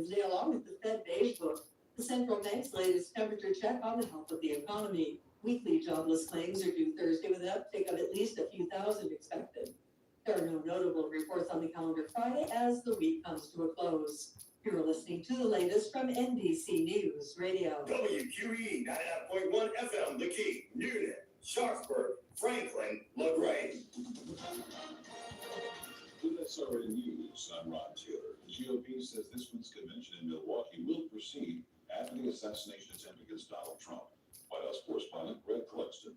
Wednesday, along with the Fed beige book, the central bank's latest temperature check on the health of the economy. Weekly jobless claims are due Thursday with an uptick of at least a few thousand expected. There are no notable reports on the calendar Friday as the week comes to a close. You're listening to the latest from NBC News Radio. WQEE 99.1 FM, The Key, Newton, Sharpsburg, Franklin, LaGrange. With SRN News, I'm Ron Taylor. The GOP says this week's convention in Milwaukee will proceed after the assassination attempt against Donald Trump. White House correspondent Greg Clugston.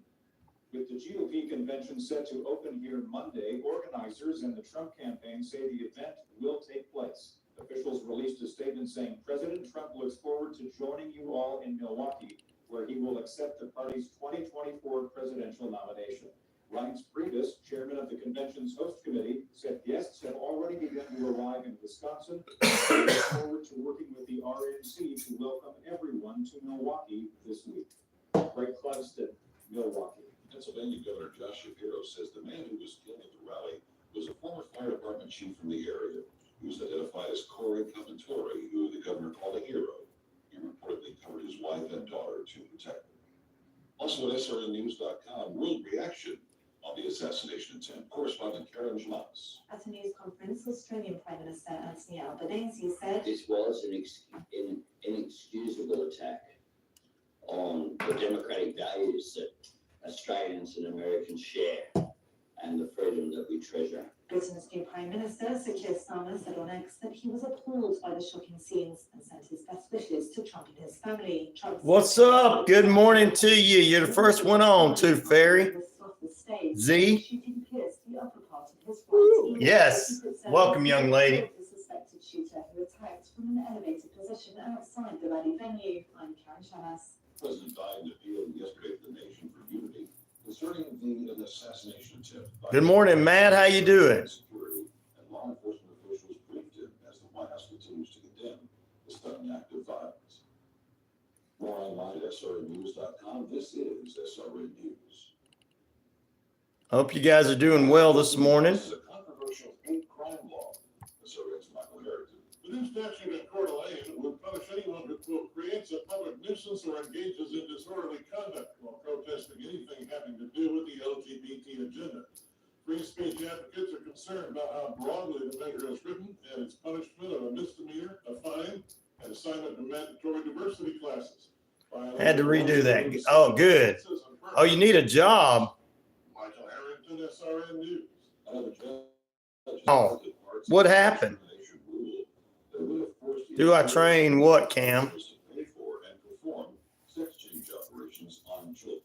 With the GOP convention set to open here Monday, organizers and the Trump campaign say the event will take place. Officials released a statement saying President Trump looks forward to joining you all in Milwaukee, where he will accept the party's 2024 presidential nomination. Reince Priebus, chairman of the convention's host committee, said guests have already begun to arrive in Wisconsin and look forward to working with the RNC to welcome everyone to Milwaukee this week. Greg Clugston, Milwaukee. Pennsylvania Governor Josh Shapiro says the man who was killed at the rally was a former fire department chief from the area. He was identified as Corey Commentori, who the governor called a hero. He reportedly covered his wife and daughter to protect them. Also at SRNnews.com, world reaction on the assassination attempt. Correspondent Karen Schloss. At a news conference, Australian Prime Minister Anthony Albanese said this was an inexcusable attack on the democratic values that Australians and Americans share and the freedom that we treasure. Britain's new Prime Minister, Sir Keir Starmer, said on X that he was appalled by the shocking scenes and sent his best wishes to Trump and his family. What's up? Good morning to you. You're the first one on, Tooth Fairy. Z. Yes. Welcome, young lady. The suspected shooter who attacked from an elevated position outside the rally venue. I'm RyanShelander. President Biden appealed yesterday to the nation for unity concerning the assassination attempt. Good morning, Matt. How you doing? Security and law enforcement officials briefed him as the White House continues to condemn the stunning act of violence. More online at SRNnews.com. This is SRN News. Hope you guys are doing well this morning. This is a controversial hate crime law. SRN's Michael Harrington. The new statute in Coeur d'Alene would punish anyone who, quote, creates a public nuisance or engages in disorderly conduct while protesting anything having to do with the LGBT agenda. Free speech advocates are concerned about how broadly the measure is written and its punishment of a misdemeanor, a fine, and assignment of mandatory diversity classes. Had to redo that. Oh, good. Oh, you need a job. Michael Harrington, SRN News. Oh, what happened? Do I train what, Cam? Pay for and perform sex change operations on children.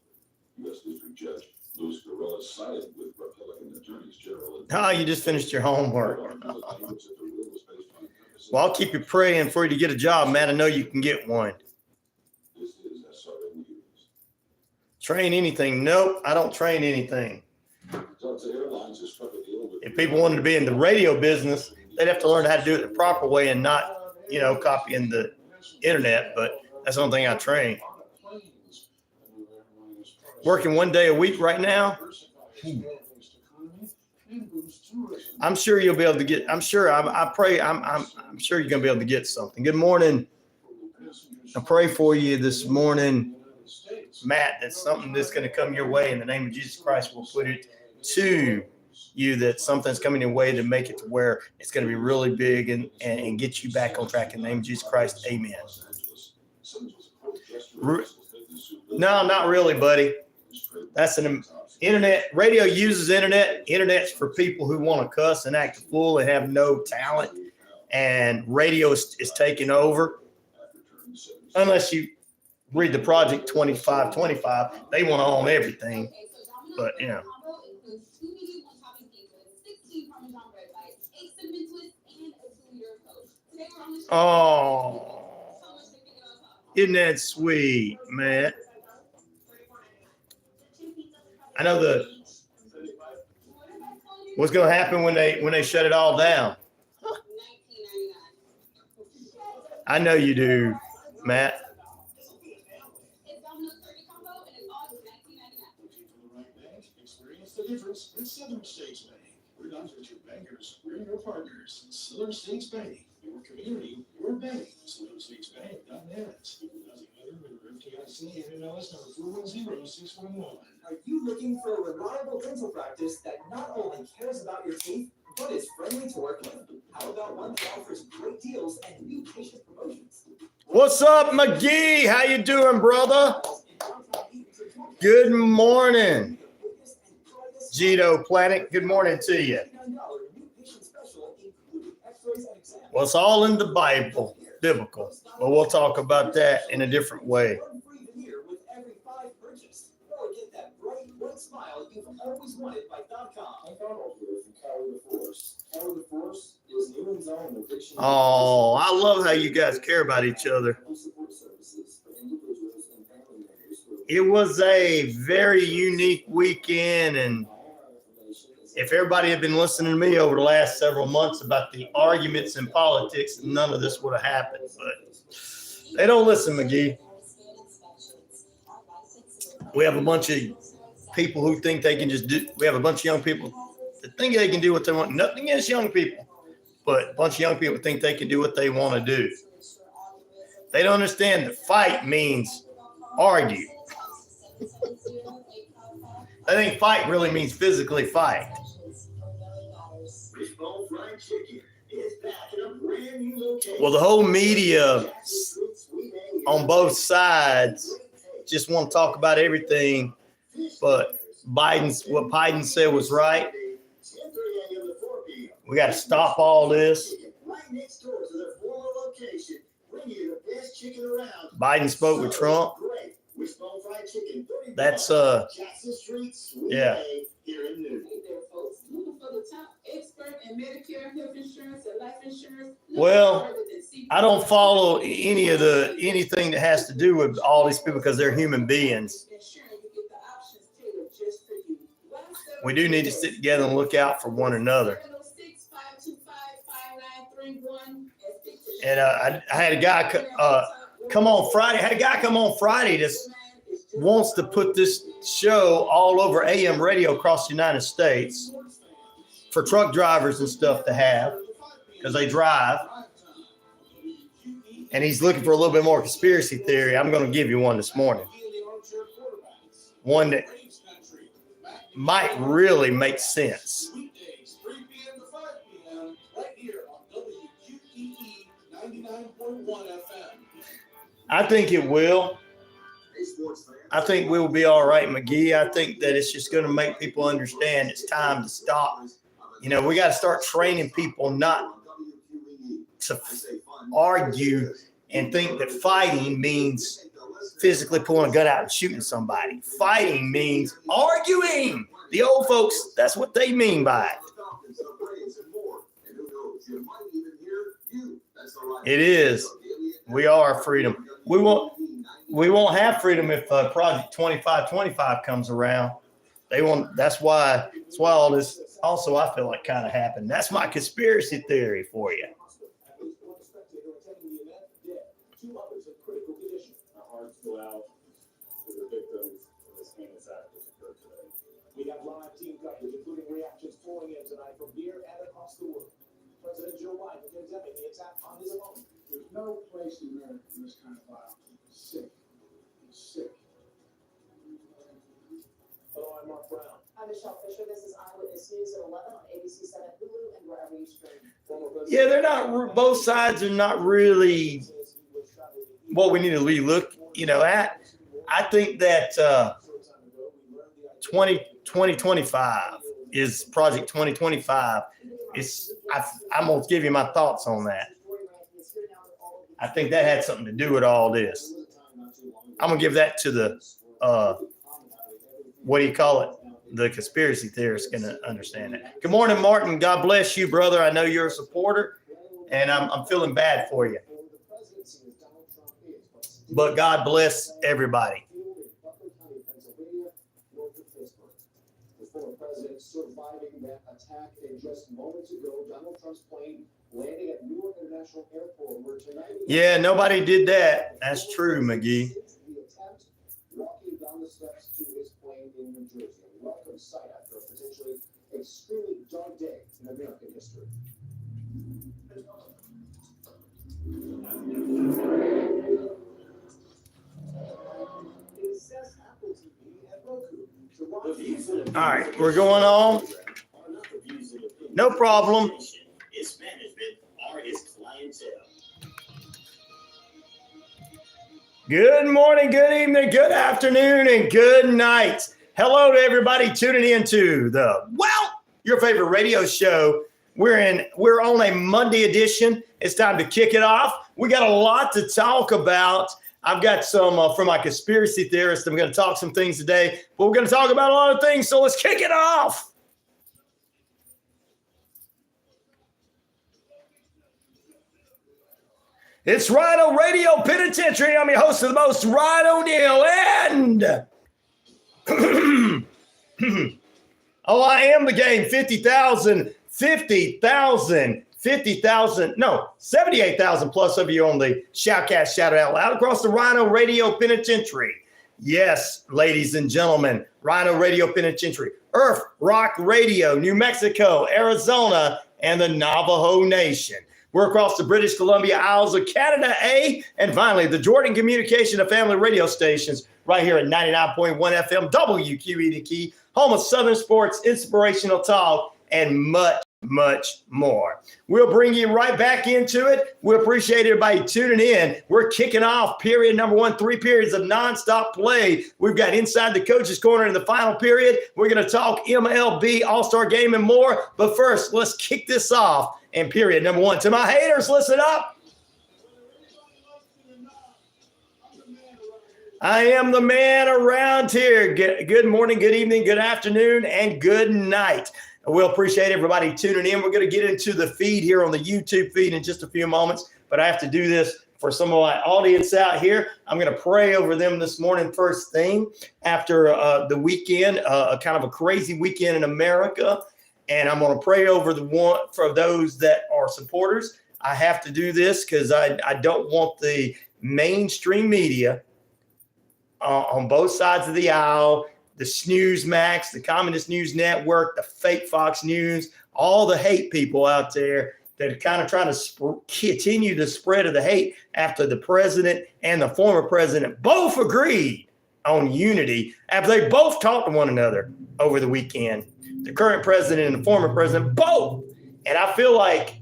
U.S. District Judge Louis Guerrero sided with Republican attorneys general. Oh, you just finished your homework. Well, I'll keep you praying for you to get a job, man. I know you can get one. This is SRN News. Train anything? Nope, I don't train anything. Delta Airlines has struck a deal with. If people wanted to be in the radio business, they'd have to learn how to do it the proper way and not, copying the internet. But that's the only thing I train. Working one day a week right now. I'm sure you'll be able to get. I'm sure. I pray. I'm sure you're gonna be able to get something. Good morning. I pray for you this morning, Matt. That's something that's gonna come your way in the name of Jesus Christ. We'll put it to you that something's coming your way to make it to where it's going to be really big and get you back on track in the name of Jesus Christ. Amen. No, not really, buddy. That's an internet. Radio uses internet. Internet's for people who want to cuss and act a fool and have no talent. And radio is taking over. Unless you read the Project 2525, they want to own everything. But, Oh, isn't that sweet, Matt? I know what's going to happen when they shut it all down. I know you do, Matt. Experience the difference with Southern States Bank. We're not just your bankers, we're your partners. Southern States Bank, your community, your bank. 610-611. Are you looking for a reliable dental practice that not only cares about your teeth, but is friendly to work with? How about one that offers great deals and new patient promotions? What's up, McGee? How you doing, brother? Good morning. Gito Planet, good morning to you. Well, it's all in the Bible, biblical, but we'll talk about that in a different way. Oh, I love how you guys care about each other. It was a very unique weekend, and if everybody had been listening to me over the last several months about the arguments in politics, none of this would have happened. But they don't listen, McGee. We have a bunch of people who think they can just do. We have a bunch of young people that think they can do what they want. Nothing against young people, but a bunch of young people think they can do what they want to do. They don't understand that fight means argue. I think fight really means physically fight. Well, the whole media on both sides just want to talk about everything, but what Biden said was right. We got to stop all this. Biden spoke with Trump. That's yeah. Well, I don't follow anything that has to do with all these people because they're human beings. We do need to sit together and look out for one another. And I had a guy come on Friday. I had a guy come on Friday that wants to put this show all over AM radio across the United States for truck drivers and stuff to have because they drive. And he's looking for a little bit more conspiracy theory. I'm going to give you one this morning. One that might really make sense. Weekdays, 3 p.m. to 5 p.m. right here on WQEE 99.1 FM. I think it will. I think we'll be all right, McGee. I think that it's just going to make people understand it's time to stop. You know, we got to start training people not to argue and think that fighting means physically pulling a gun out and shooting somebody. Fighting means arguing. The old folks, that's what they mean by it. It is. We are freedom. We won't have freedom if Project 2525 comes around. They won't. That's why all this also I feel like kind of happened. That's my conspiracy theory for you. We have live team coverage, including reactions pouring in tonight from here and across the world. President Joe Biden condemning the attack on his opponent. There's no place in America for this kind of violence. It's sick. It's sick. Hello, I'm Mark Brown. I'm Michelle Fisher. This is Eyewitness News at 11 on ABC 7 Hulu and wherever you stream. Yeah, they're not. Both sides are not really what we need to relook, at. I think that 2025 is Project 2025. I'm gonna give you my thoughts on that. I think that had something to do with all this. I'm gonna give that to the what do you call it? The conspiracy theorists can understand that. Good morning, Martin. God bless you, brother. I know you're a supporter, and I'm feeling bad for you. But God bless everybody. Surviving that attack, and just moments ago, Donald Trump's plane landing at Newark International Airport, where tonight. Yeah, nobody did that. That's true, McGee. The attempt walking down the steps to his plane in New Jersey. A welcome sight after a potentially extremely dark day in American history. It is Seth Appleton All right, we're going on. No problem. Its management or its clientele. Good morning, good evening, good afternoon, and good night. Hello to everybody tuning into your favorite radio show. We're on a Monday edition. It's time to kick it off. We got a lot to talk about. I've got some from my conspiracy theorists. I'm going to talk some things today, but we're going to talk about a lot of things. So let's kick it off. It's RyanORadio Penitentiary. I'm your host of the most, Ryan Neal, and I am the game. 78,000 plus of you on the Shoutcast Shout It Out Loud across the RyanORadio Penitentiary. Yes, ladies and gentlemen, RyanORadio Penitentiary, Earth Rock Radio, New Mexico, Arizona, and the Navajo Nation. We're across the British Columbia Isles of Canada, and finally, the Jordan Communication of Family radio stations right here at 99.1 FM, WQEE The Key, home of Southern sports, inspirational talk, and much, much more. We'll bring you right back into it. We appreciate everybody tuning in. We're kicking off period number 1, 3 periods of nonstop play. We've got Inside the Coach's Corner in the final period. We're going to talk MLB All-Star Game and more. But first, let's kick this off in period number 1. To my haters, listen up. I am the man around here. Good morning, good evening, good afternoon, and good night. We'll appreciate everybody tuning in. We're going to get into the feed here on the YouTube feed in just a few moments, but I have to do this for some of my audience out here. I'm going to pray over them this morning first thing after the weekend, kind of a crazy weekend in America, and I'm going to pray over the one for those that are supporters. I have to do this because I don't want the mainstream media on both sides of the aisle, the Snooze Max, the Communist News Network, the fake Fox News, all the hate people out there that are kind of trying to continue the spread of the hate after the president and the former president both agreed on unity after they both talked to one another over the weekend. The current president and the former president both. And I feel like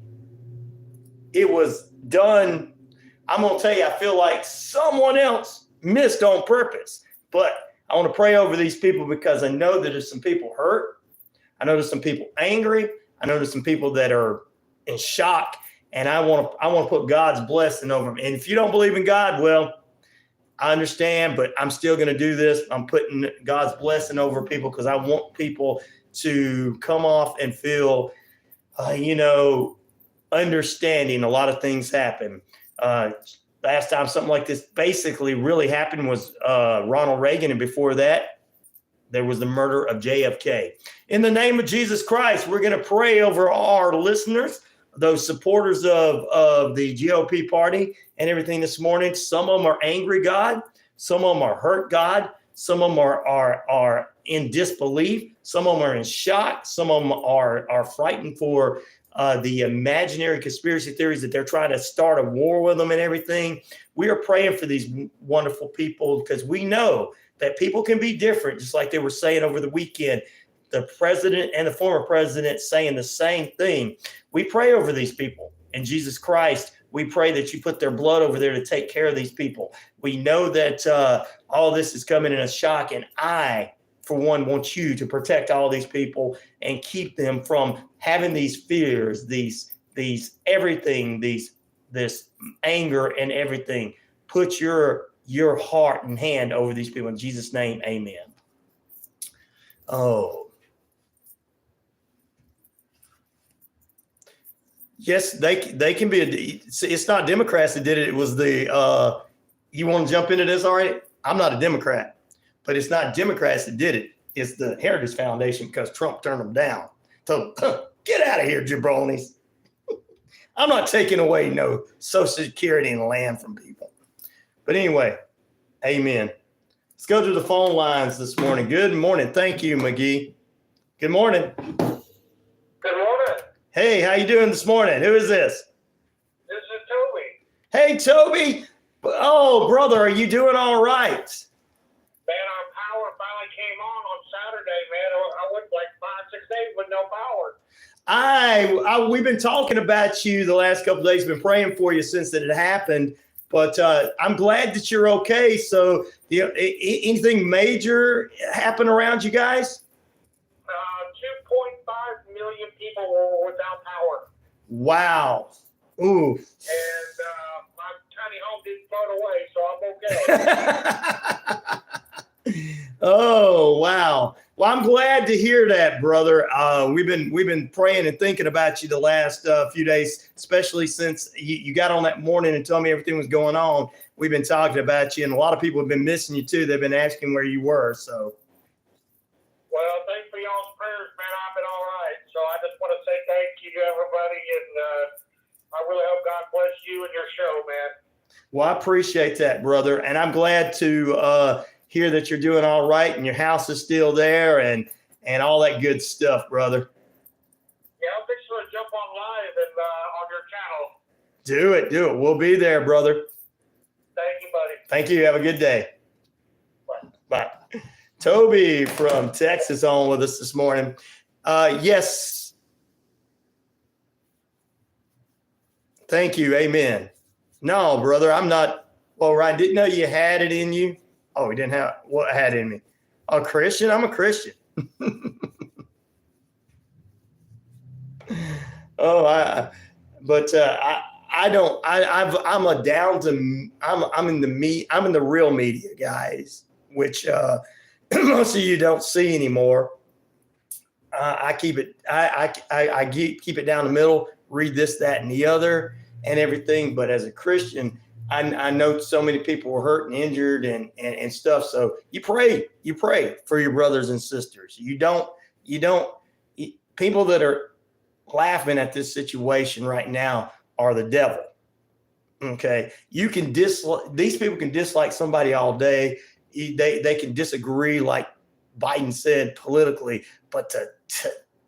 it was done. I'm going to tell you, I feel like someone else missed on purpose. But I want to pray over these people because I know that there's some people hurt. I know there's some people angry. I know there's some people that are in shock. And I want to put God's blessing over them. And if you don't believe in God, well, I understand, but I'm still going to do this. I'm putting God's blessing over people because I want people to come off and feel, understanding a lot of things happen. Last time something like this basically really happened was Ronald Reagan, and before that, there was the murder of JFK. In the name of Jesus Christ, we're going to pray over our listeners, those supporters of the GOP party and everything this morning. Some of them are angry, God. Some of them are hurt, God. Some of them are in disbelief. Some of them are in shock. Some of them are frightened for the imaginary conspiracy theories that they're trying to start a war with them and everything. We are praying for these wonderful people because we know that people can be different, just like they were saying over the weekend. The president and the former president saying the same thing. We pray over these people. In Jesus Christ, we pray that you put their blood over there to take care of these people. We know that all this is coming in a shock, and I, for one, want you to protect all these people and keep them from having these fears, these everything, this anger and everything. Put your heart and hand over these people in Jesus' name. Amen. Oh, yes, they can be. It's not Democrats that did it. It was the. You want to jump into this already? I'm not a Democrat. But it's not Democrats that did it. It's the Heritage Foundation because Trump turned them down. So get out of here, jabronis. I'm not taking away no Social Security and land from people. But anyway, amen. Let's go to the phone lines this morning. Good morning. Thank you, McGee. Good morning. Good morning. Hey, how you doing this morning? Who is this? This is Toby. Hey, Toby. Oh, brother, are you doing all right? Man, our power finally came on Saturday, man. I went like 5-6 days with no power. We've been talking about you the last couple of days. Been praying for you since that it happened. But I'm glad that you're okay. So, anything major happen around you guys? 2.5 million people were without power. Wow. Ooh. And my tiny home didn't float away, so I'm okay. Oh, wow. Well, I'm glad to hear that, brother. We've been praying and thinking about you the last few days, especially since you got on that morning and told me everything was going on. We've been talking about you, and a lot of people have been missing you too. They've been asking where you were. So, well, thanks for y'all's prayers, man. I've been all right. So I just want to say thank you to everybody, and I really hope God bless you and your show, man. Well, I appreciate that, brother, and I'm glad to hear that you're doing all right and your house is still there and all that good stuff, brother. Yeah, I'll make sure to jump on live and on your channel. Do it. We'll be there, brother. Thank you, buddy. Thank you. Have a good day. Bye. Toby from Texas on with us this morning. Yes. Thank you. Amen. No, brother, I'm not. Well, Ryan, didn't know you had it in you. Oh, he didn't have what had in me? A Christian? I'm a Christian. I'm in the real media, guys, which most of you don't see anymore. I keep it down the middle, read this, that, and the other and everything. But as a Christian, I know so many people were hurt and injured and stuff. So you pray for your brothers and sisters. People that are laughing at this situation right now are the devil. Okay. These people can dislike somebody all day. They can disagree, like Biden said, politically, but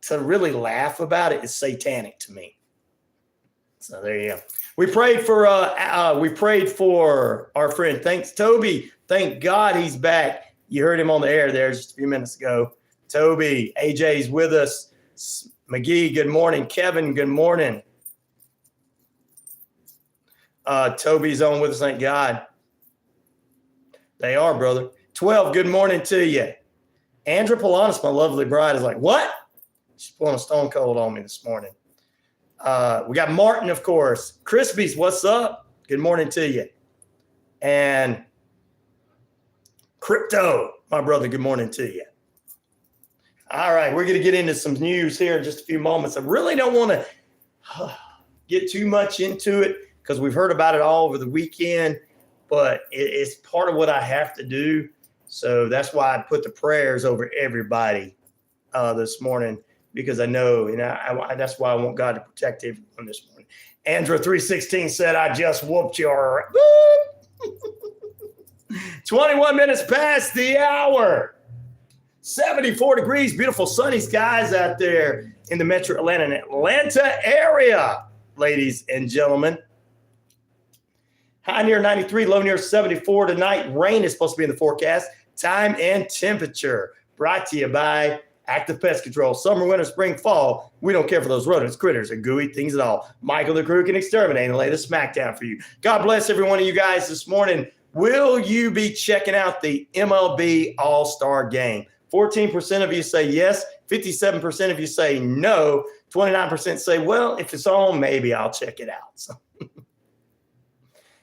to really laugh about it is satanic to me. So there you go. We prayed for our friend. Thanks, Toby. Thank God he's back. You heard him on the air there just a few minutes ago. Toby, AJ's with us. McGee, good morning. Kevin, good morning. Toby's on with us. Thank God. They are, brother. 12, good morning to you. Andra Polanis, my lovely bride, is like, what? She's pulling a stone cold on me this morning. We got Martin, of course. Crispies, what's up? Good morning to you. And Crypto, my brother, good morning to you. All right, we're going to get into some news here in just a few moments. I really don't want to get too much into it because we've heard about it all over the weekend, but it's part of what I have to do. So that's why I put the prayers over everybody this morning. Because I know, and that's why I want God to protect everyone this morning. Andrew 316 said, I just whooped your 21 minutes past the hour. 74 degrees, beautiful sunny skies out there in the metro Atlanta and Atlanta area, ladies and gentlemen. High near 93, low near 74 tonight. Rain is supposed to be in the forecast. Time and temperature brought to you by Active Pest Control. Summer, winter, spring, fall. We don't care for those rodents, critters, or gooey things at all. Michael the Crew can exterminate and lay the smackdown for you. God bless every one of you guys this morning. Will you be checking out the MLB All-Star Game? 14% of you say yes. 57% of you say no. 29% say, well, if it's on, maybe I'll check it out. So.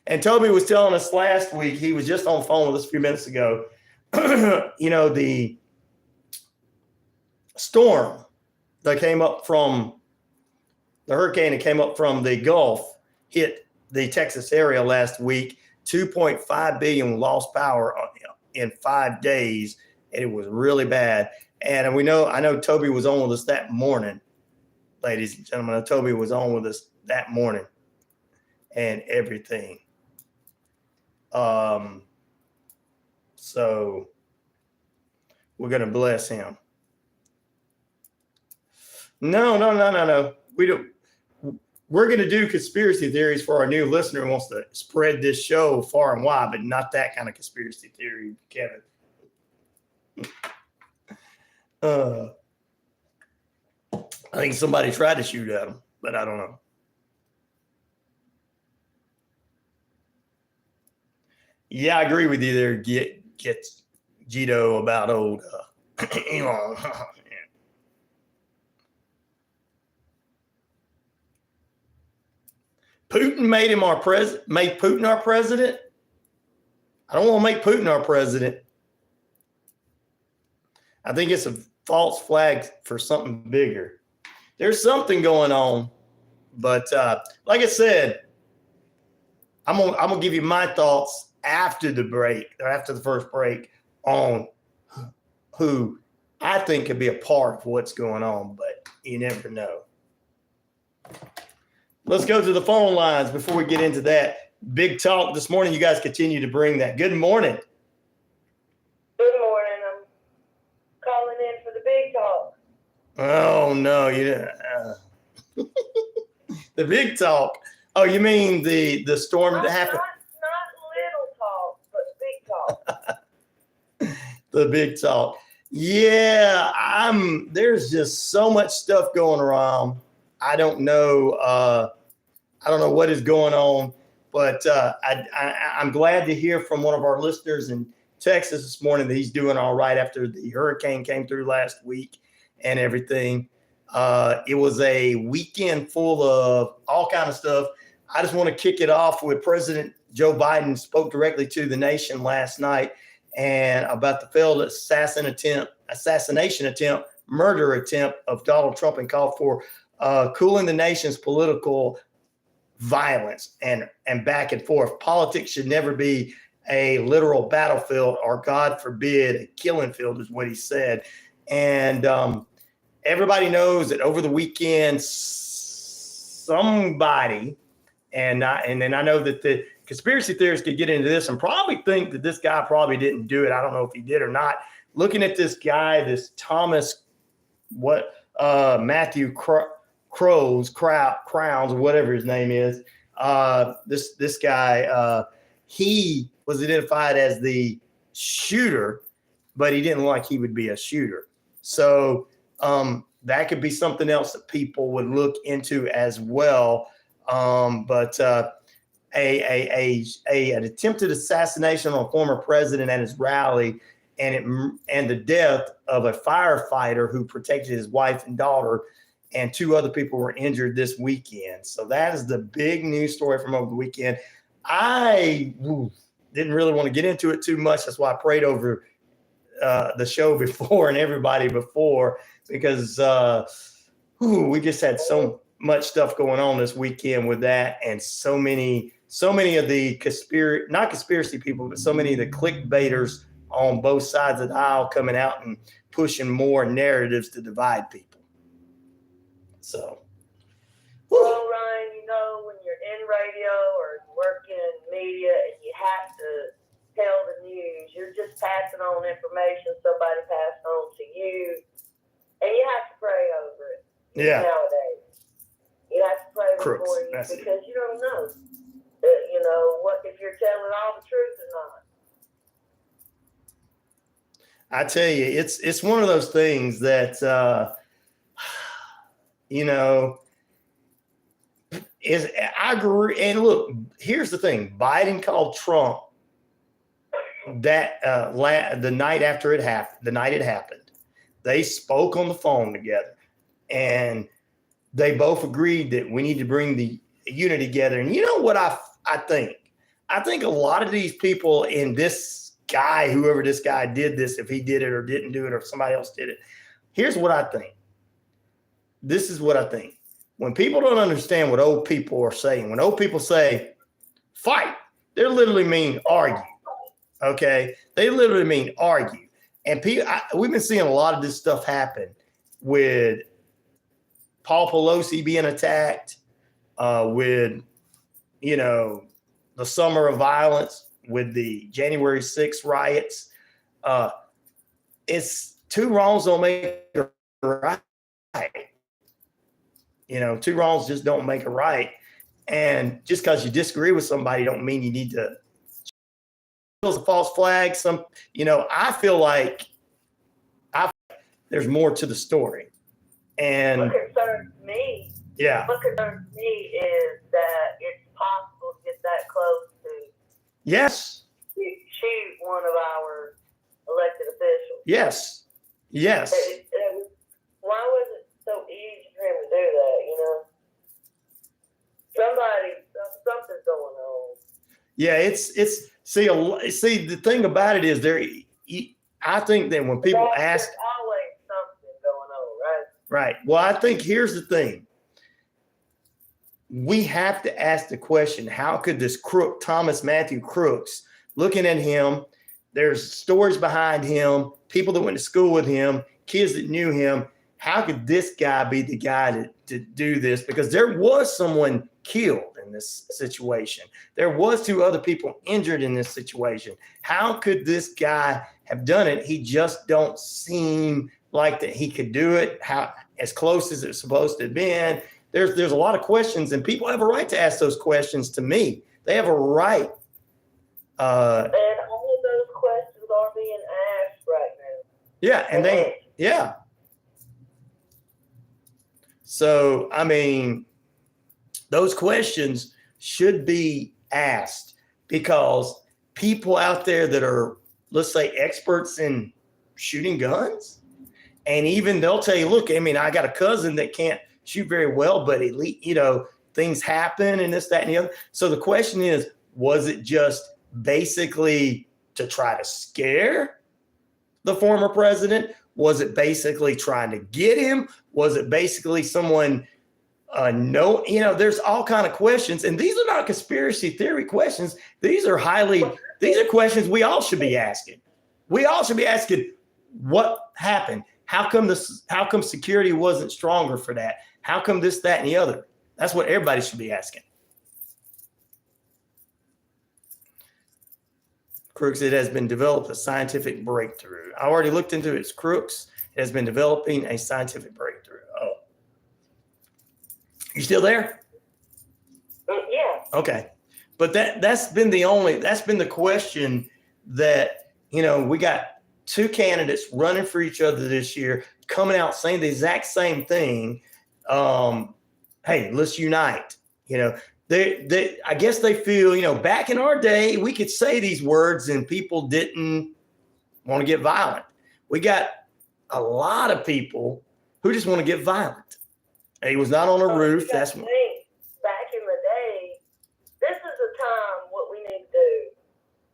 And Toby was telling us last week, he was just on the phone with us a few minutes ago, the storm that came up from the hurricane that came up from the Gulf hit the Texas area last week. 2.5 billion lost power in 5 days, and it was really bad. And I know Toby was on with us that morning, ladies and gentlemen. Toby was on with us that morning and everything. So we're going to bless him. No. We don't. We're going to do conspiracy theories for our new listener who wants to spread this show far and wide, but not that kind of conspiracy theory, Kevin. I think somebody tried to shoot at him, but I don't know. Yeah, I agree with you there. Get Gito about old Elon. Putin made him our president. Made Putin our president. I don't want to make Putin our president. I think it's a false flag for something bigger. There's something going on, but like I said, I'm gonna give you my thoughts after the break, or after the first break, on who I think could be a part of what's going on, but you never know. Let's go to the phone lines before we get into that. Big talk this morning. You guys continue to bring that. Good morning. Good morning. I'm calling in for the big talk. Oh, no. The big talk. Oh, you mean the storm that happened? Not little talk, but big talk. The big talk. Yeah, there's just so much stuff going around. I don't know what is going on, but I'm glad to hear from one of our listeners in Texas this morning that he's doing all right after the hurricane came through last week and everything. It was a weekend full of all kind of stuff. I just want to kick it off with President Joe Biden spoke directly to the nation last night and about the failed assassination attempt, murder attempt of Donald Trump, and called for cooling the nation's political violence and back and forth. Politics should never be a literal battlefield, or God forbid, a killing field, is what he said. And everybody knows that over the weekend, somebody, and then I know that the conspiracy theorists could get into this and probably think that this guy probably didn't do it. I don't know if he did or not. Looking at this guy, this Thomas, Matthew Crowns, or whatever his name is. This guy, he was identified as the shooter, but he didn't look like he would be a shooter. So that could be something else that people would look into as well. But an attempted assassination on a former president at his rally, and the death of a firefighter who protected his wife and daughter, and 2 other people were injured this weekend. So that is the big news story from over the weekend. I didn't really want to get into it too much. That's why I prayed over the show before and everybody before, because we just had so much stuff going on this weekend with that, and so many of the not conspiracy people, but so many of the clickbaiters on both sides of the aisle coming out and pushing more narratives to divide people. So, well, Ryan, when you're in radio or working in media and you have to tell the news, you're just passing on information somebody passed on to you, and you have to pray over it. Yeah. Nowadays, you have to pray before you, because you don't know, what if you're telling all the truth or not. I tell you, it's one of those things that I agree. And look, here's the thing: Biden called Trump that the night after it happened. The night it happened, they spoke on the phone together, and they both agreed that we need to bring the unity together. And you know what I think? I think a lot of these people in this guy, whoever this guy did this, if he did it or didn't do it, or if somebody else did it, here's what I think. This is what I think. When people don't understand what old people are saying, when old people say fight, they literally mean argue. Okay? They literally mean argue. And we've been seeing a lot of this stuff happen with Paul Pelosi being attacked, with, the summer of violence, with the January 6th riots. It's 2 wrongs don't make a right. 2 wrongs just don't make a right. And just because you disagree with somebody don't mean you need to. It's a false flag. I feel like there's more to the story. And What concerns me is that it's possible to get that close to yes, shoot one of our elected officials. yes, yes. Why was it so easy for him to do that, you know? Something's going on. Yeah, see, the thing about it is I think that when people ask, there's always something going on, right? right. Well, I think here's the thing. We have to ask the question, how could this crook, Thomas Matthew Crooks, looking at him, there's stories behind him, people that went to school with him, kids that knew him, how could this guy be the guy to do this? Because there was someone killed in this situation. There was 2 other people injured in this situation. How could this guy have done it? He just don't seem like that he could do it. How as close as it's supposed to have been? There's a lot of questions, and people have a right to ask those questions to me. They have a right. And all of those questions are being asked right now. Yeah, and yeah. So, I mean, those questions should be asked because people out there that are, let's say, experts in shooting guns, and even they'll tell you, look, I mean, I got a cousin that can't shoot very well, but at least, things happen and this, that, and the other. So the question is, was it just basically to try to scare the former president? Was it basically trying to get him? Was it basically someone there's all kind of questions, and these are not conspiracy theory questions. These are questions we all should be asking. We all should be asking, what happened? How come security wasn't stronger for that? How come this, that, and the other? That's what everybody should be asking. Crooks, it has been developed a scientific breakthrough. I already looked into it. It's Crooks. It has been developing a scientific breakthrough. Oh. You still there? Yeah. Okay. But that's been the question that, we got 2 candidates running for each other this year, coming out saying the exact same thing. Hey, let's unite. I guess they feel, back in our day, we could say these words and people didn't want to get violent. We got a lot of people who just want to get violent. He was not on a roof. That's back in the day. This is the time. What we need to do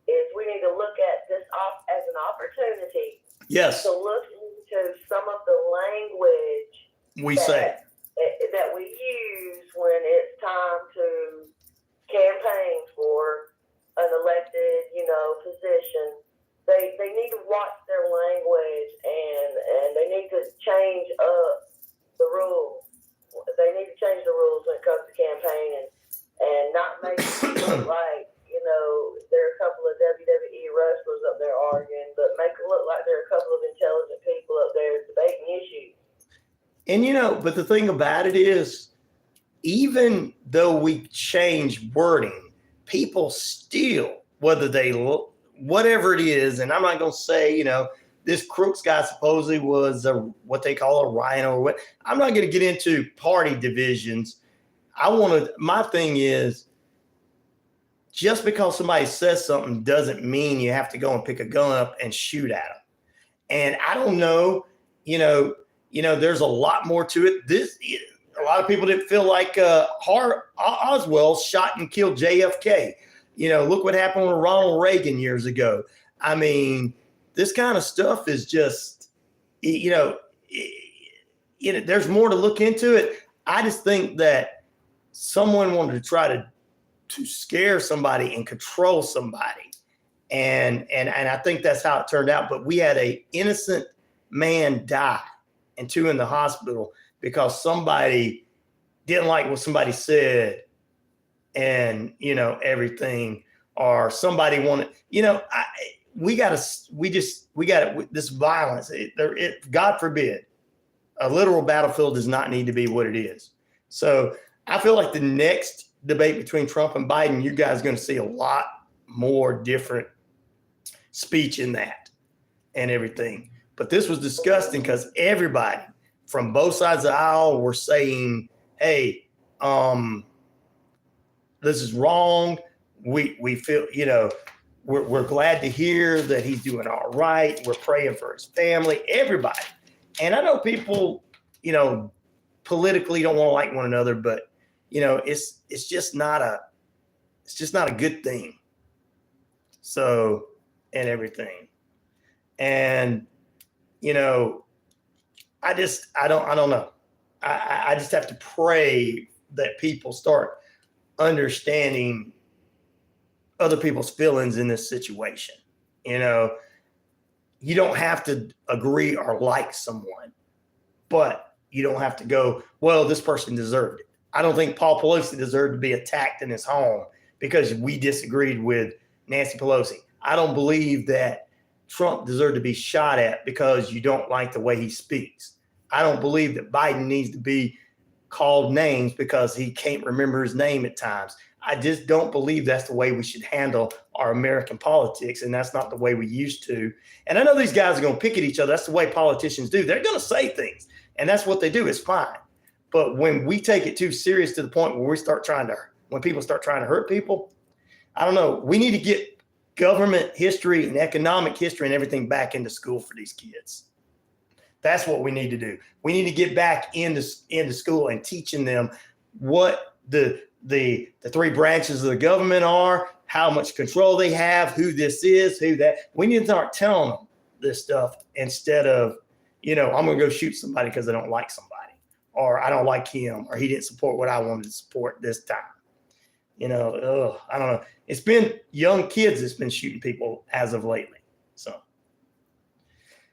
is we need to look at this as an opportunity. Yes. To look into some of the language that we use when it's time to campaign for an elected, position. They need to watch their language and they need to change up the rules. They need to change the rules when it comes to campaigning and not make it look like, there are a couple of WWE wrestlers up there arguing, but make it look like there are a couple of intelligent people up there debating issues. And, but the thing about it is, even though we change wording, people still, whatever it is, and I'm not going to say, this Crooks guy supposedly was what they call a Ryan or what. I'm not going to get into party divisions. My thing is, just because somebody says something doesn't mean you have to go and pick a gun up and shoot at them. And I don't know, there's a lot more to it. A lot of people didn't feel like Oswald shot and killed JFK. Look what happened with Ronald Reagan years ago. I mean, this kind of stuff is just, there's more to look into it. I just think that someone wanted to try to scare somebody and control somebody. And I think that's how it turned out. But we had a innocent man die and 2 in the hospital because somebody didn't like what somebody said and, everything, or somebody wanted, this violence, God forbid, a literal battlefield does not need to be what it is. So I feel like the next debate between Trump and Biden, you guys are going to see a lot more different speech in that and everything. But this was disgusting because everybody from both sides of the aisle were saying, hey, this is wrong. We feel, we're glad to hear that he's doing all right. We're praying for his family, everybody. And I know people, politically don't want to like one another, but it's just not a good thing. So, and everything. And, I don't know. I just have to pray that people start understanding other people's feelings in this situation. You don't have to agree or like someone, but you don't have to go, well, this person deserved it. I don't think Paul Pelosi deserved to be attacked in his home because we disagreed with Nancy Pelosi. I don't believe that Trump deserved to be shot at because you don't like the way he speaks. I don't believe that Biden needs to be called names because he can't remember his name at times. I just don't believe that's the way we should handle our American politics, and that's not the way we used to. And I know these guys are going to pick at each other. That's the way politicians do. They're going to say things, and that's what they do. It's fine. But when we take it too serious to the point where when people start trying to hurt people, I don't know. We need to get government history and economic history and everything back into school for these kids. That's what we need to do. We need to get back into school and teaching them what the three branches of the government are, how much control they have, who this is, who that. We need to start telling them this stuff instead of, I'm going to go shoot somebody because I don't like somebody, or I don't like him, or he didn't support what I wanted to support this time. I don't know. It's been young kids that's been shooting people as of lately. So,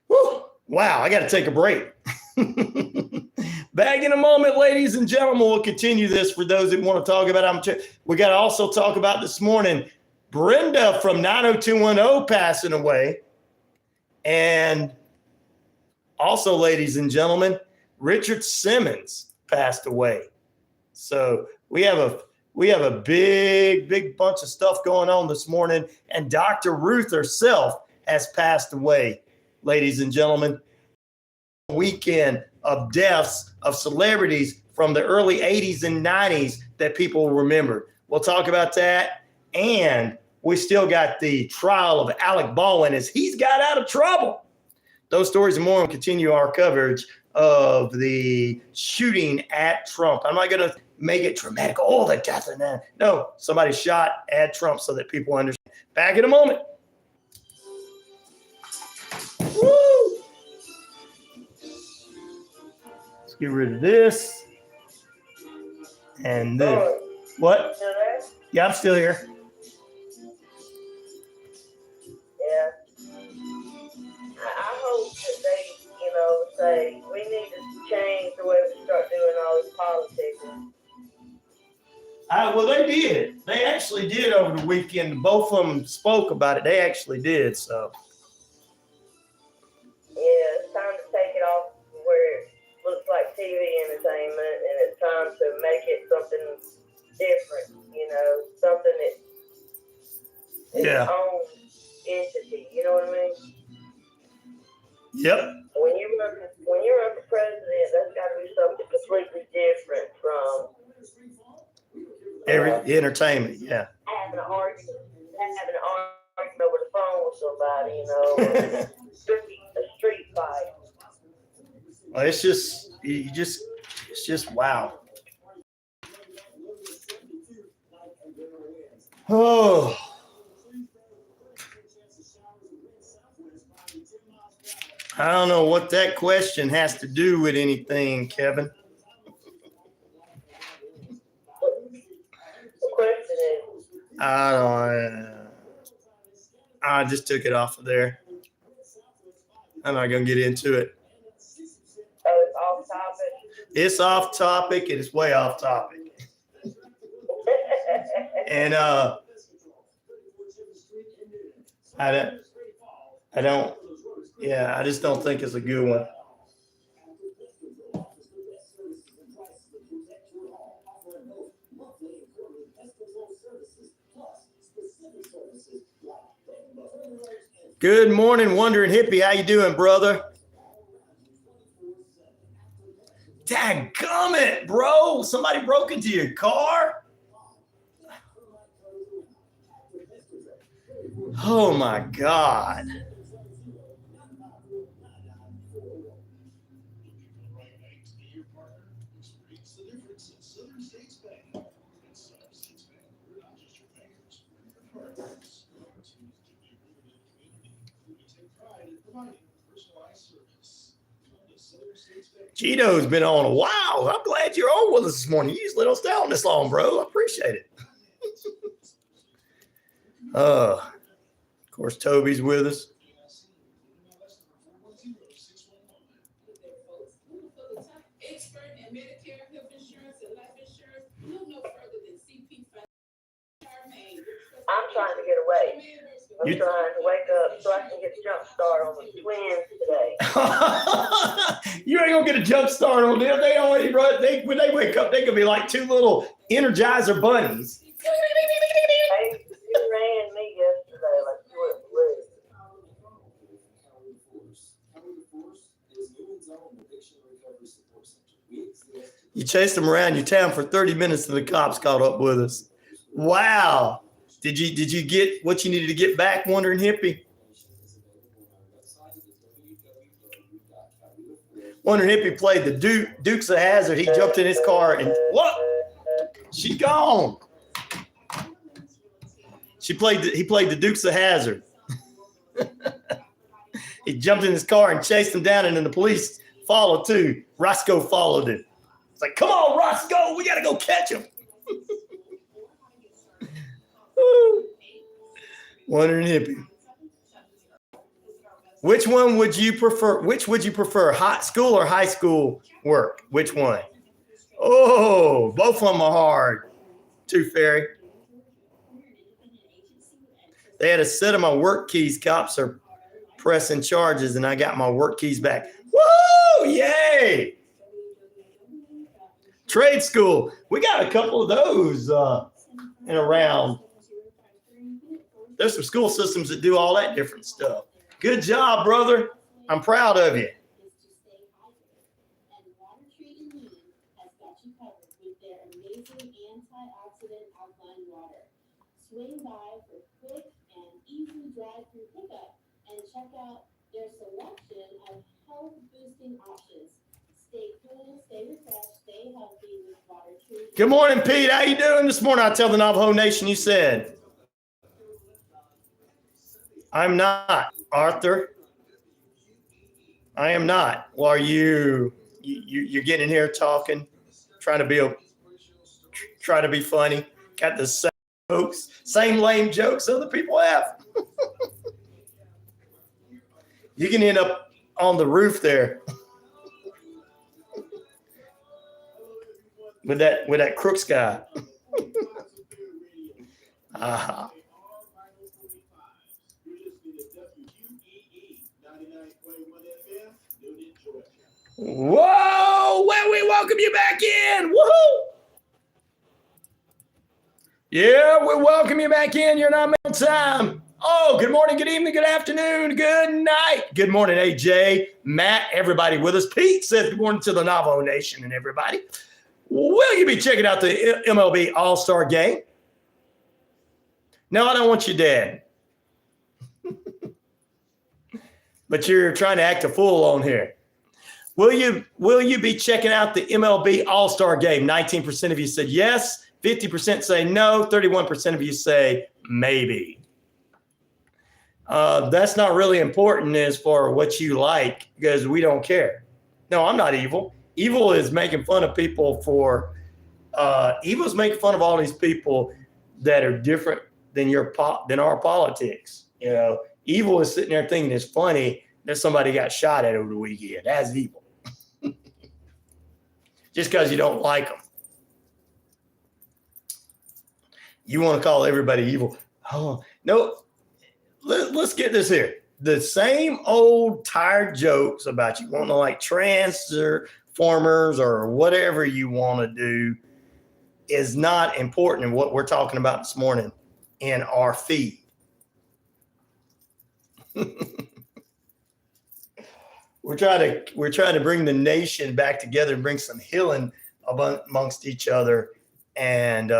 whew. Wow, I got to take a break. Back in a moment, ladies and gentlemen. We'll continue this for those that want to talk about it. We got to also talk about this morning, Brenda from 90210 passing away. And also, ladies and gentlemen, Richard Simmons passed away. So we have a big bunch of stuff going on this morning. And Dr. Ruth herself has passed away. Ladies and gentlemen, weekend of deaths of celebrities from the early 80s and 90s that people will remember. We'll talk about that. And we still got the trial of Alec Baldwin as he's got out of trouble. Those stories and more will continue our coverage of the shooting at Trump. I'm not going to make it dramatic. Oh, the death of that. No, somebody shot at Trump so that people understand. Back in a moment. Woo! Let's get rid of this and this. What? Still there? Yeah, I'm still here. Yeah. I hope that they, say we need to change the way we start doing all this politics. Well, they did. They actually did over the weekend. Both of them spoke about it. They actually did. So. Yeah, it's time to take it off where it looks like TV entertainment, and it's time to make it something different, something that's its own entity. You know what I mean? Yep. When you run for president, that's got to be something completely different from every entertainment. Yeah. having an argument over the phone with somebody, a street fight. Well, it's just wow. Oh. I don't know what that question has to do with anything, Kevin. The question is, I just took it off of there. I'm not going to get into it. oh, it's off topic. It's off topic and it's way off topic. And I just don't think it's a good one. Good morning, Wondering Hippie. How you doing, brother? Dadgummit, bro. Somebody broke into your car? Oh, my God. Gino's been on a while. I'm glad you're on with us this morning. You usually don't stay on this long, bro. I appreciate it. Of course, Toby's with us. Expert in Medicare, health insurance, and life insurance. Look no further than CP. I'm trying to get away. I'm trying to wake up so I can get a jump start on the twins today. You ain't gonna get a jump start on them. They already run. When they wake up, they gonna be like two little Energizer bunnies. They ran me yesterday like you wouldn't believe. You chased them around your town for 30 minutes and the cops caught up with us. Wow. Did you get what you needed to get back, Wondering Hippie? Wondering Hippie played the Dukes of Hazzard. He jumped in his car and what? She's gone. He played the Dukes of Hazzard. He jumped in his car and chased him down, and then the police followed too. Roscoe followed him. It's like, come on, Roscoe, we gotta go catch him. Wondering Hippie. Which one would you prefer? Which would you prefer, school or high school work? Which one? Oh, both of them are hard. Too Fairy. They had a set of my work keys. Cops are pressing charges, and I got my work keys back. Woo! Yay! Trade school. We got a couple of those and around. There's some school systems that do all that different stuff. Good job, brother. I'm proud of you. Swing by for quick and easy drive-through pickup and check out their selection of health-boosting options. Stay cool, stay refreshed, stay healthy with water treatment. Good morning, Pete. How you doing this morning? I tell the Navajo Nation you said. I'm not, Arthur. I am not. Well, are you're getting in here talking, trying to be funny. Got the same jokes, same lame jokes other people have. You can end up on the roof there with that Crooks guy. Uh-huh. Whoa! Well, we welcome you back in. Woohoo! Yeah, we welcome you back in. You're not on time. Oh, good morning, good evening, good afternoon, good night. Good morning, AJ, Matt, everybody with us. Pete says good morning to the Navajo Nation and everybody. Will you be checking out the MLB All-Star Game? No, I don't want you dead. But you're trying to act a fool on here. Will you be checking out the MLB All-Star Game? 19% of you said yes. 50% say no. 31% of you say maybe. That's not really important as far as what you like because we don't care. No, I'm not evil. Evil is making fun of people evil is making fun of all these people that are different than our politics. You know, evil is sitting there thinking it's funny that somebody got shot at over the weekend. That's evil. Just because you don't like them. You want to call everybody evil. Oh, no. Let's get this here. The same old tired jokes about you want to like transformers or whatever you want to do is not important in what we're talking about this morning in our feed. we're trying to bring the nation back together and bring some healing amongst each other. And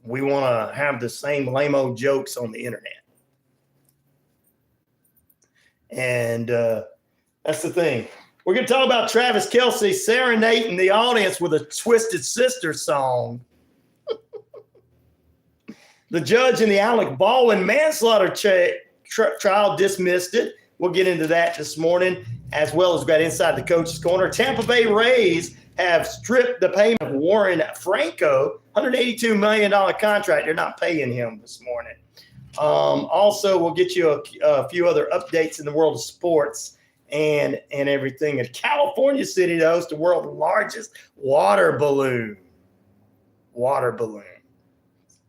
we want to have the same lame-o jokes on the internet. And that's the thing. We're going to talk about Travis Kelce serenading the audience with a Twisted Sister song. The judge in the Alec Baldwin manslaughter trial dismissed it. We'll get into that this morning, as well as we've got Inside the Coach's Corner. Tampa Bay Rays have stripped the payment of Warden Franco, $182 million contract. They're not paying him this morning. Also, we'll get you a few other updates in the world of sports and everything. And California City to host the world's largest water balloon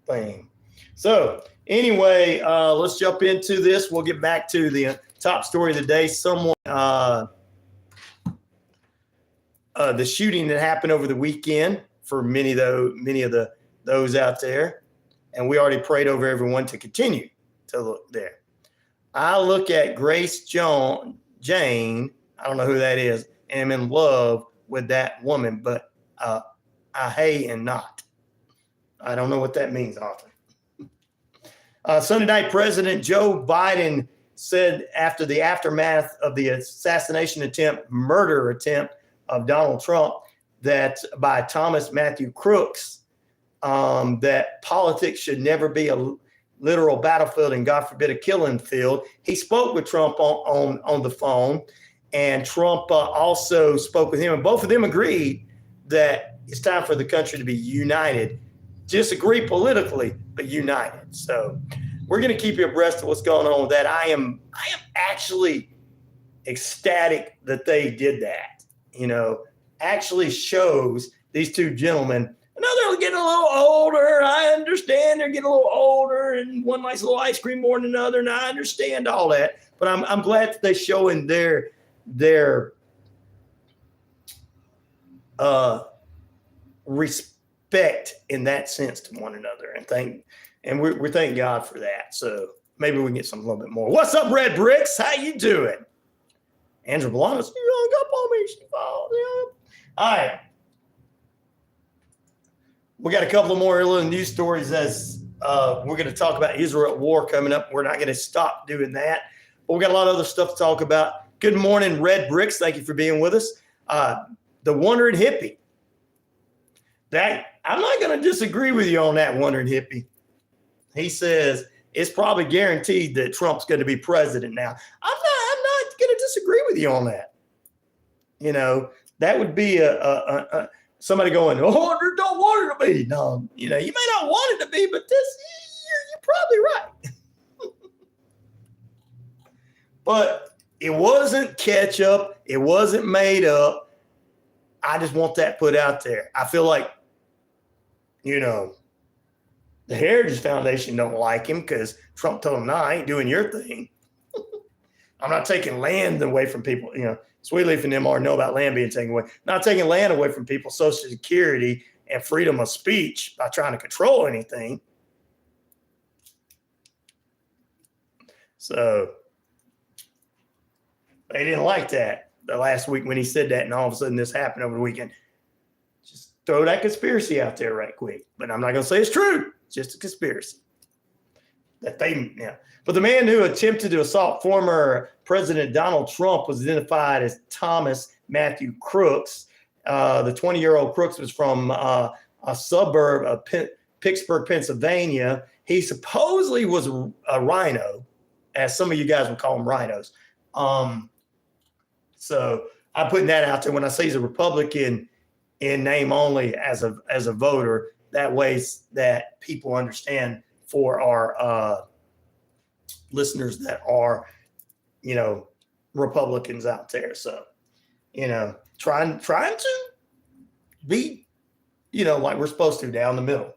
thing. So anyway, let's jump into this. We'll get back to the top story of the day. The shooting that happened over the weekend for many of those out there. And we already prayed over everyone to continue to look there. I look at Grace Jane, I don't know who that is, and I'm in love with that woman, but I hate and not. I don't know what that means, Arthur. Sunday night, President Joe Biden said after the aftermath of the murder attempt of Donald Trump, that by Thomas Matthew Crooks, that politics should never be a literal battlefield and, God forbid, a killing field. He spoke with Trump on the phone, and Trump also spoke with him, and both of them agreed that it's time for the country to be united. Disagree politically, but united. So we're going to keep you abreast of what's going on with that. I am actually ecstatic that they did that. Actually shows these two gentlemen. I know they're getting a little older. I understand they're getting a little older, and one likes a little ice cream more than another, and I understand all that. But I'm glad that they're showing their respect in that sense to one another, and we're thanking God for that. So maybe we can get something a little bit more. What's up, Red Bricks? How you doing? Andrew Bolanos, you hung up on me. She followed. All right. We got a couple of more little news stories as we're going to talk about Israel war coming up. We're not going to stop doing that, but we got a lot of other stuff to talk about. Good morning, Red Bricks. Thank you for being with us. The Wandering Hippie. I'm not going to disagree with you on that, Wandering Hippie. He says it's probably guaranteed that Trump's going to be president now. I'm not going to disagree with you on that. That would be somebody going, oh, I don't want it to be. No, you may not want it to be, but you're probably right. But it wasn't ketchup. It wasn't made up. I just want that put out there. I feel like, the Heritage Foundation don't like him because Trump told him, no, I ain't doing your thing. I'm not taking land away from people. Sweetleaf and them already know about land being taken away. Not taking land away from people, Social Security and freedom of speech by trying to control anything. So they didn't like that the last week when he said that, and all of a sudden this happened over the weekend. Just throw that conspiracy out there right quick. But I'm not going to say it's true. It's just a conspiracy. But the man who attempted to assault former President Donald Trump was identified as Thomas Matthew Crooks. The 20-year-old Crooks was from a suburb of Pittsburgh, Pennsylvania. He supposedly was a rhino, as some of you guys would call them rhinos. So I'm putting that out there when I say he's a Republican in name only as a voter. That way that people understand for our listeners that are, Republicans out there. So, trying to be, like we're supposed to down the middle.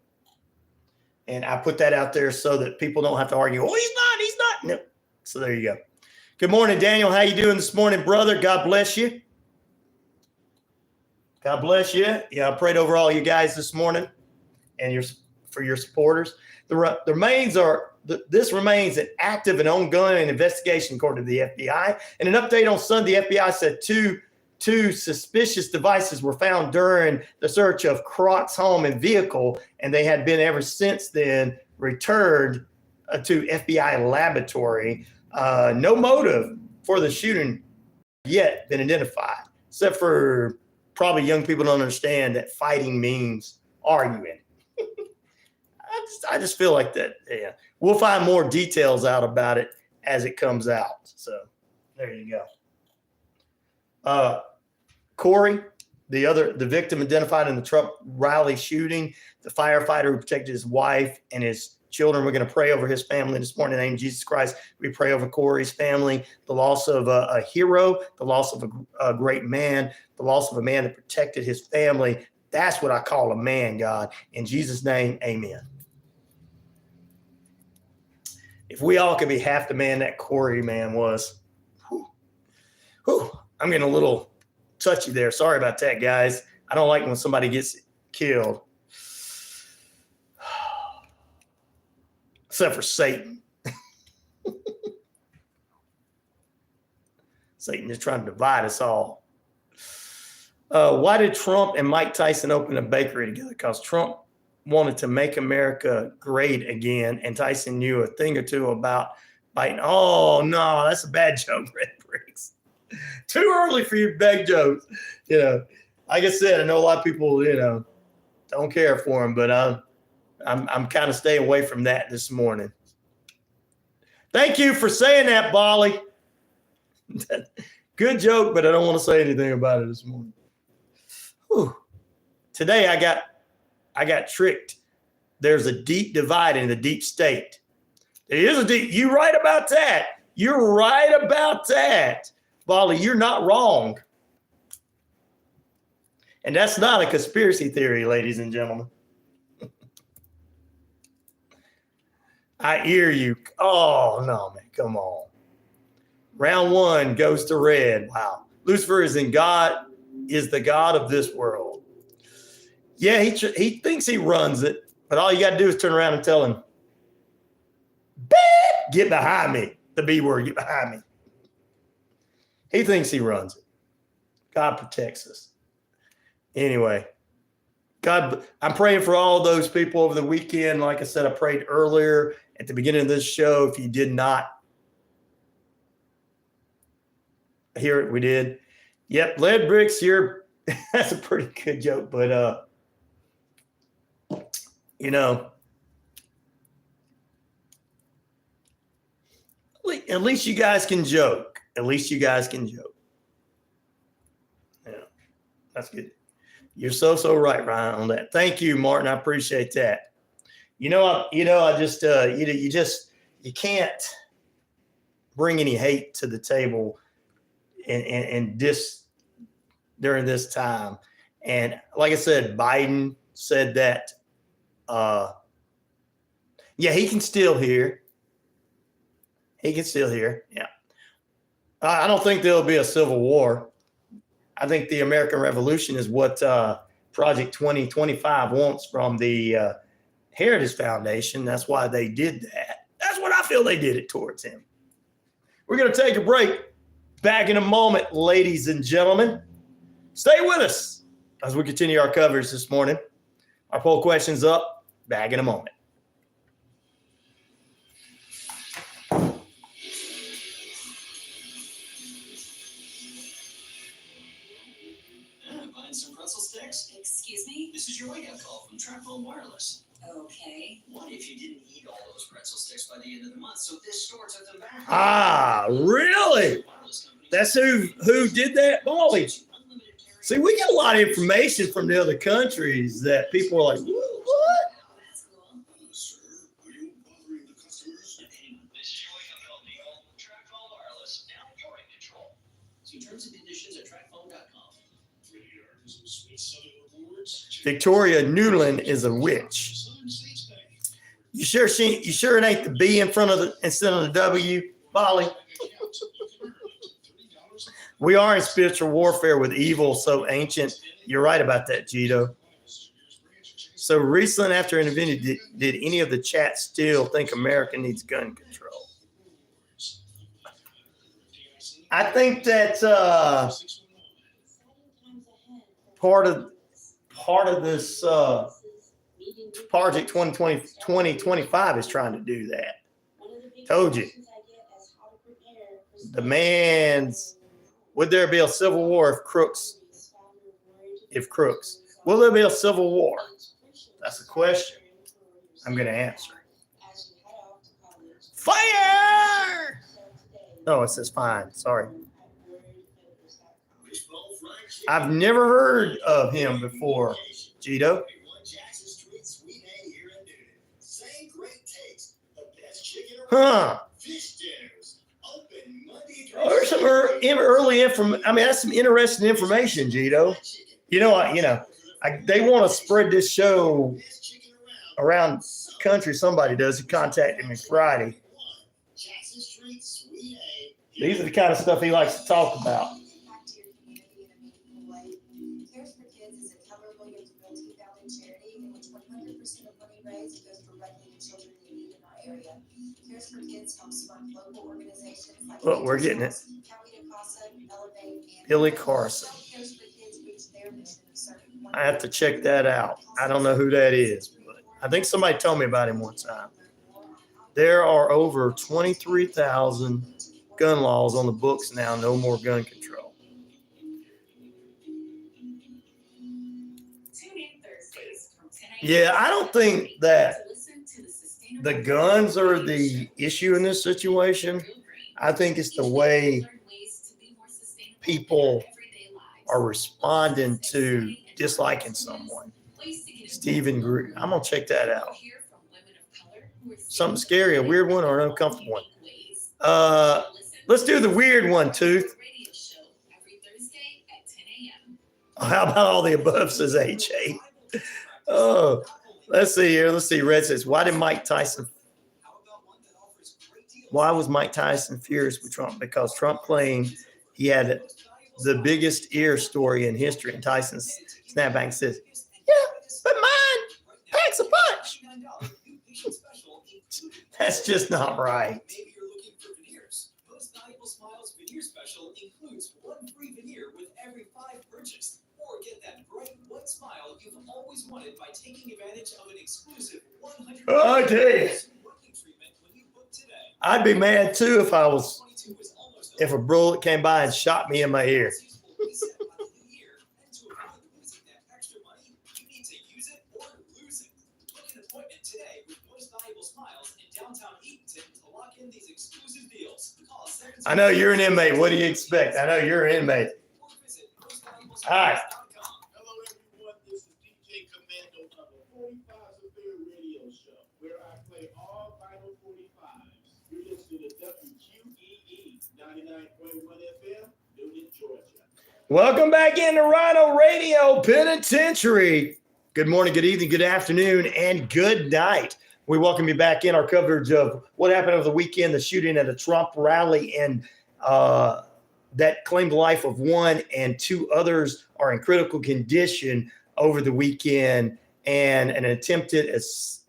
And I put that out there so that people don't have to argue. Oh, he's not. No. So there you go. Good morning, Daniel. How you doing this morning, brother? God bless you. God bless you. Yeah, I prayed over all you guys this morning and for your supporters. The this remains an active and ongoing investigation, according to the FBI. In an update on Sunday, the FBI said two suspicious devices were found during the search of Croc's home and vehicle, and they had been ever since then returned to FBI laboratory. No motive for the shooting yet been identified, except for probably young people don't understand that fighting means arguing. I just feel like that. Yeah, we'll find more details out about it as it comes out. So there you go. Corey, the victim identified in the Trump rally shooting, the firefighter who protected his wife and his children. We're going to pray over his family this morning in the name of Jesus Christ. We pray over Corey's family, the loss of a hero, the loss of a great man, the loss of a man that protected his family. That's what I call a man, God. In Jesus' name, amen. If we all could be half the man that Corey man was. I'm getting a little touchy there. Sorry about that, guys. I don't like when somebody gets killed. Except for Satan. Satan is trying to divide us all. Why did Trump and Mike Tyson open a bakery together? Because Trump wanted to make America great again, and Tyson knew a thing or two about biting. Oh, no, that's a bad joke, Red Briggs. Too early for your big jokes. You know, like I said, I know a lot of people, don't care for him, but I'm kind of staying away from that this morning. Thank you for saying that, Bolly. Good joke, but I don't want to say anything about it this morning. Whew. Today I got tricked. There's a deep divide in the deep state. There is a deep. You're right about that. You're right about that, Bolly. You're not wrong. And that's not a conspiracy theory, ladies and gentlemen. I hear you. Oh, no, man. Come on. Round one goes to red. Wow. Lucifer is the God of this world. Yeah, he thinks he runs it, but all you got to do is turn around and tell him, get behind me. The B word, get behind me. He thinks he runs it. God protects us. Anyway, God, I'm praying for all those people over the weekend. Like I said, I prayed earlier at the beginning of this show. If you did not hear it, we did. Yep, lead bricks, that's a pretty good joke, but at least you guys can joke. At least you guys can joke. Yeah, that's good. You're so right, Ryan, on that. Thank you, Martin. I appreciate that. You can't bring any hate to the table and during this time. And like I said, Biden said that, he can still hear. He can still hear. Yeah. I don't think there'll be a civil war. I think the American Revolution is what Project 2025 wants from the Heritage Foundation. That's why they did that. That's what I feel they did it towards him. We're going to take a break. Back in a moment, ladies and gentlemen. Stay with us as we continue our coverage this morning. Our poll question's up. Back in a moment. Buying some pretzel sticks? Excuse me? This is your wake-up call from Tracphone Wireless. Okay. What if you didn't eat all those pretzel sticks by the end of the month? So this store took them back. Ah, really? That's who did that, Molly? See, we get a lot of information from the other countries that people are like, what? Sir, are you bothering the customers? This is your wake-up call, Neal. Tracphone Wireless. Now you're in control. See terms and conditions at tracphone.com. Sweet Southern rewards. Victoria Newland is a witch. You sure it ain't the B in front of instead of the W, Molly? We are in spiritual warfare with evil so ancient. You're right about that, Gito. So recently after an event, did any of the chat still think America needs gun control? I think that part of this Project 2025 is trying to do that. Told you. Demands, would there be a civil war if crooks? Will there be a civil war? That's the question I'm going to answer. Fire! Oh, it says fine. Sorry. I've never heard of him before, Gito. Huh. Oh, there's some early information. I mean, that's some interesting information, Gito. They want to spread this show around the country. Somebody does. He contacted me Friday. These are the kind of stuff he likes to talk about. Cares for Kids is a Keller Williams multi-founded charity in which 100% of money raised goes directly to children in need in our area. Cares for Kids helps fund local organizations like We're getting it. Billy Carson. I have to check that out. I don't know who that is, but I think somebody told me about him one time. There are over 23,000 gun laws on the books now. No more gun control. Yeah, I don't think that the guns are the issue in this situation. I think it's the way people are responding to disliking someone. Stephen Greer. I'm going to check that out. Something scary, a weird one, or an uncomfortable one. Let's do the weird one, Tooth. How about all the above, says AJ. Oh, let's see here. Let's see. Red says, why was Mike Tyson furious with Trump? Because Trump claimed he had the biggest ear story in history. And Tyson snapback says, yeah, but mine packs a punch. That's just not right. Maybe you're looking for veneers. Most Valuable Smiles veneer special includes one free veneer with every 5 purchased. Or get that bright white smile you've always wanted by taking advantage of an exclusive 100% I tell you, working treatment when you book today. I'd be mad too if a bullet came by and shot me in my ear. I know you're an inmate. What do you expect? I know you're an inmate. All right. Hello, everyone. This is DJ Commando of the 45's Affair Radio Show, where I play all vinyl 45s. You're listening to WQEE 99.1 FM, Newton, Georgia. Welcome back into RyanORadio Penitentiary. Good morning, good evening, good afternoon, and good night. We welcome you back in our coverage of what happened over the weekend, the shooting at a Trump rally, and that claimed the life of one, and 2 others are in critical condition over the weekend, and an attempted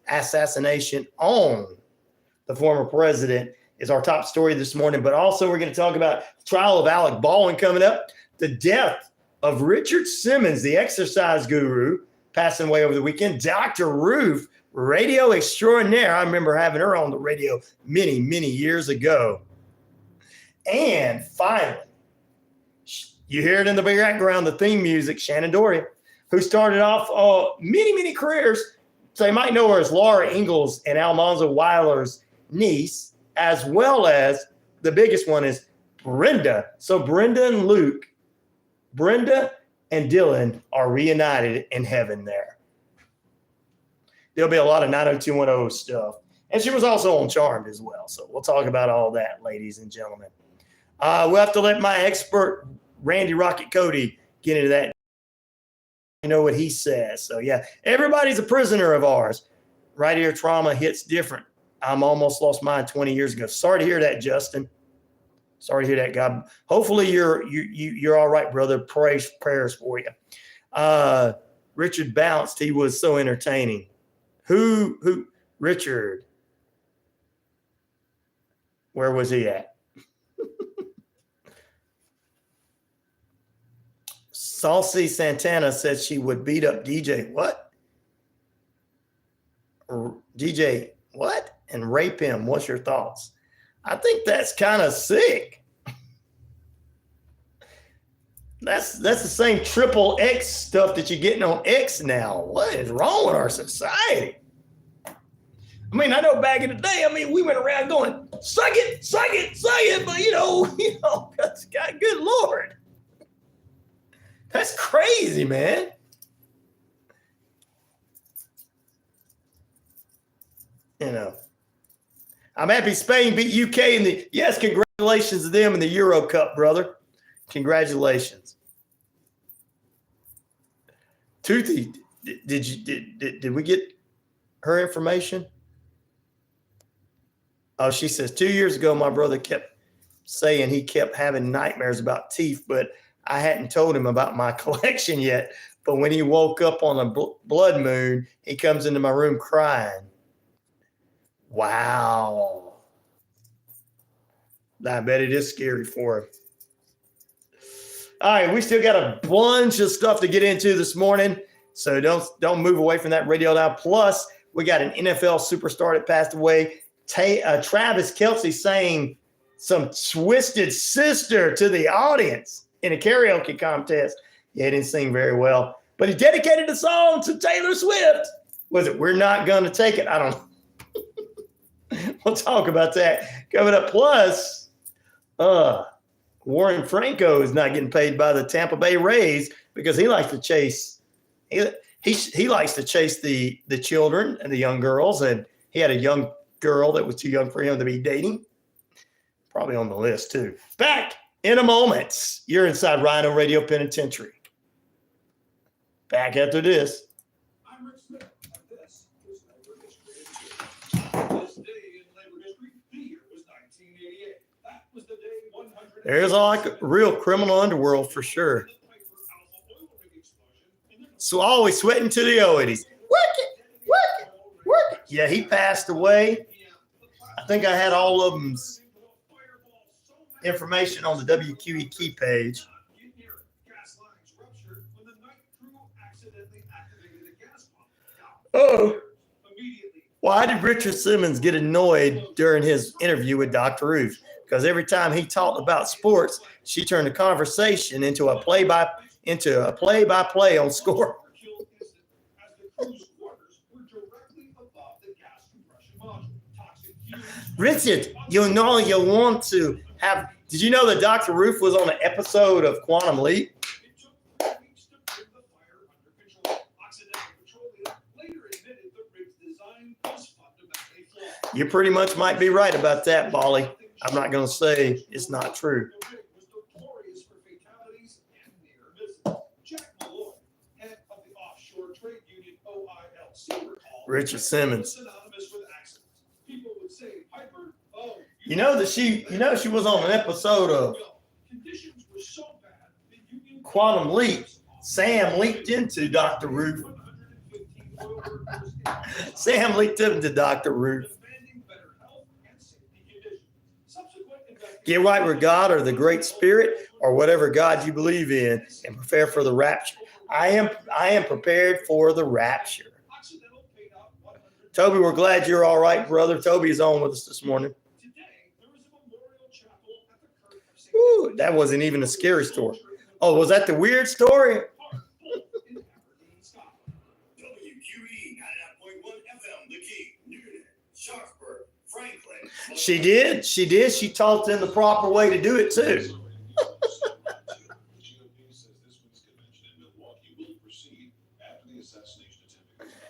assassination on the former president is our top story this morning. But also we're going to talk about the trial of Alec Baldwin coming up, the death of Richard Simmons, the exercise guru, passing away over the weekend, Dr. Ruth, radio extraordinaire. I remember having her on the radio many, many years ago. And finally, you hear it in the background, the theme music, Shannon Doherty, who started off many, many careers. So you might know her as Laura Ingalls and Almanzo Weiler's niece, as well as the biggest one is Brenda. So Brenda and Dylan are reunited in heaven there. There'll be a lot of 90210 stuff. And she was also on Charmed as well. So we'll talk about all that, ladies and gentlemen. We'll have to let my expert, Randy Rocket Cody, get into that. You know what he says. So, yeah, everybody's a prisoner of ours. Right here, trauma hits different. I'm almost lost mine 20 years ago. Sorry to hear that, Justin. Sorry to hear that, God. Hopefully you're all right, brother. Prayers for you. Richard bounced. He was so entertaining. Who, Richard? Where was he at? Saucy Santana said she would beat up DJ. What? DJ, what? And rape him. What's your thoughts? I think that's kind of sick. That's the same triple X stuff that you're getting on X now. What is wrong with our society? I mean, I know back in the day, we went around going, suck it, but God, good Lord. That's crazy, man. I'm happy Spain beat UK in yes, congratulations to them in the Euro Cup, brother. Congratulations. Toothy, did we get her information? Oh, she says 2 years ago, my brother kept saying he kept having nightmares about teeth, but I hadn't told him about my collection yet. But when he woke up on a blood moon, he comes into my room crying. Wow. I bet it is scary for him. All right, we still got a bunch of stuff to get into this morning, so don't move away from that radio dial. Plus, we got an NFL superstar that passed away, Travis Kelce, saying some twisted sister to the audience in a karaoke contest. Yeah, he didn't sing very well, but he dedicated the song to Taylor Swift. Was it We're Not Gonna Take It? I don't know. We'll talk about that coming up. Plus, Warden Franco is not getting paid by the Tampa Bay Rays because he likes to chase. He likes to chase the children and the young girls, and he had a young girl that was too young for him to be dating. Probably on the list too. Back in a moment. You're inside RyanORadio Penitentiary. Back after this. I'm Rick Smith, and this is Labor History. This day in Labor History, the year was 1988. That was the day 100. There's like a real criminal underworld for sure. So always sweating to the 80s. Work it. Yeah, he passed away. I think I had all of them's information on the WQEE page. Oh, why did Richard Simmons get annoyed during his interview with Dr. Ruth? Because every time he talked about sports, she turned the conversation into a play-by-play on Scoreboard. Richard, you want to have. Did you know that Dr. Ruth was on an episode of Quantum Leap? You pretty much might be right about that, Bolly. I'm not going to say it's not true. Richard Simmons. You know that she was on an episode of Quantum Leap. Sam leaked into Dr. Ruth. Sam leaked into Dr. Ruth. Get right with God or the Great Spirit or whatever God you believe in and prepare for the rapture. I am prepared for the rapture. Toby, we're glad you're all right, brother. Toby is on with us this morning. Ooh, that wasn't even a scary story. Oh, was that the weird story? WQEE 99.1 FM, The Key, Newton, Sharpsburg, Franklin. She did. She taught them the proper way to do it too.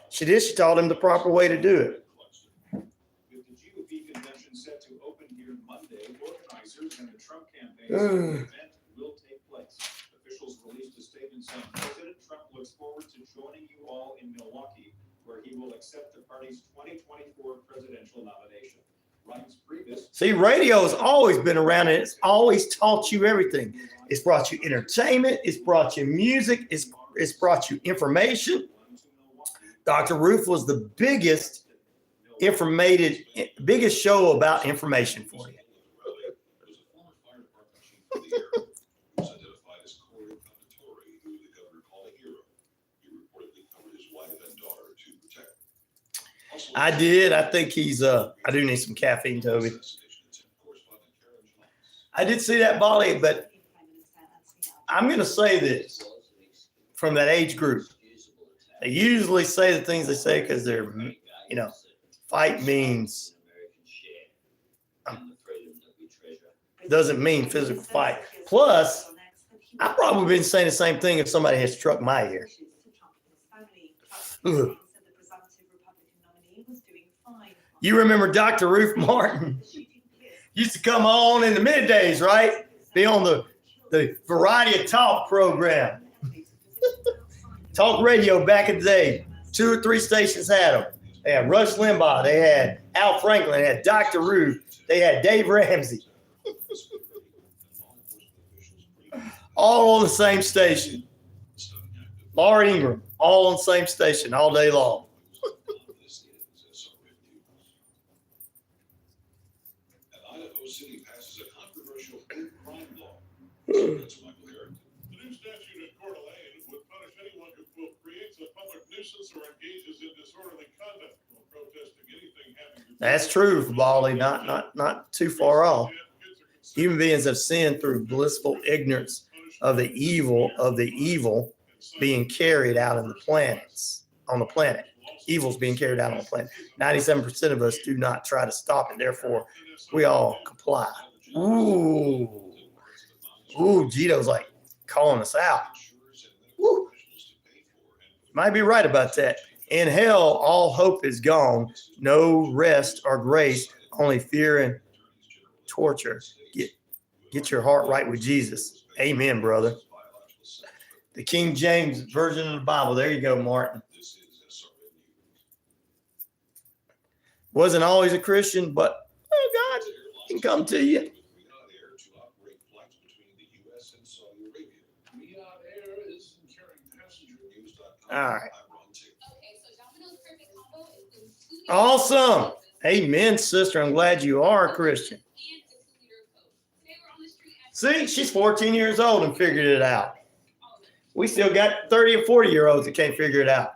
She did. She taught him the proper way to do it. With the GOP convention set to open here Monday, organizers and the Trump campaign say the event will take place. Officials released a statement saying President Trump looks forward to joining you all in Milwaukee, where he will accept the party's 2024 presidential nomination. Ryan's previous. See, radio has always been around, and it's always taught you everything. It's brought you entertainment. It's brought you music. It's brought you information. Dr. Ruth was the biggest show about information for you. I did. I think he's I do need some caffeine, Toby. I did see that volley, but I'm going to say this from that age group. They usually say the things they say because they're, fight means doesn't mean physical fight. Plus, I've probably been saying the same thing if somebody had struck my ear. Ugh. You remember Dr. Ruth Martin used to come on in the middays, right? Be on the Variety of Talk program. Talk radio back in the day. 2 or 3 stations had them. They had Rush Limbaugh. They had Al Franklin. They had Dr. Ruth. They had Dave Ramsey. All on the same station. Laura Ingraham. All on the same station all day long. The new statute in Coeur d'Alene would punish anyone who, quote, creates a public nuisance or engages in disorderly conduct while protesting anything having to do. That's true, Baldwin. Not too far off. Human beings have sinned through blissful ignorance of the evil being carried out on the planet. Evil's being carried out on the planet. 97% of us do not try to stop it. Therefore, we all comply. Ooh, Gito's like calling us out. Woo. Might be right about that. In hell, all hope is gone. No rest or grace, only fear and torture. Get your heart right with Jesus. Amen, brother. The King James Version of the Bible. There you go, Martin. Wasn't always a Christian, but God can come to you. All right. Awesome. Amen, sister. I'm glad you are a Christian. See, she's 14 years old and figured it out. We still got 30 or 40-year-olds that can't figure it out.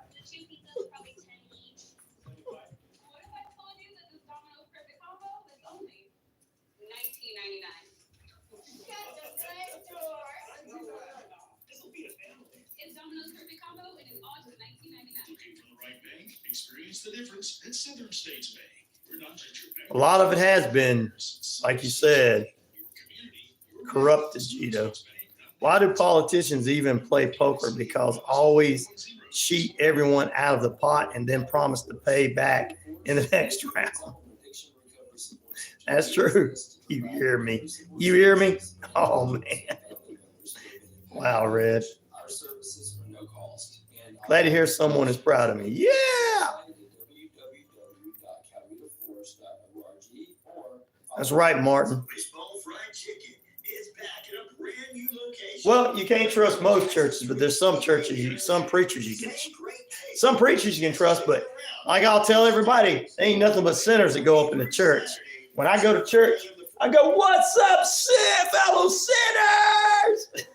Experience the difference at Southern States Bank. We're not just your bank. A lot of it has been, like you said, corrupted, Gito. Why do politicians even play poker? Because always cheat everyone out of the pot and then promise to pay back in the next round. That's true. You hear me? You hear me? Oh, man. Wow, Red. Glad to hear someone is proud of me. Yeah. That's right, Martin. Well, you can't trust most churches, but there's some churches, some preachers you can trust, but like I'll tell everybody, there ain't nothing but sinners that go up in the church. When I go to church, I go, "What's up, fellow sinners?"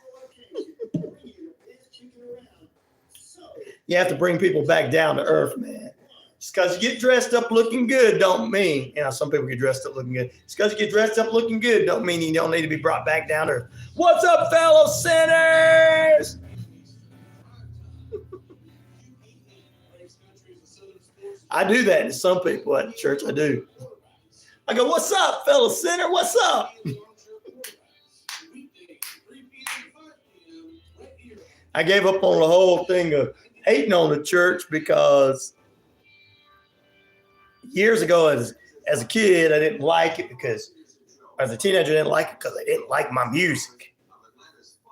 You have to bring people back down to earth, man. Just because you get dressed up looking good don't mean, some people get dressed up looking good. Just because you get dressed up looking good don't mean you don't need to be brought back down to earth. What's up, fellow sinners? I do that to some people at church. I do. I go, "What's up, fellow sinner? What's up?" I gave up on the whole thing of hating on the church because years ago as a kid, I didn't like it because as a teenager, I didn't like it because I didn't like my music.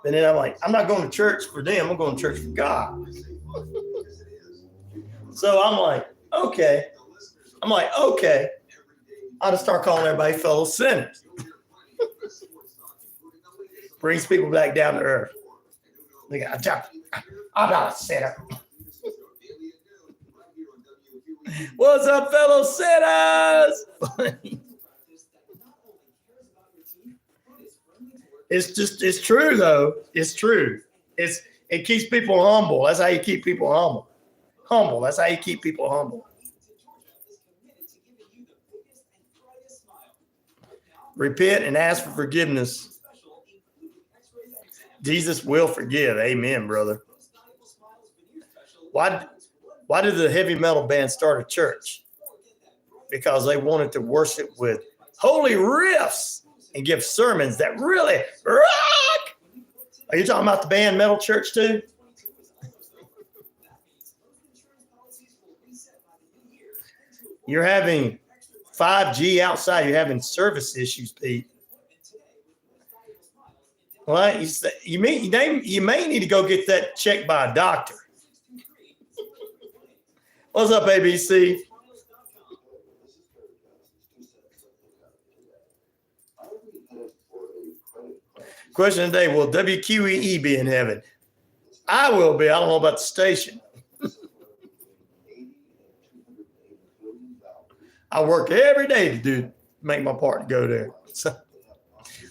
And then I'm like, I'm not going to church for them. I'm going to church for God. So I'm like, okay. I'll just start calling everybody fellow sinners. Brings people back down to earth. I'm not a sinner. What's up, fellow sinners? It's true though. It's true. It keeps people humble. That's how you keep people humble. Humble. That's how you keep people humble. Repent and ask for forgiveness. Jesus will forgive. Amen, brother. Why did the heavy metal band start a church? Because they wanted to worship with holy riffs and give sermons that really rock. Are you talking about the band Metal Church too? You're having 5G outside. You're having service issues, Pete. Well, you may need to go get that checked by a doctor. What's up, ABC? Question today, will WQEE be in heaven? I will be. I don't know about the station. I work every day to make my part to go there. So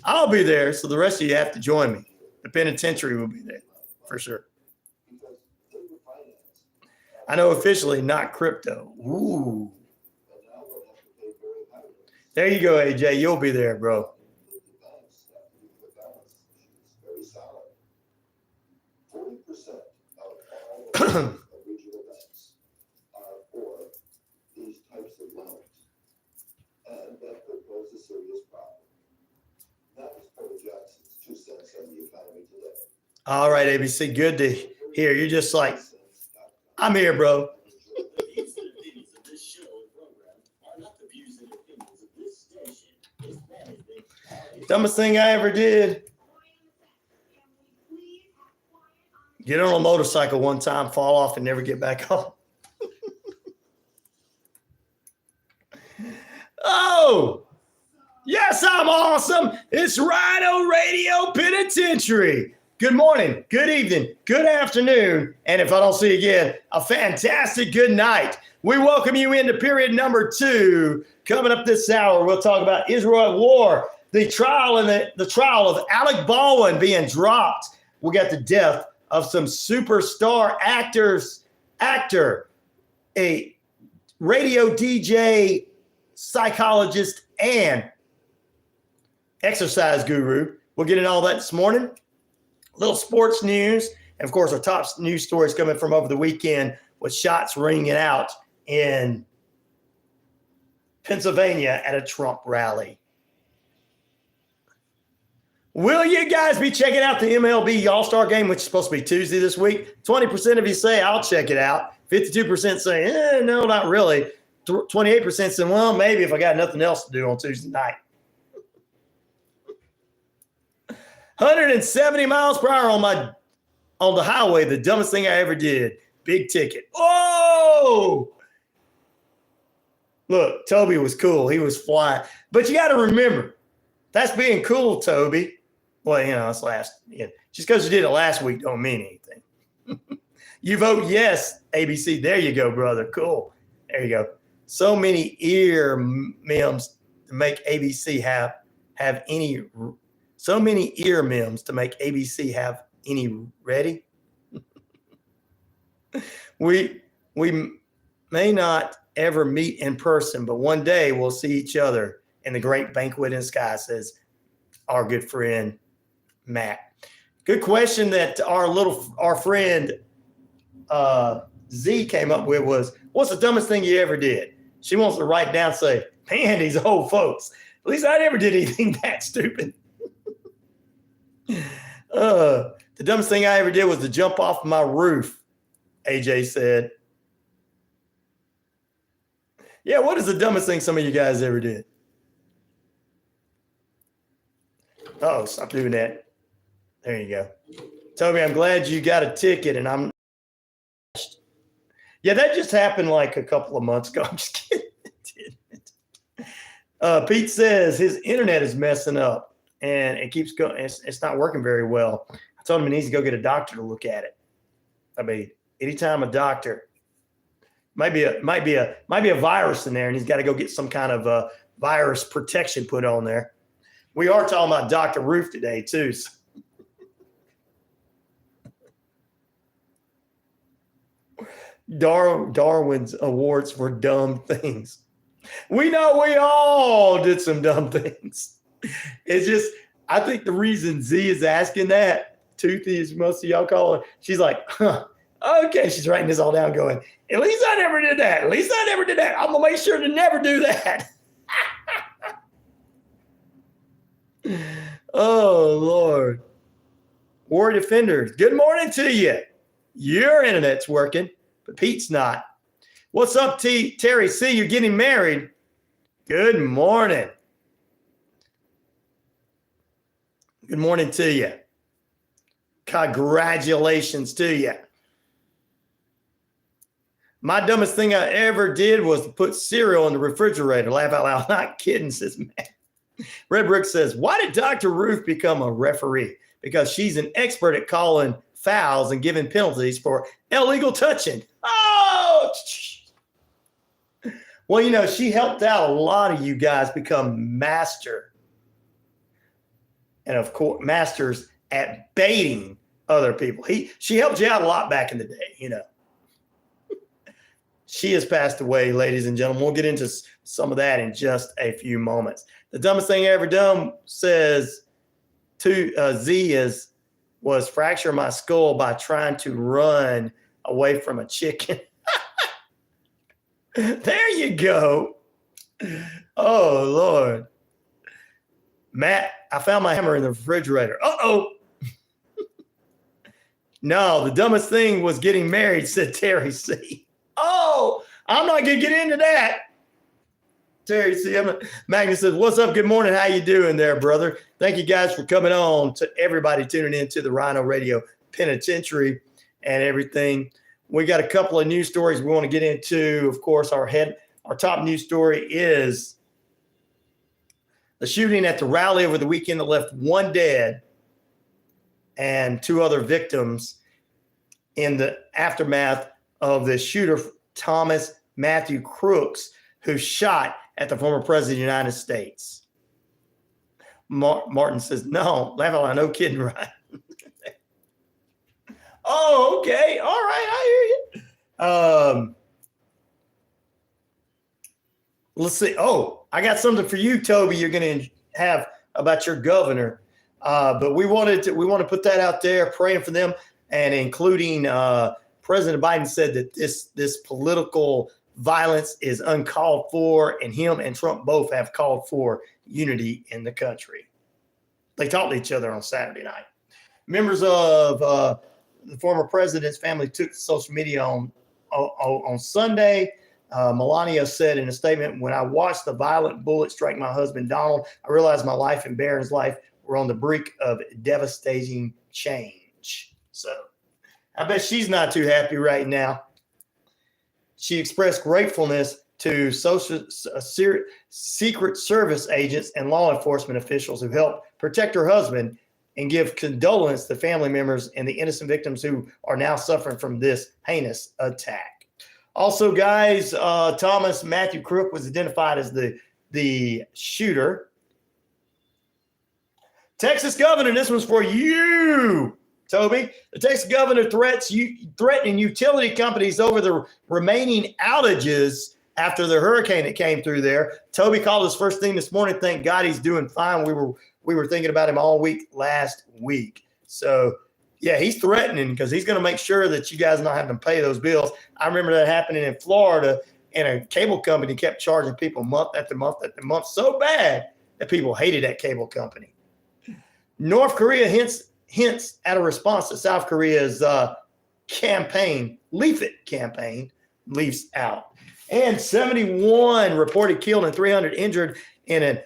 I'll be there. So the rest of you have to join me. The Penitentiary will be there for sure. I know officially not crypto. Ooh. There you go, AJ. You'll be there, bro. All right, ABC. Good to hear. You're just like, I'm here, bro. Dumbest thing I ever did. Get on a motorcycle one time, fall off, and never get back on. Oh, yes, I'm awesome. It's RyanORadio Penitentiary. Good morning, good evening, good afternoon, and if I don't see you again, a fantastic good night. We welcome you into period number 2. Coming up this hour, we'll talk about Israel at war, the trial and the trial of Alec Baldwin being dropped. We got the death of some superstar actor, a radio DJ, psychologist, and exercise guru. We'll get into all that this morning. A little sports news, and of course, our top news stories coming from over the weekend with shots ringing out in Pennsylvania at a Trump rally. Will you guys be checking out the MLB All-Star Game, which is supposed to be Tuesday this week? 20% of you say, I'll check it out. 52% say, no, not really. 28% say, well, maybe if I got nothing else to do on Tuesday night. 170 miles per hour on the highway, the dumbest thing I ever did. Big ticket. Oh! Look, Toby was cool. He was flying. But you got to remember, that's being cool, Toby. Well, it's just because you did it last week don't mean anything. You vote yes, ABC. There you go, brother. Cool. There you go. So many ear memes to make ABC have any. So many ear memes to make ABC have any ready. We may not ever meet in person, but one day we'll see each other in the great banquet in the sky, says our good friend Matt. Good question that our friend Z came up with was, what's the dumbest thing you ever did? She wants to write down, say, man, these old folks. At least I never did anything that stupid. The dumbest thing I ever did was to jump off my roof, AJ said. Yeah, what is the dumbest thing some of you guys ever did? Oh, stop doing that. There you go. Toby, I'm glad you got a ticket, and I'm. Yeah, that just happened like a couple of months ago. I'm just kidding. Pete says his internet is messing up, and it keeps going. It's not working very well. I told him he needs to go get a doctor to look at it. I mean, anytime a doctor might be a virus in there, and he's got to go get some kind of virus protection put on there. We are talking about Dr. Ruth today too. Darwin's awards for dumb things. We know we all did some dumb things. It's just, I think the reason Z is asking that, Toothy, as most of y'all call her, she's like, huh, okay. She's writing this all down going, at least I never did that. At least I never did that. I'm going to make sure to never do that. Oh, Lord. War Defenders, good morning to you. Your internet's working, but Pete's not. What's up, Terry C? You're getting married. Good morning. Good morning to you. Congratulations to you. My dumbest thing I ever did was to put cereal in the refrigerator. Laugh out loud. Not kidding, says Matt. Red Brick says, why did Dr. Ruth become a referee? Because she's an expert at calling fouls and giving penalties for illegal touching. Oh! Well, you know, she helped out a lot of you guys become master. And of course, masters at baiting other people. She helped you out a lot back in the day, you know. She has passed away, ladies and gentlemen. We'll get into some of that in just a few moments. The dumbest thing I ever done, says to Z, was fracture my skull by trying to run away from a chicken. There you go. Oh, Lord. Matt, I found my hammer in the refrigerator. Uh-oh. No, the dumbest thing was getting married, said Terry C. Oh, I'm not going to get into that. Terry C. Magnus says, what's up? Good morning. How you doing there, brother? Thank you guys for coming on, to everybody tuning in to the RyanORadio Penitentiary and everything. We got a couple of news stories we want to get into. Of course, our top news story is the shooting at the rally over the weekend that left one dead and two other victims in the aftermath of the shooter, Thomas Matthew Crooks, who shot at the former president of the United States. Martin says, no, laugh out loud, no kidding, right? Oh, okay. All right. I hear you. Let's see. Oh, I got something for you, Toby, you're going to have about your governor. But we want to put that out there, praying for them, and including President Biden said that this political violence is uncalled for, and him and Trump both have called for unity in the country. They talked to each other on Saturday night. Members of the former president's family took to social media on Sunday. Melania said in a statement, when I watched the violent bullet strike my husband, Donald, I realized my life and Barron's life were on the brink of devastating change. So I bet she's not too happy right now. She expressed gratefulness to Secret Service agents and law enforcement officials who helped protect her husband, and give condolence to family members and the innocent victims who are now suffering from this heinous attack. Also, guys, Thomas Matthew Crook was identified as the shooter. Texas governor, this one's for you, Toby. The Texas governor threatening utility companies over the remaining outages after the hurricane that came through there. Toby called us first thing this morning. Thank God he's doing fine. We were thinking about him all week last week. So, yeah, he's threatening because he's going to make sure that you guys not having to pay those bills. I remember that happening in Florida, and a cable company kept charging people month after month after month so bad that people hated that cable company. North Korea hints at a response to South Korea's campaign, Leave It campaign, leaves out. And 71 reported killed and 300 injured in an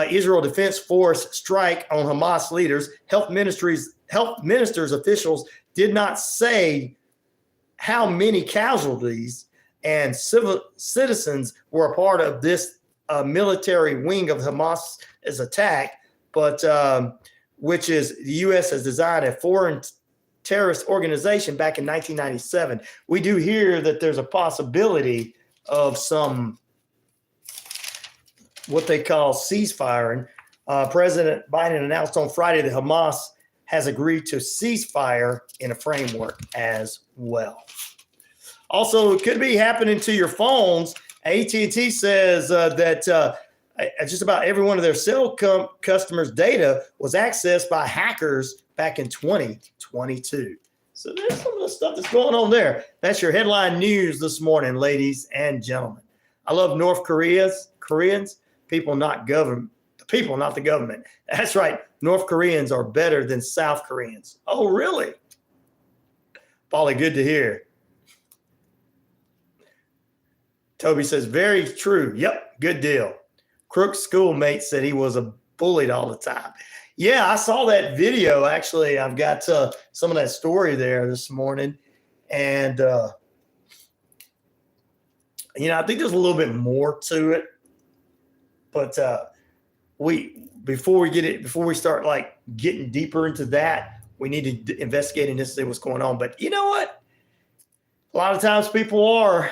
Israel Defense Force strike on Hamas leaders. Health ministers officials did not say how many casualties and citizens were a part of this military wing of Hamas's attack, but which is the U.S. has designed a foreign terrorist organization back in 1997. We do hear that there's a possibility of some what they call ceasefire. President Biden announced on Friday that Hamas has agreed to ceasefire in a framework as well. Also, it could be happening to your phones. AT&T says that just about every one of their cell customers' data was accessed by hackers back in 2022. So there's some of the stuff that's going on there. That's your headline news this morning, ladies and gentlemen. I love North Koreans, people, not government. People, not the government. That's right. North Koreans are better than South Koreans. Oh, really? Polly, good to hear. Toby says, very true. Yep, good deal. Crook's schoolmate said he was bullied all the time. Yeah, I saw that video. Actually, I've got some of that story there this morning. And, I think there's a little bit more to it. But before we start like getting deeper into that, we need to investigate and just see what's going on. But you know what? A lot of times people are.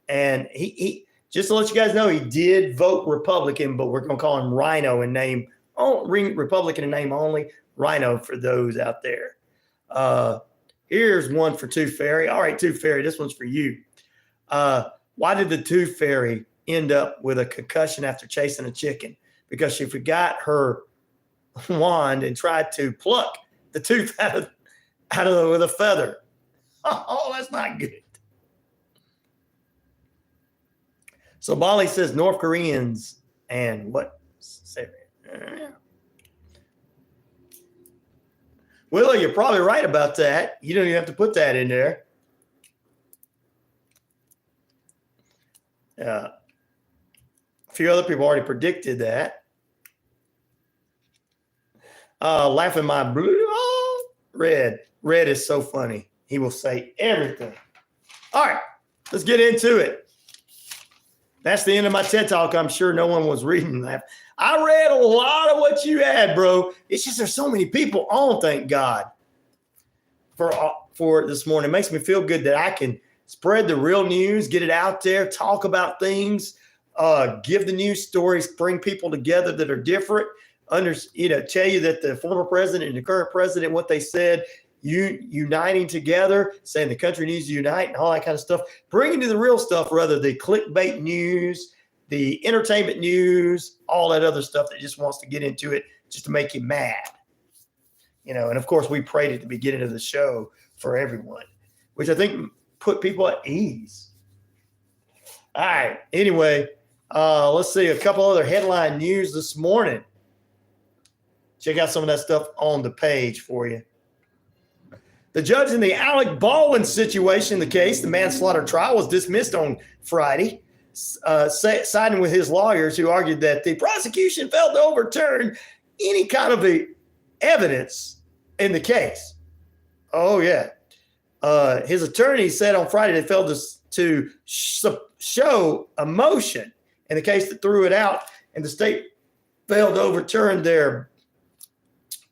And he just to let you guys know, he did vote Republican, but we're going to call him Rhino in name. Oh, Republican in name only. Rhino for those out there. Here's one for Tooth Fairy. All right, Tooth Fairy, this one's for you. Why did the Tooth Fairy end up with a concussion after chasing a chicken? Because she forgot her wand and tried to pluck the tooth out of with a feather. Oh, that's not good. So Bali says North Koreans and what? Willie, you're probably right about that. You don't even have to put that in there. A few other people already predicted that. Laughing my blue. Oh, Red. Red is so funny. He will say everything. All right, let's get into it. That's the end of my TED Talk. I'm sure no one was reading that. I read a lot of what you had, bro. It's just there's so many people on, thank God, for this morning. It makes me feel good that I can spread the real news, get it out there, talk about things, give the news stories, bring people together that are different, tell you that the former president and the current president, what they said, uniting together, saying the country needs to unite and all that kind of stuff, bringing to the real stuff rather the clickbait news, the entertainment news, all that other stuff that just wants to get into it just to make you mad. And of course we prayed at the beginning of the show for everyone, which I think put people at ease. All right. Anyway, let's see a couple other headline news this morning. Check out some of that stuff on the page for you. The judge in the Alec Baldwin situation, the case, the manslaughter trial, was dismissed on Friday, siding with his lawyers who argued that the prosecution failed to overturn any kind of evidence in the case. Oh, yeah. His attorney said on Friday they failed to show a motion in the case that threw it out, and the state failed to overturn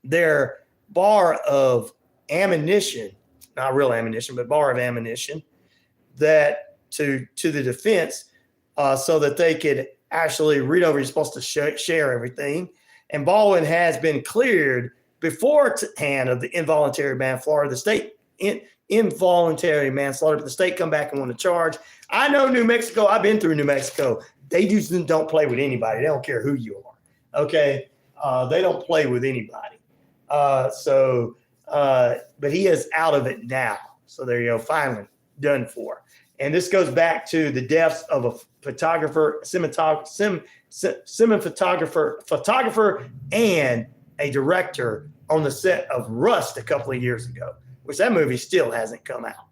their bar of ammunition, not real ammunition, but bar of ammunition, that to the defense, so that they could actually read over. You're supposed to share everything. And Baldwin has been cleared beforehand of the involuntary manslaughter. The state involuntary manslaughter, but the state come back and want to charge. I know New Mexico. I've been through New Mexico. They just don't play with anybody. They don't care who you are. Okay, they don't play with anybody. But he is out of it now. So there you go, finally done for. And this goes back to the deaths of a photographer, photographer, and a director on the set of Rust a couple of years ago, which that movie still hasn't come out.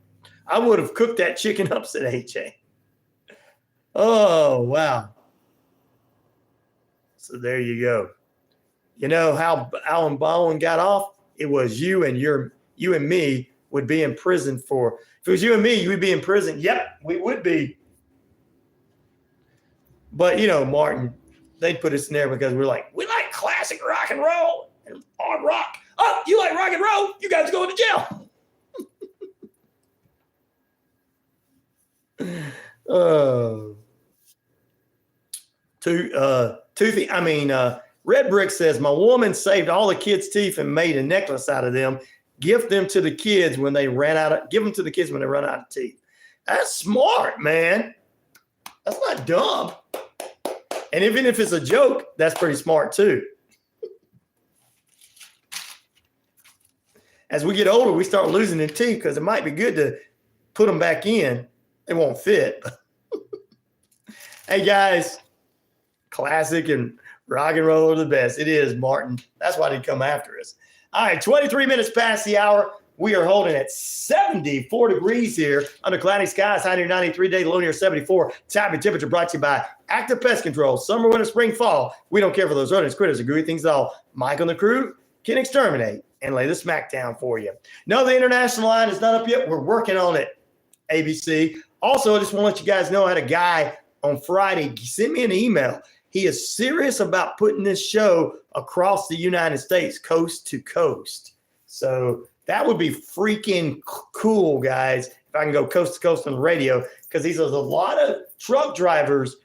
I would have cooked that chicken up, said AJ. Oh, wow. So there you go. You know how Alan Baldwin got off? It was you and me would be in prison for. If it was you and me, you would be in prison. Yep, we would be. But, Martin, they'd put us in there because we like classic rock and roll and hard rock. Oh, you like rock and roll? You guys go to jail. Red Brick says, my woman saved all the kids' teeth and made a necklace out of them. Give them to the kids when they run out of teeth. That's smart, man. That's not dumb. And even if it's a joke, that's pretty smart too. As we get older, we start losing the teeth because it might be good to put them back in. They won't fit. Hey guys, classic and rock and roll are the best. It is, Martin. That's why they come after us. All right, 23 minutes past the hour. We are holding at 74 degrees here under cloudy skies, high near 93, day low near 74. Time and temperature brought to you by Active Pest Control. Summer, winter, spring, fall. We don't care for those rodents, critters, or gooey things at all. Mike on the crew can exterminate and lay the smackdown for you. No, the international line is not up yet. We're working on it, ABC. Also, I just want to let you guys know I had a guy on Friday send me an email. He is serious about putting this show across the United States, coast to coast. So that would be freaking cool, guys, if I can go coast to coast on the radio, because he says a lot of truck drivers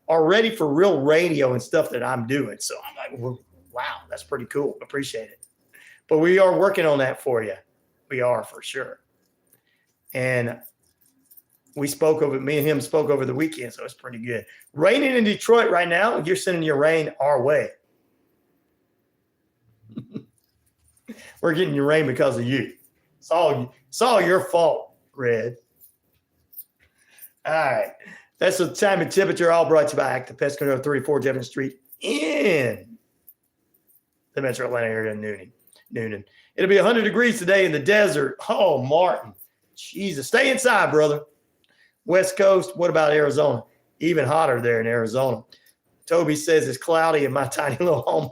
are ready for real radio and stuff that I'm doing. So I'm like, well, wow, that's pretty cool. Appreciate it. But we are working on that for you. We are, for sure. And me and him spoke over the weekend, so it's pretty good. Raining in Detroit right now. You're sending your rain our way. We're getting your rain because of you. It's all your fault, Red. All right. That's the time and temperature, all brought to you by Active Pest Control, 34 Jefferson Street in the Metro Atlanta area in Noonan. It'll be 100 degrees today in the desert. Oh, Martin. Jesus. Stay inside, brother. West Coast, what about Arizona? Even hotter there in Arizona. Toby says it's cloudy in my tiny little home.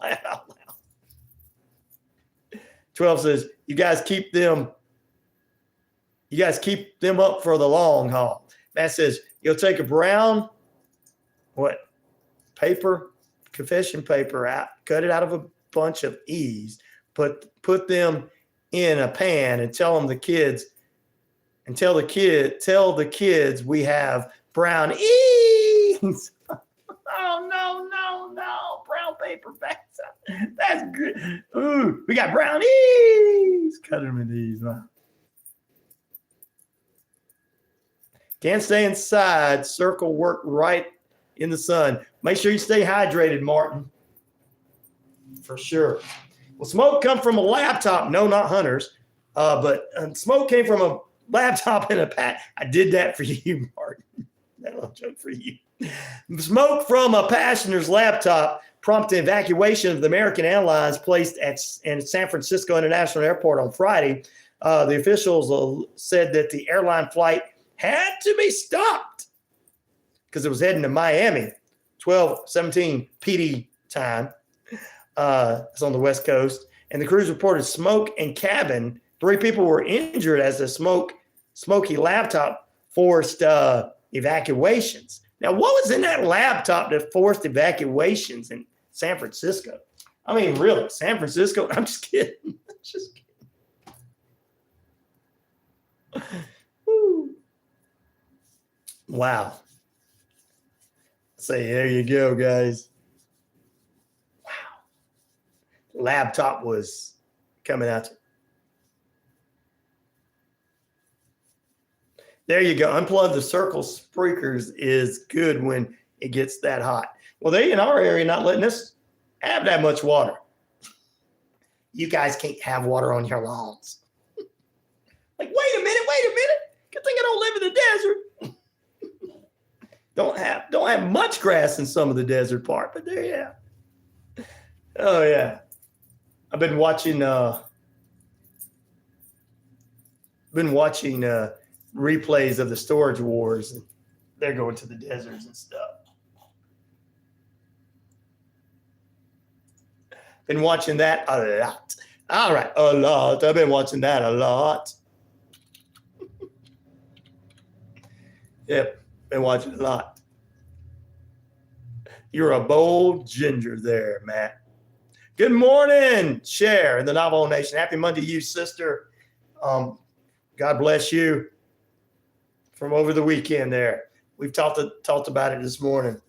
12 says, you guys keep them up for the long haul. Matt says, you'll take a brown, confession paper out, cut it out of a bunch of E's, put them in a pan and tell the kids we have brown E's. Oh, no. Brown paper bags. That's good. Ooh, we got brown E's. Cut them in these. Wow. Can't stay inside. Circle work right in the sun. Make sure you stay hydrated, Martin. For sure. Well, smoke come from a laptop. No, not Hunter's. But smoke came from a laptop in a pack. I did that for you, Martin. That little joke for you. Smoke from a passenger's laptop prompted evacuation of the American Airlines placed in San Francisco International Airport on Friday. The officials said that the airline flight had to be stopped because it was heading to Miami, 12:17 PD time. It's on the West Coast. And the crews reported smoke in cabin. 3 people were injured as the smoky laptop forced evacuations. Now, what was in that laptop that forced evacuations in San Francisco? I mean, really, San Francisco? I'm just kidding. Wow. Say, there you go, guys. Wow. Laptop was coming out. There you go. Unplug the circle speakers is good when it gets that hot. Well, they in our area not letting us have that much water. You guys can't have water on your lawns. Like, wait a minute. Good thing I don't live in the desert. Don't have much grass in some of the desert part, but there you have. Oh yeah. I've been watching replays of the Storage Wars, and they're going to the deserts and stuff. Been watching that a lot. All right, a lot. I've been watching that a lot. Yep, been watching a lot. You're a bold ginger there, Matt. Good morning, Cher in the Navajo Nation. Happy Monday to you, sister. God bless you from over the weekend there. We've talked about it this morning.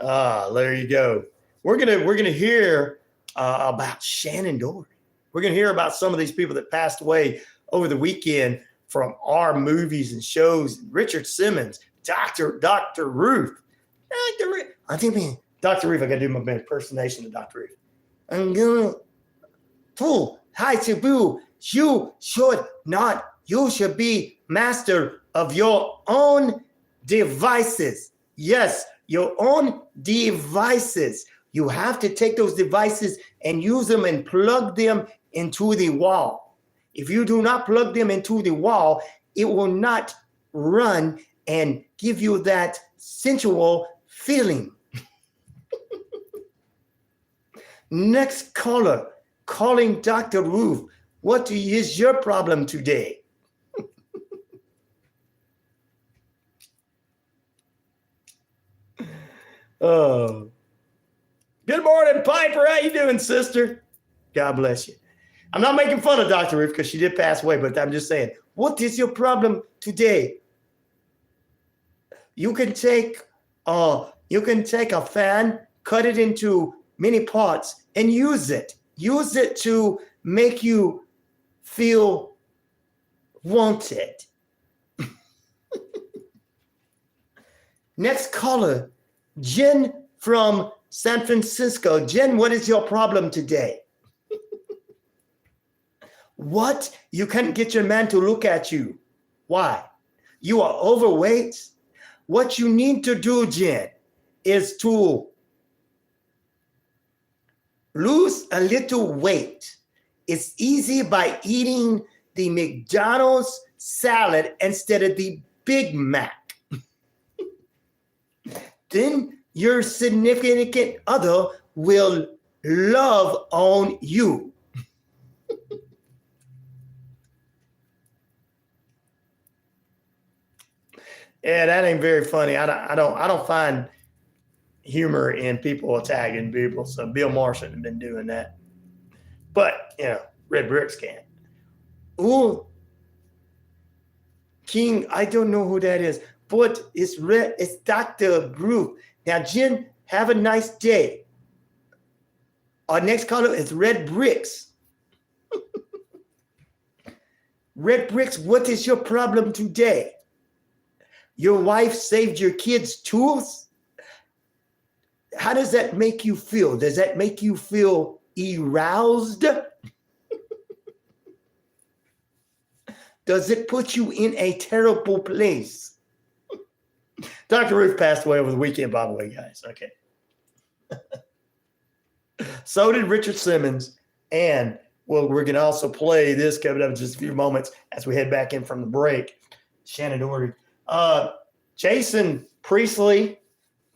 There you go. We're gonna hear about Shannon Doherty. We're gonna hear about some of these people that passed away over the weekend from our movies and shows. Richard Simmons, Dr. Ruth. I think, man, Dr. Ruth, I gotta do my impersonation of Dr. Ruth. I'm gonna fool. Hi, Cebu. You should be master of your own devices. Yes, your own devices. You have to take those devices and use them and plug them into the wall. If you do not plug them into the wall, it will not run and give you that sensual feeling. Next caller, calling Dr. Ruth. What is your problem today? Oh, good morning, Piper. How you doing, sister? God bless you. I'm not making fun of Dr. Ruth because she did pass away, but I'm just saying, what is your problem today? You can take a fan, cut it into many parts, and use it. Use it to make you feel wanted. Next caller, Jen from San Francisco. Jen, what is your problem today? What? You can't get your man to look at you. Why? You are overweight. What you need to do, Jen, is to lose a little weight. It's easy by eating the McDonald's salad instead of the Big Mac. Then your significant other will love on you. Yeah, that ain't very funny. I don't find humor in people attacking people. So Bill Maher shouldn't have been doing that. But Red Bricks can. Ooh, King, I don't know who that is, but it's Dr. Ruth. Now, Jen, have a nice day. Our next caller is Red Bricks. Red Bricks, what is your problem today? Your wife saved your kids' tools? How does that make you feel? Does that make you feel aroused? Does it put you in a terrible place? Dr. Ruth passed away over the weekend, by the way, guys. Okay. So did Richard Simmons. And we're going to also play this coming up in just a few moments as we head back in from the break. Shannon Doherty. Jason Priestley,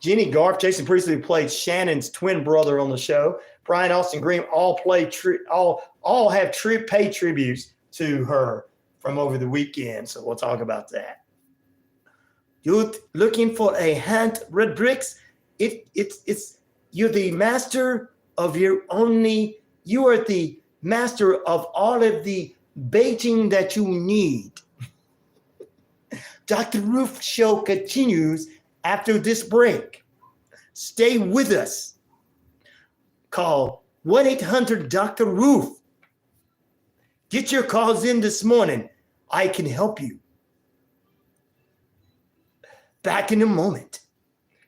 Jenny Garf, Jason Priestley played Shannon's twin brother on the show. Brian Austin Green all have pay tributes to her from over the weekend. So we'll talk about that. You looking for a hand, Red Bricks? It's you're the master of you are the master of all of the baiting that you need. Dr. Ruth show continues after this break. Stay with us. Call 1-800-Dr. Ruth. Get your calls in this morning. I can help you. Back in a moment.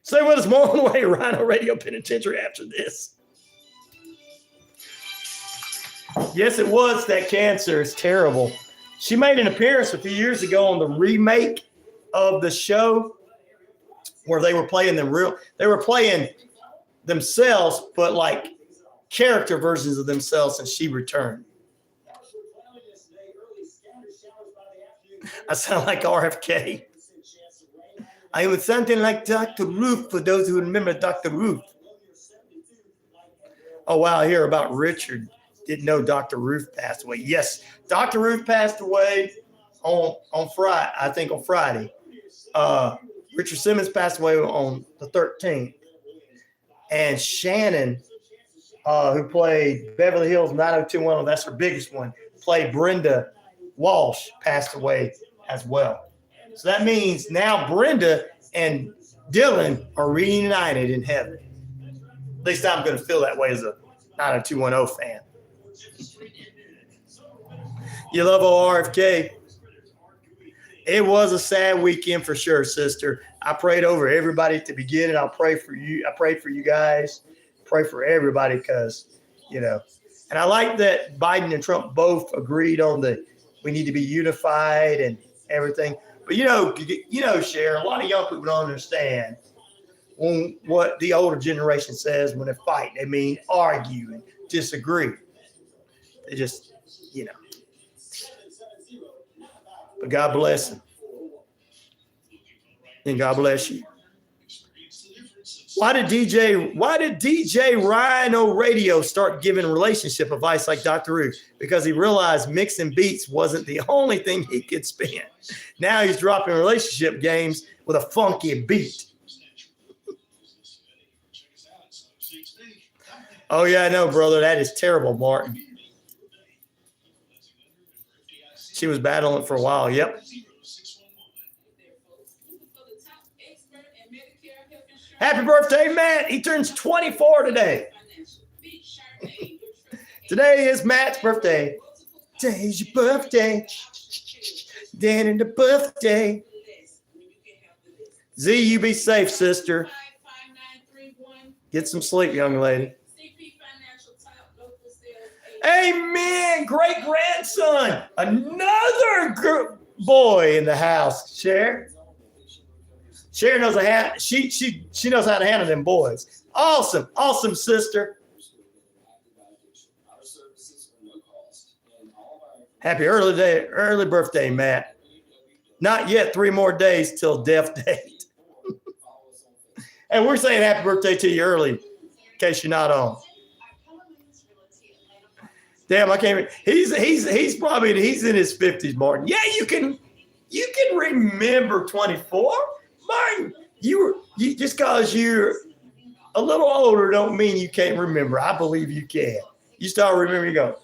Stay with us more on the way. RyanORadio Penitentiary after this. Yes, it was that cancer. It's terrible. She made an appearance a few years ago on the remake of the show where they were playing themselves, but like character versions of themselves, and she returned. I sound like RFK. I was something like Dr. Ruth, for those who remember Dr. Ruth. Oh, wow, I hear about Richard. Didn't know Dr. Ruth passed away. Yes, Dr. Ruth passed away on Friday, I think on Friday. Richard Simmons passed away on the 13th. And Shannon, who played Beverly Hills 90210, that's her biggest one, played Brenda Walsh passed away as well. So that means now Brenda and Dylan are reunited in heaven. At least I'm going to feel that way as a 90210 fan. You love RFK. It was a sad weekend for sure, sister. I prayed over everybody at the beginning. I'll pray for you. I prayed for you guys. Pray for everybody because, you know. And I like that Biden and Trump both agreed on we need to be unified and everything. But, Cher, a lot of young people don't understand what the older generation says when they fight. They mean argue and disagree. They just, But God bless him. And God bless you. Why did DJ RyanORadio start giving relationship advice like Dr. Ruth? Because he realized mixing beats wasn't the only thing he could spin. Now he's dropping relationship games with a funky beat. Oh, yeah, I know, brother. That is terrible, Martin. She was battling for a while. Yep. Happy birthday, Matt. He turns 24 today. Today is Matt's birthday. Today's your birthday. Then in the birthday. Z, you be safe, sister. Get some sleep, young lady. Amen. Great grandson. Another boy in the house. Cher knows she knows how to handle them boys. Awesome, sister. Happy early birthday, Matt. Not yet. 3 more days till death date. And we're saying happy birthday to you early, in case you're not on. Damn, I can't. He's in his 50s, Martin. Yeah, you can remember 24, Martin. You just because you're a little older don't mean you can't remember. I believe you can. You start remembering, you go,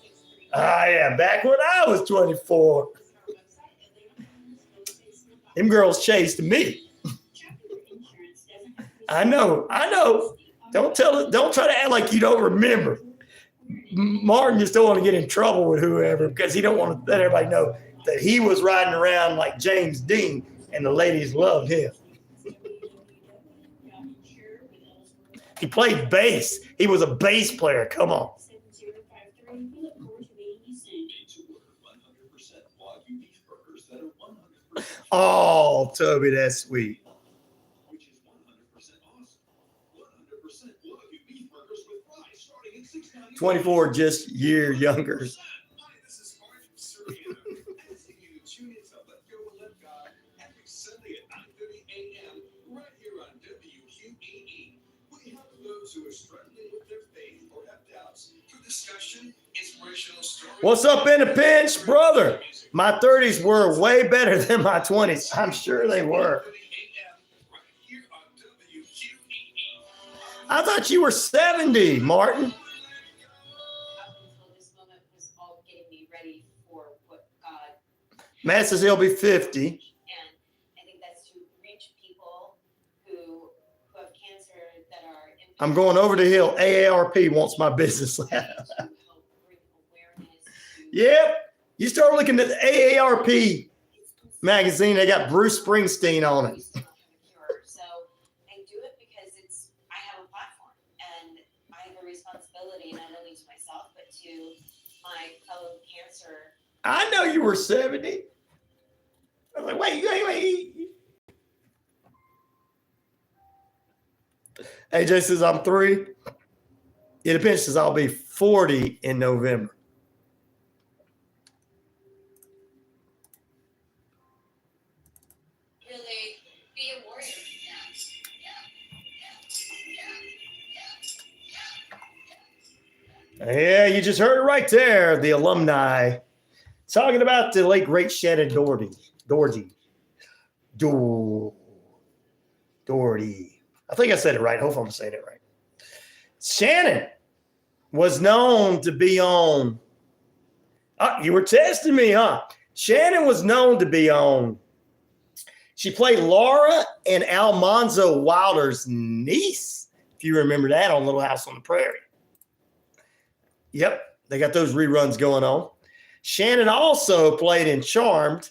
yeah, back when I was 24, them girls chased me. I know. Don't try to act like you don't remember. Martin just don't want to get in trouble with whoever because he don't want to let everybody know that he was riding around like James Dean and the ladies loved him. He played bass. He was a bass player. Come on. Oh, Toby, that's sweet. 24, just year younger. What's up in the pinch, brother? My 30s were way better than my 20s. I'm sure they were. I thought you were 70, Martin. Matt says he'll be 50. And I think that's to reach people who have cancer that are. I'm going over the hill. AARP wants my business. Yep. You start looking at the AARP magazine. They got Bruce Springsteen on it. So I do it because I have a platform and I have a responsibility not only to myself but to my fellow cancer. I know you were 70. I was like, wait. AJ says I'm 3. It depends. Says I'll be 40 in November. Really be a warrior. Yeah, you just heard it right there. The alumni talking about the late great Shannon Doherty. I think I said it right. Hopefully I'm saying it right. Shannon was known to be on. You were testing me, huh? Shannon was known to be on. She played Laura and Almanzo Wilder's niece, if you remember that, on Little House on the Prairie. Yep, they got those reruns going on. Shannon also played in Charmed,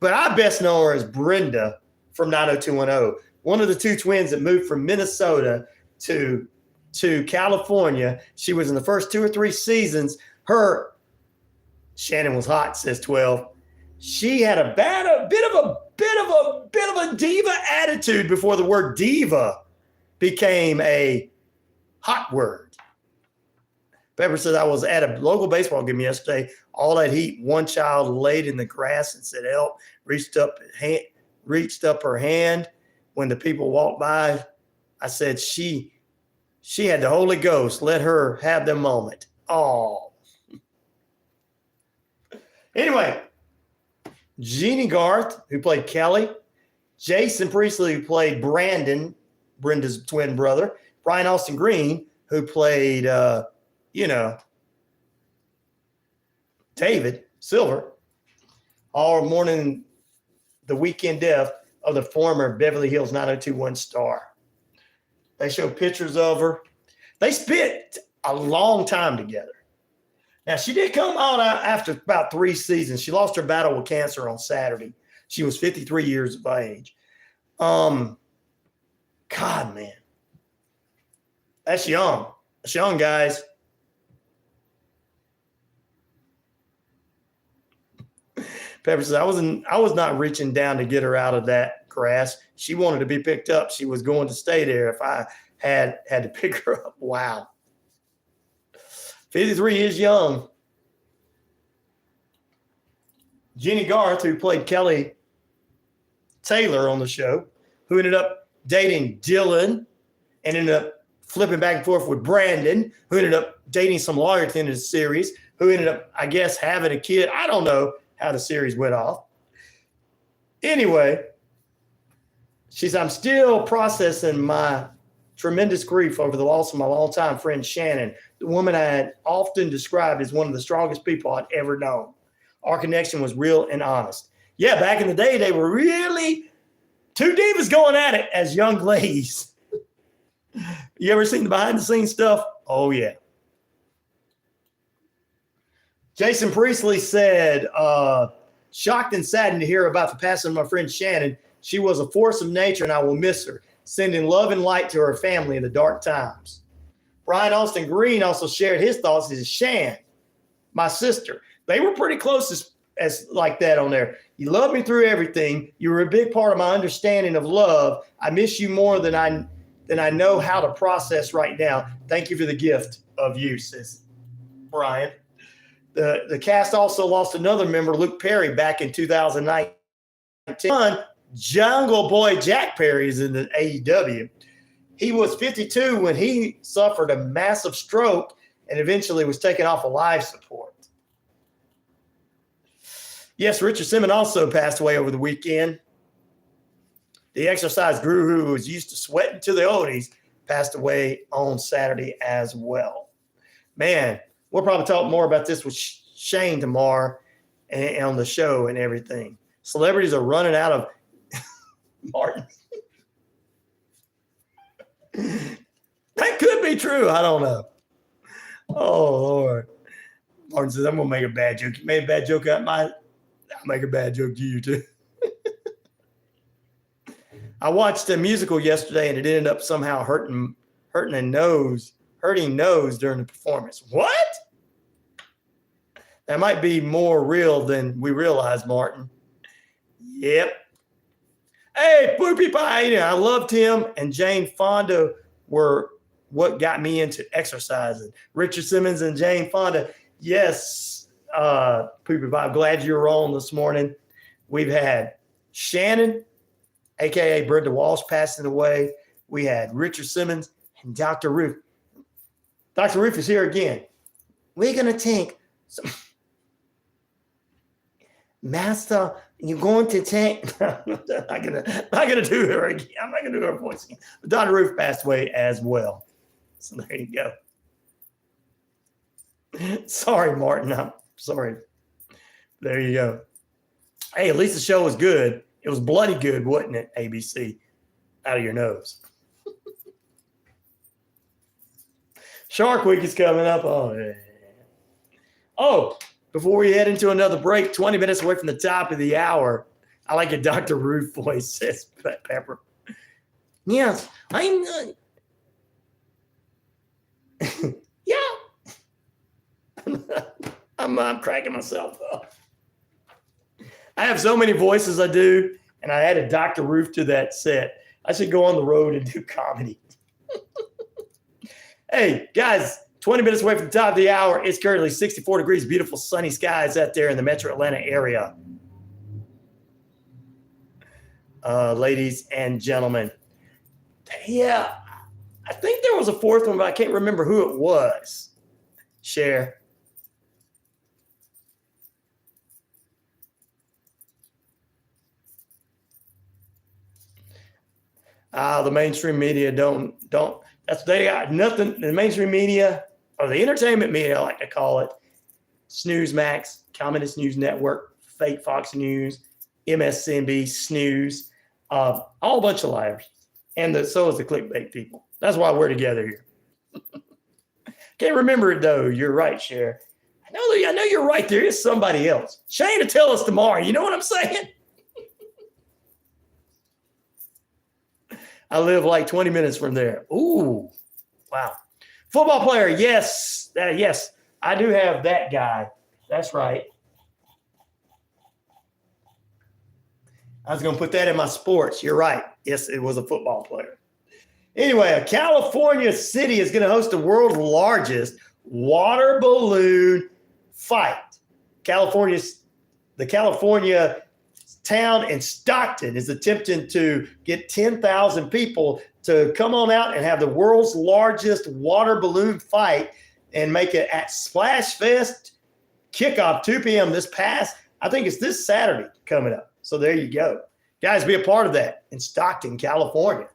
but I best know her as Brenda from 90210, one of the two twins that moved from Minnesota to California. She was in the first 2 or 3 seasons. Shannon was hot, says 12. She had a bit of a diva attitude before the word diva became a hot word. Pepper says, I was at a local baseball game yesterday. All that heat, one child laid in the grass and said, help, reached up her hand. When the people walked by, I said, she had the Holy Ghost. Let her have the moment. Oh. Anyway, Jeannie Garth, who played Kelly, Jason Priestley, who played Brandon, Brenda's twin brother, Brian Austin Green, who played, David Silver, all mourning the weekend death of the former Beverly Hills 90210 star. They show pictures of her. They spent a long time together. Now, she did come out after about 3 seasons. She lost her battle with cancer on Saturday. She was 53 years of age. God, man. That's young. That's young, guys. Pepper says, I was not reaching down to get her out of that grass. She wanted to be picked up. She was going to stay there if I had to pick her up. Wow. 53 is young. Jeannie Garth, who played Kelly Taylor on the show, who ended up dating Dylan and ended up flipping back and forth with Brandon, who ended up dating some lawyer at the end of the series, who ended up, I guess, having a kid. I don't know how the series went off. Anyway, she said, I'm still processing my tremendous grief over the loss of my longtime friend Shannon, the woman I had often described as one of the strongest people I'd ever known. Our connection was real and honest. Yeah, back in the day, they were really two divas going at it as young ladies. You ever seen the behind-the-scenes stuff? Oh, yeah. Jason Priestley said, shocked and saddened to hear about the passing of my friend Shannon. She was a force of nature, and I will miss her, sending love and light to her family in the dark times. Brian Austin Green also shared his thoughts. He said, Shan, my sister. They were pretty close as like that on there. You loved me through everything. You were a big part of my understanding of love. I miss you more than I know how to process right now. Thank you for the gift of you, says Brian. The cast also lost another member, Luke Perry, back in 2019. Jungle Boy Jack Perry is in the AEW. He was 52 when he suffered a massive stroke and eventually was taken off of life support. Yes, Richard Simmons also passed away over the weekend. The exercise guru who was used to sweating to the oldies passed away on Saturday as well. Man, we'll probably talk more about this with Shane tomorrow and on the show and everything. Celebrities are running out of Martin. That could be true. I don't know. Oh, Lord. Martin says, I'm going to make a bad joke. You made a bad joke out I'll make a bad joke to you, too. I watched a musical yesterday, and it ended up somehow hurting nose during the performance. What? That might be more real than we realize, Martin. Yep. Hey, Poopy Pie, I loved him, and Jane Fonda were what got me into exercising. Richard Simmons and Jane Fonda. Yes, Poopy Pie, I'm glad you're on this morning. We've had Shannon, a.k.a. Brenda Walsh, passing away. We had Richard Simmons and Dr. Ruth. Dr. Ruth is here again. We're going to take some... Master, you're going to take... I'm not gonna do her again. I'm not going to do her voice again. But Dr. Ruth passed away as well. So there you go. Sorry, Martin. I'm sorry. There you go. Hey, at least the show was good. It was bloody good, wasn't it, ABC? Out of your nose. Shark Week is coming up. Oh, yeah. Oh, before we head into another break, 20 minutes away from the top of the hour, I like a Dr. Ruth voice, says Pepper. Yes, I'm yeah. I'm cracking myself up. I have so many voices I do, and I added Dr. Ruth to that set. I should go on the road and do comedy. Hey, guys, 20 minutes away from the top of the hour. It's currently 64 degrees, beautiful sunny skies out there in the metro Atlanta area. Ladies and gentlemen. Yeah, I think there was a fourth one, but I can't remember who it was. Share. The mainstream media don't. They got nothing. The mainstream media, or the entertainment media, I like to call it, Snooze-Max, Communist News Network, fake Fox News, MSNBC, Snooze, all a bunch of liars. And so is the clickbait people. That's why we're together here. Can't remember it though. You're right, Cher. I know you're right. There is somebody else. Shane to tell us tomorrow. You know what I'm saying? I live like 20 minutes from there. Ooh, wow. Football player, yes. Yes, I do have that guy. That's right. I was going to put that in my sports. You're right. Yes, it was a football player. Anyway, a California city is going to host the world's largest water balloon fight. The California town in Stockton is attempting to get 10,000 people to come on out and have the world's largest water balloon fight and make it at Splash Fest kickoff 2 p.m. I think it's this Saturday coming up. So there you go. Guys, be a part of that in Stockton, California.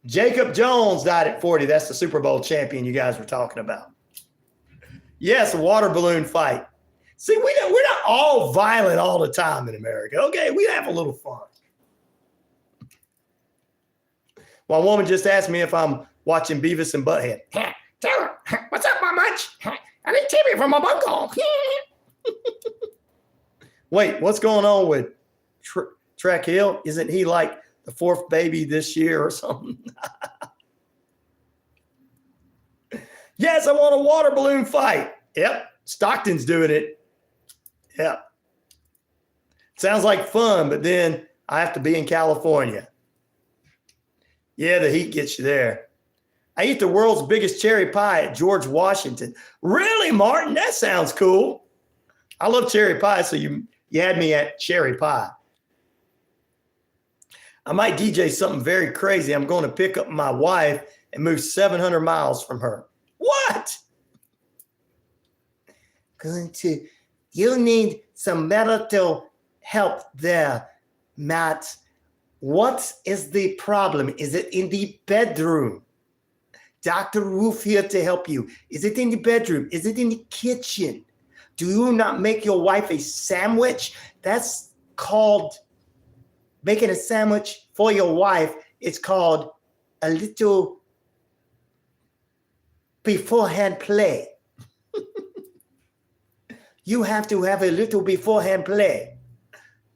Jacob Jones died at 40. That's the Super Bowl champion you guys were talking about. Yes, a water balloon fight. See, we're not all violent all the time in America. Okay, we have a little fun. One woman just asked me if I'm watching Beavis and Butthead. Tara, what's up, my munch? I need TV from my bunko. Wait, what's going on with Track Hill? Isn't he like the fourth baby this year or something? Yes, I want a water balloon fight. Yep, Stockton's doing it. Yeah. Sounds like fun, but then I have to be in California. Yeah, the heat gets you there. I eat the world's biggest cherry pie at George Washington. Really, Martin? That sounds cool. I love cherry pie, so you had me at cherry pie. I might DJ something very crazy. I'm going to pick up my wife and move 700 miles from her. What? You need some medical help there, Matt. What is the problem? Is it in the bedroom? Dr. Ruth here to help you. Is it in the bedroom? Is it in the kitchen? Do you not make your wife a sandwich? That's called making a sandwich for your wife. It's called a little beforehand play. You have to have a little beforehand play.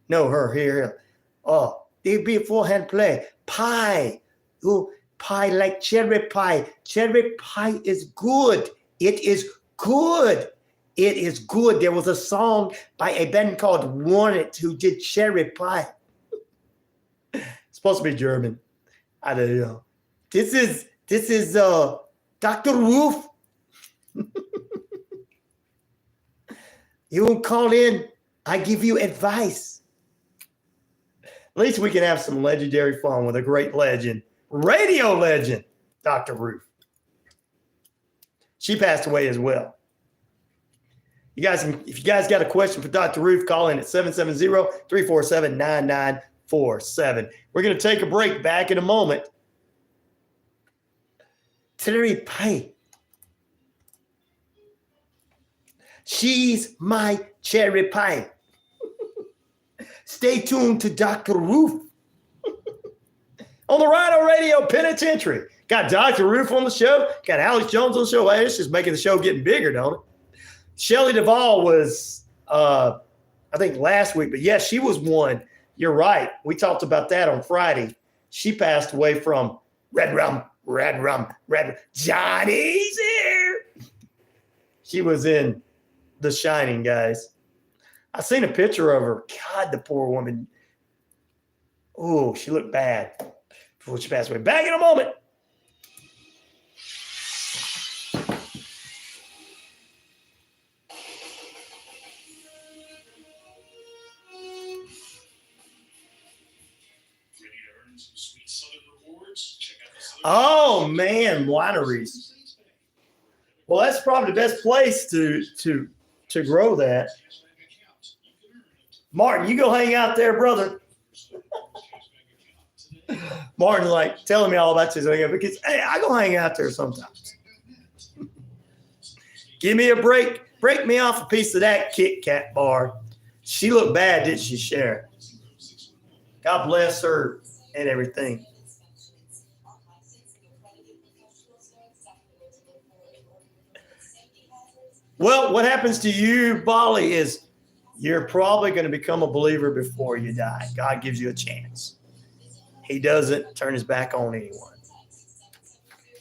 No, here. Oh, the beforehand play. Pie. Oh, pie like cherry pie. Cherry pie is good. It is good. It is good. There was a song by a band called Warden who did cherry pie. It's supposed to be German. I don't know. This is Dr. Ruth. You call in, I give you advice. At least we can have some legendary fun with a great legend, radio legend, Dr. Ruth. She passed away as well. If you guys got a question for Dr. Ruth, call in at 770-347-9947. We're going to take a break. Back in a moment. Cherry pie. She's my cherry pie. Stay tuned to Dr. Ruth on the RyanORadio Penitentiary. Got Dr. Ruth on the show. Got Alex Jones on the show. Hey, it's just making the show getting bigger, don't it? Shelley Duvall was, I think, last week. But yes, she was one. You're right. We talked about that on Friday. She passed away from red rum. Johnny's here. She was in The Shining, guys. I seen a picture of her. God, the poor woman. Oh, she looked bad before she passed away. Back in a moment. Oh man, wineries. Well, that's probably the best place to grow that. Martin, you go hang out there, brother. Martin's like telling me all about this because hey, I go hang out there sometimes. Give me a break. Break me off a piece of that Kit Kat bar. She looked bad, didn't she, Sharon? God bless her and everything. Well, what happens to you, Bali, is you're probably going to become a believer before you die. God gives you a chance. He doesn't turn his back on anyone.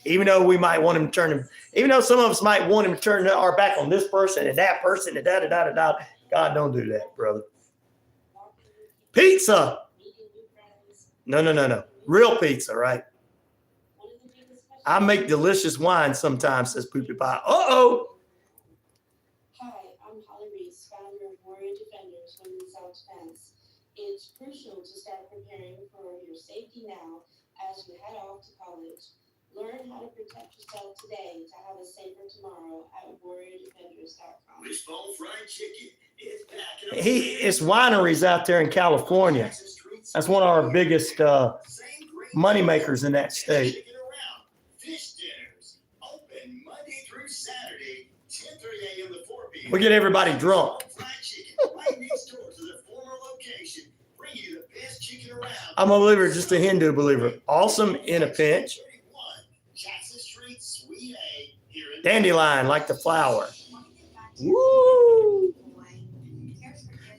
Even though we might want him to turn him, even though some of us might want him to turn our back on this person and that person and da-da-da-da-da. God, don't do that, brother. Pizza. No. Real pizza, right? I make delicious wine sometimes, says Poopy Pie. Uh-oh. It's crucial to start preparing for your safety now as you head off to college. Learn how to protect yourself today to have a safer tomorrow at warriordefenders.com. Wishbone fried chicken is back. It's wineries out there in California. That's one of our biggest money makers in that state. Fish dinners open Monday through Saturday, 10:30 a.m. to 4 p.m. We get everybody drunk. Right next door to the former location, bring you the best chicken around. I'm a believer, just a Hindu believer. Awesome in a pinch. Jackson Street, Suite A, here in Dandelion, like the flower. Woo!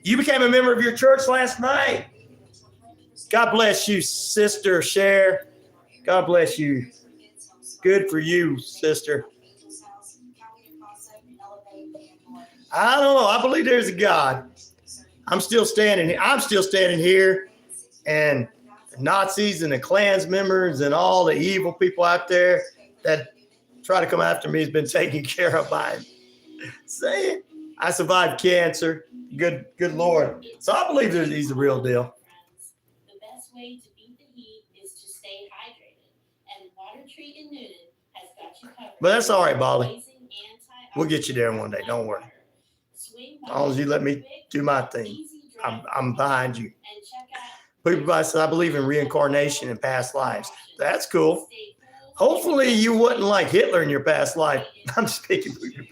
You became a member of your church last night. God bless you, Sister Cher. God bless you. Good for you, sister. I don't know. I believe there's a God. I'm still standing here. And the Nazis and the Klans members and all the evil people out there that try to come after me has been taken care of by him. Say it. I survived cancer. Good Lord. So I believe he's the real deal. The best way to beat the heat is to stay hydrated. And Water Treat in Noonan has got you covered. But that's all right, Bali. We'll get you there one day. Don't worry. As long as you let me do my thing, I'm behind you. People said I believe in reincarnation and past lives. That's cool. Hopefully you wasn't like Hitler in your past life. I'm speaking for you.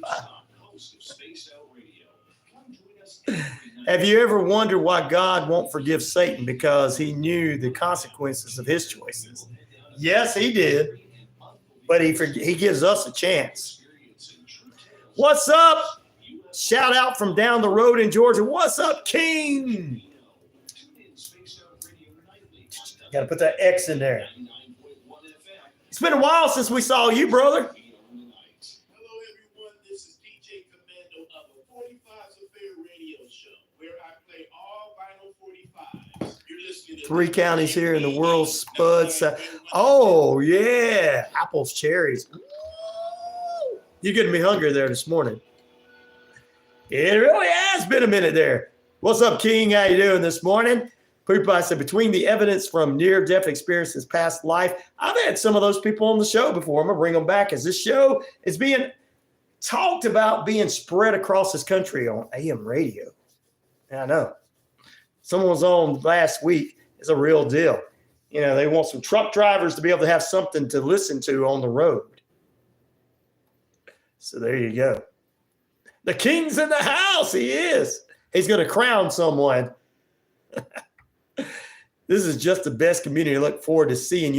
Have you ever wondered why God won't forgive Satan? Because he knew the consequences of his choices. Yes, he did. But he gives us a chance. What's up? Shout out from down the road in Georgia. What's up, King? Got to put that X in there. It's been a while since we saw you, brother. Hello, everyone. This is DJ Commando of the 45's Affair radio show, where I play all vinyl 45s. You're listening to 3 counties here in the world, Spuds. Oh, yeah. Apples, cherries. You're getting me hungry there this morning. It really has been a minute there. What's up, King? How you doing this morning? People, I said, between the evidence from near-death experiences, past life, I've had some of those people on the show before. I'm going to bring them back as this show is being talked about being spread across this country on AM radio. I know. Someone was on last week. It's a real deal. You know, they want some truck drivers to be able to have something to listen to on the road. So there you go. The king's in the house. He is. He's going to crown someone. This is just the best community. I look forward to seeing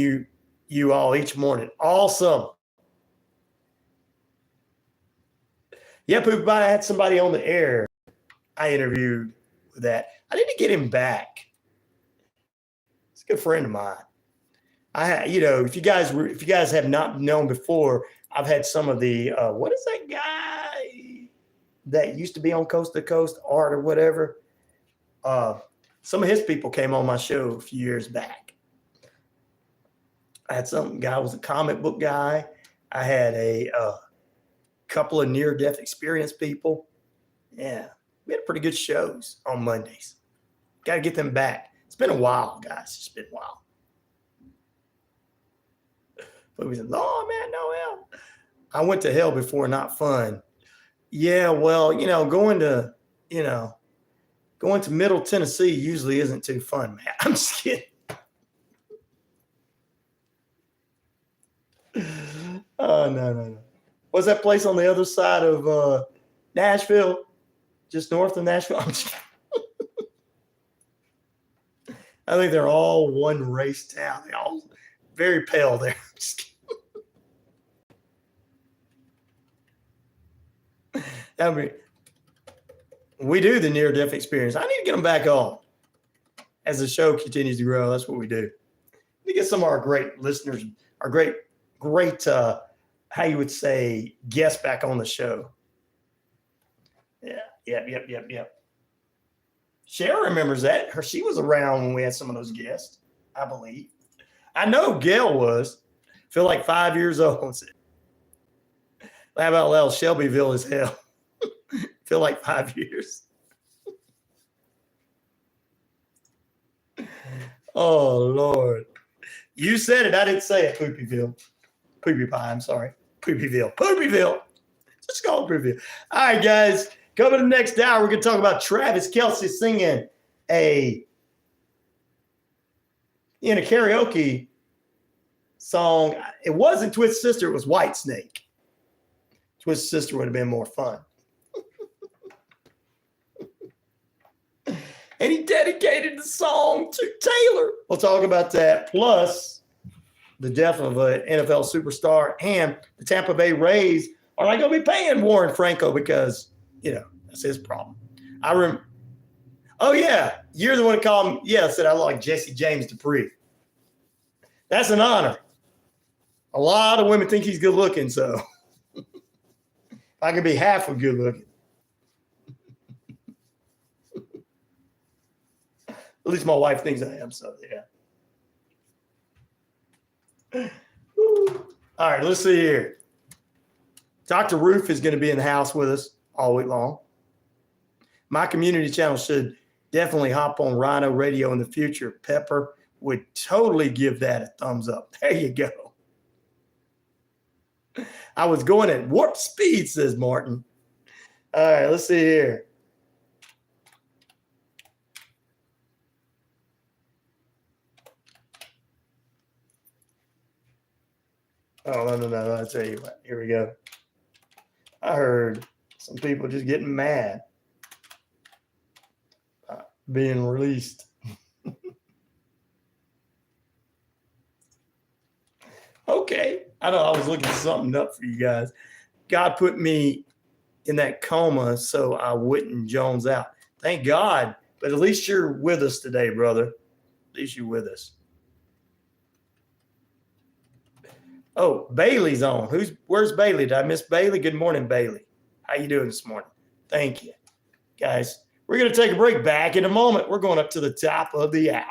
you all each morning. Awesome. Yep, I had somebody on the air I interviewed with that. I need to get him back. It's a good friend of mine. If you guys have not known before, I've had some of the what is that guy that used to be on Coast to Coast, Art or whatever? Some of his people came on my show a few years back. I had some guy was a comic book guy. I had a couple of near-death experience people. Yeah, we had pretty good shows on Mondays. Got to get them back. It's been a while, guys. It's been a while. But we said, Lord, man, no hell. I went to hell before, not fun. Yeah, well, going to Middle Tennessee usually isn't too fun, man. I'm just kidding. Oh, no. What's that place on the other side of Nashville? Just north of Nashville? I'm just I think they're all one race town. They're all very pale there. We do the near-death experience. I need to get them back on as the show continues to grow. That's what we do. We get some of our great listeners, our great, how you would say, guests back on the show. Yeah. Yep. Cheryl remembers that. She was around when we had some of those guests, I believe. I know Gail was. Feel like 5 years old. How about Shelbyville is hell? Feel like 5 years. Oh, Lord. You said it. I didn't say it, Poopyville. Poopy Pie, I'm sorry. Poopyville. Just call it Poopyville. All right, guys. Coming to the next hour, we're going to talk about Travis Kelce singing in a karaoke song. It wasn't Twist Sister, it was White Snake. Twist Sister would have been more fun. And he dedicated the song to Taylor. We'll talk about that. Plus, the death of an NFL superstar and the Tampa Bay Rays are not going to be paying Warden Franco because, that's his problem. Oh, yeah. You're the one who called him. Yeah, said I like Jesse James Dupree. That's an honor. A lot of women think he's good looking, so if I could be half of good looking. At least my wife thinks I am, so yeah. All right, let's see here. Dr. Ruth is going to be in the house with us all week long. My community channel should definitely hop on RyanORadio in the future. Pepper would totally give that a thumbs up. There you go. I was going at warp speed, says Martin. All right, let's see here. Oh, no. I'll tell you what. Here we go. I heard some people just getting mad being released. Okay. I know I was looking something up for you guys. God put me in that coma so I wouldn't Jones out. Thank God. But at least you're with us today, brother. At least you're with us. Oh, Bailey's on. Where's Bailey? Did I miss Bailey? Good morning, Bailey. How you doing this morning? Thank you. Guys, we're going to take a break. Back in a moment. We're going up to the top of the hour.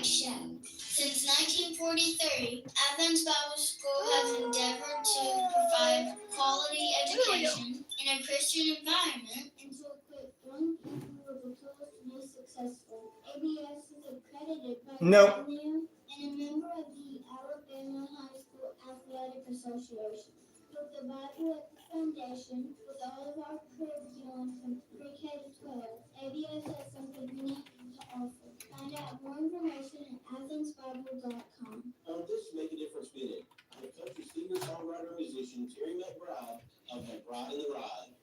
Show. Since 1943, Athens Bible School has endeavored to provide quality education in a Christian environment and to equip young people with the tools to be successful. ABS is accredited by Neal and a member of the Alabama High School Athletic Association. With the Bible at the foundation, with all of our curriculum from pre-K to 12, ABS has something unique to offer. Find out more information at athensbible.com. On this Make a Difference meeting, I'm country singer-songwriter musician Terry McBride of McBride and the Ride.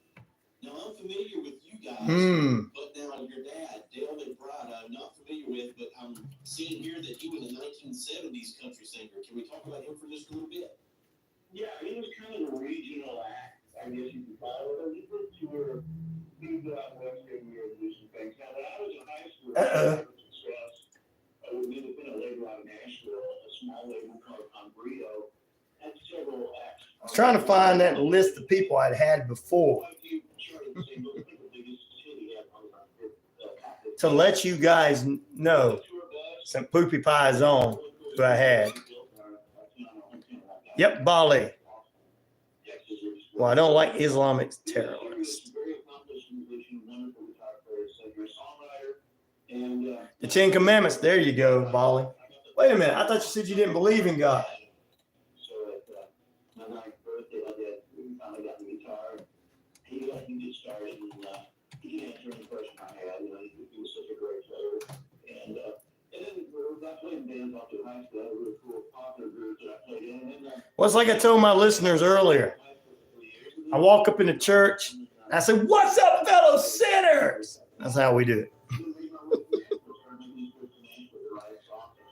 Now, I'm familiar with you guys, but now your dad, Dale McBride, I'm not familiar with, but I'm seeing here that he was a 1970s country singer. Can we talk about him for just a little bit? Yeah, he was kind of a regional act, I guess you could call it. He did tour, he was out west every year and do some things. Now, when I was in high school, I had success with an independent label out of Nashville, a small label called Conbrio, had several acts. I was trying to find that list of people I'd had before to let you guys know some poopy pies on who I had. Yep, Bali. Well, I don't like Islamic terrorists. The Ten Commandments. There you go, Bali. Wait a minute. I thought you said you didn't believe in God. So at my 9th birthday, my dad finally got the guitar. He let me get started, and he didn't answer any question I had. You know, he was such a great player. And then I played in bands all through high school. I had a really cool popular group that I played in. And Well, it's like I told my listeners earlier. I walk up in the church. And I say, "What's up, fellow sinners?" That's how we do it.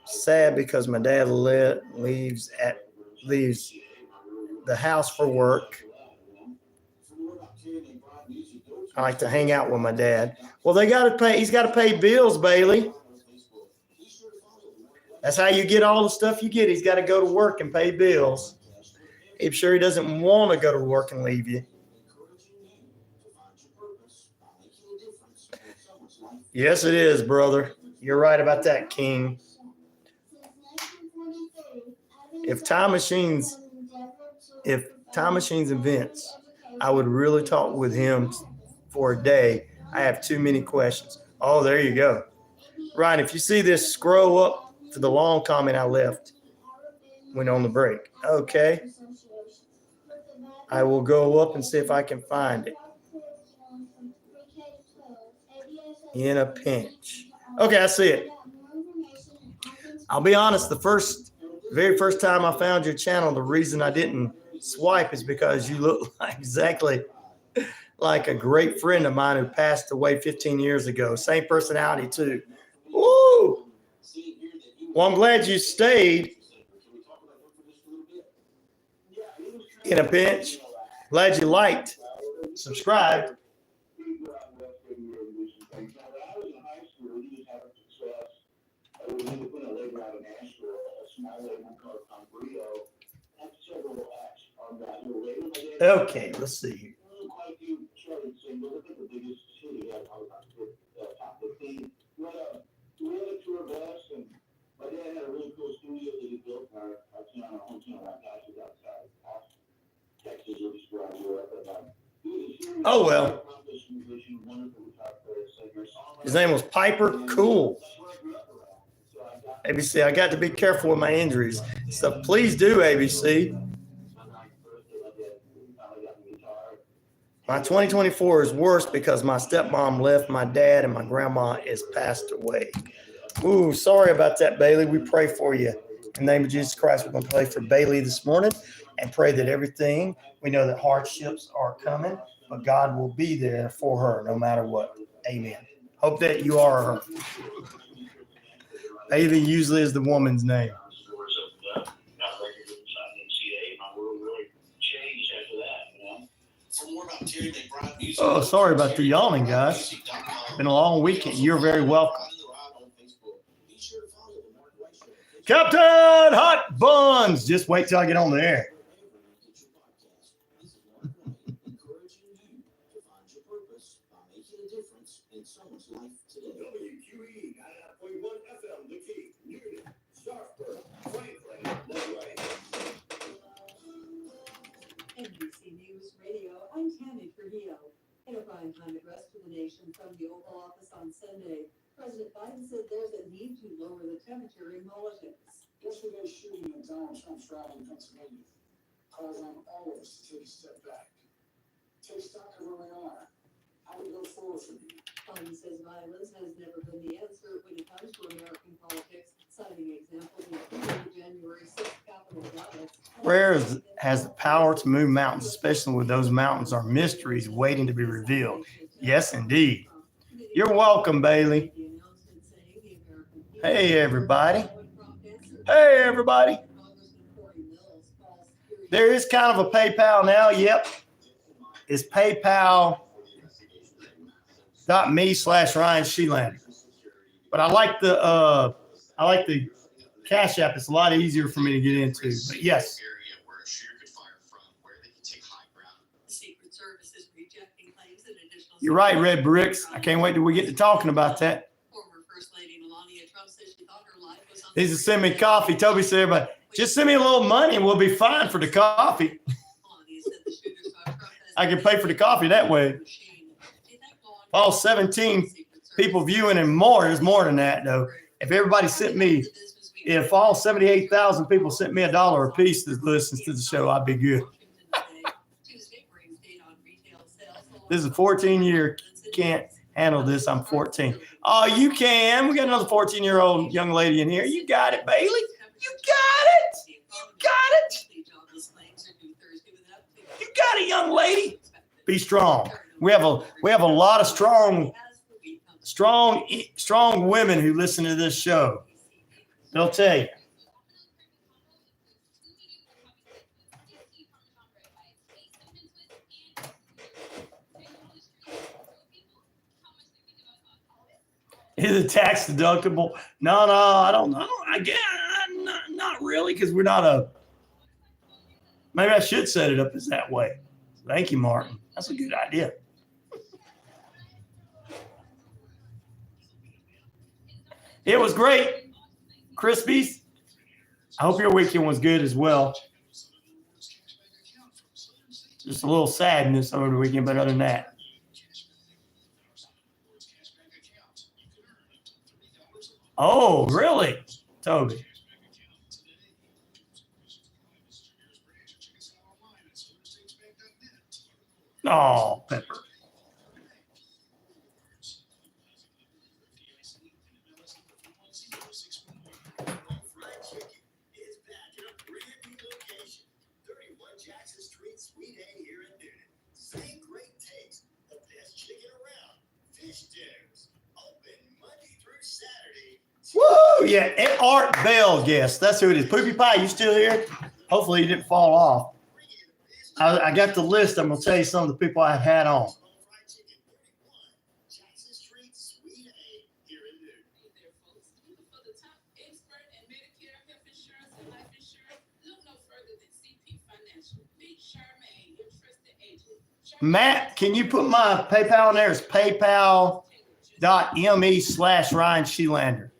Sad because my dad leaves the house for work. I like to hang out with my dad. Well, they got to pay. He's got to pay bills, Bailey. That's how you get all the stuff you get. He's got to go to work and pay bills. I'm sure he doesn't want to go to work and leave you. Yes, it is, brother. You're right about that, King. If time machines invents, I would really talk with him for a day. I have too many questions. Oh, there you go. Ryan, if you see this, scroll up to the long comment I left when on the break. Okay. I will go up and see if I can find it. In a pinch. Okay, I see it. I'll be honest, the very first time I found your channel, the reason I didn't swipe is because you look exactly like a great friend of mine who passed away 15 years ago. Same personality too. Woo! Well, I'm glad you stayed in a pinch. Glad you liked, subscribed. Okay, let's see here. Oh, well. His name was Piper. Cool. ABC, I got to be careful with my injuries. So please do, ABC. My 2024 is worse because my stepmom left my dad and my grandma is passed away. Ooh, sorry about that, Bailey. We pray for you. In the name of Jesus Christ, we're going to pray for Bailey this morning and pray that everything, we know that hardships are coming, but God will be there for her no matter what. Amen. Hope that you are her. Bailey usually is the woman's name. Oh, sorry about the yawning, guys. It's been a long weekend. You're very welcome. Captain Hot Buns. Just wait till I get on the air. WQEE 99.1 FM, the key, Unit, Sharpsburg, Franklin, Leadway. NBC News Radio, I'm Tammy Trujillo. In a prime time address to the nation from the Oval Office on Sunday, President Biden said there's a need to lower the temperature in politics. Yesterday's shooting in Donald Trump's rally in Pennsylvania calls on all of us to take a step back, take stock of where we are, how we go forward from here. Baldwin says violence has never been the answer when it comes to American politics, citing examples including the January 6th Capitol riots. Prayer has the power to move mountains, especially when those mountains are mysteries waiting to be revealed. Yes, indeed. You're welcome, Bailey. Hey, everybody. Hey, everybody. There is kind of a PayPal now. Yep. It's PayPal.me/RyanShelander. But I like the Cash App. It's a lot easier for me to get into. But yes. You're right, Red Bricks. I can't wait till we get to talking about that. Needs to send me coffee. Toby said, everybody, just send me a little money and we'll be fine for the coffee. I can pay for the coffee that way. All 17 people viewing and more, there's more than that though. If everybody sent me, if all 78,000 people sent me $1 a piece that listens to the show, I'd be good. This is a 14-year. Can't handle this. I'm 14. Oh, you can. We got another 14-year-old young lady in here. You got it, Bailey. You got it. You got it. You got it, young lady. Be strong. We have a lot of strong women who listen to this show. They'll tell you. Is it tax deductible? No, I don't know. I guess not really, because we're not a. Maybe I should set it up as that way. Thank you, Martin. That's a good idea. It was great, Crispies. I hope your weekend was good as well. Just a little sadness over the weekend, but other than that. Oh, really, Toby? Oh, Pepper. Woo! Yeah, Art Bell guest. That's who it is. Poopy Pie, you still here? Hopefully you didn't fall off. I got the list. I'm going to tell you some of the people I've had on. Matt, can you put my PayPal in there? It's paypal.me/RyanShelander.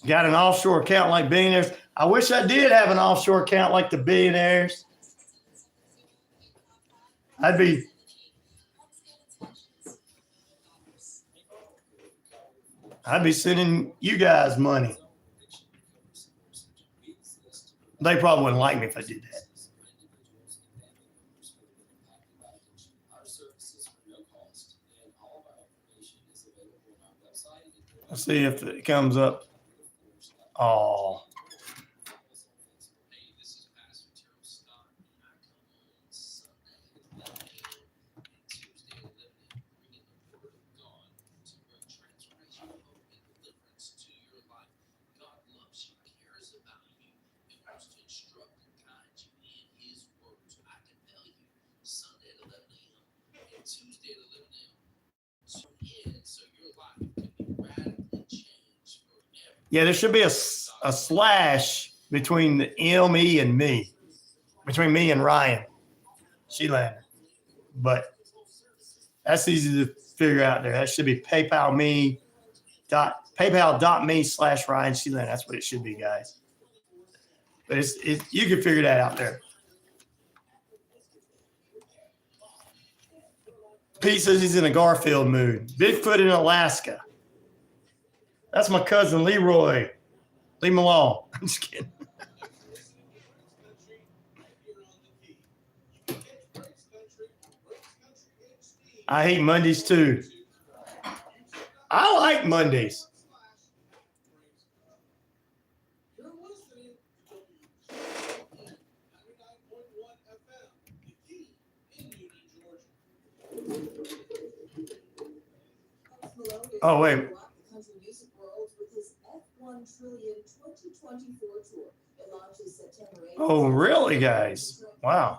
Got an offshore account like billionaires. I wish I did have an offshore account like the billionaires. I'd be sending you guys money. They probably wouldn't like me if I did that. Let's see if it comes up. Oh. Yeah, there should be a slash between the ME and me, between me and Ryan Shelander. But That's easy to figure out there. That should be PayPal.me/RyanShelander. That's what it should be, guys. But you can figure that out there. Pete says he's in a Garfield mood. Bigfoot in Alaska. That's my cousin Leroy. Leave him alone. I'm just kidding. I hate Mondays too. I like Mondays. Oh, wait. Oh, really, guys? Wow.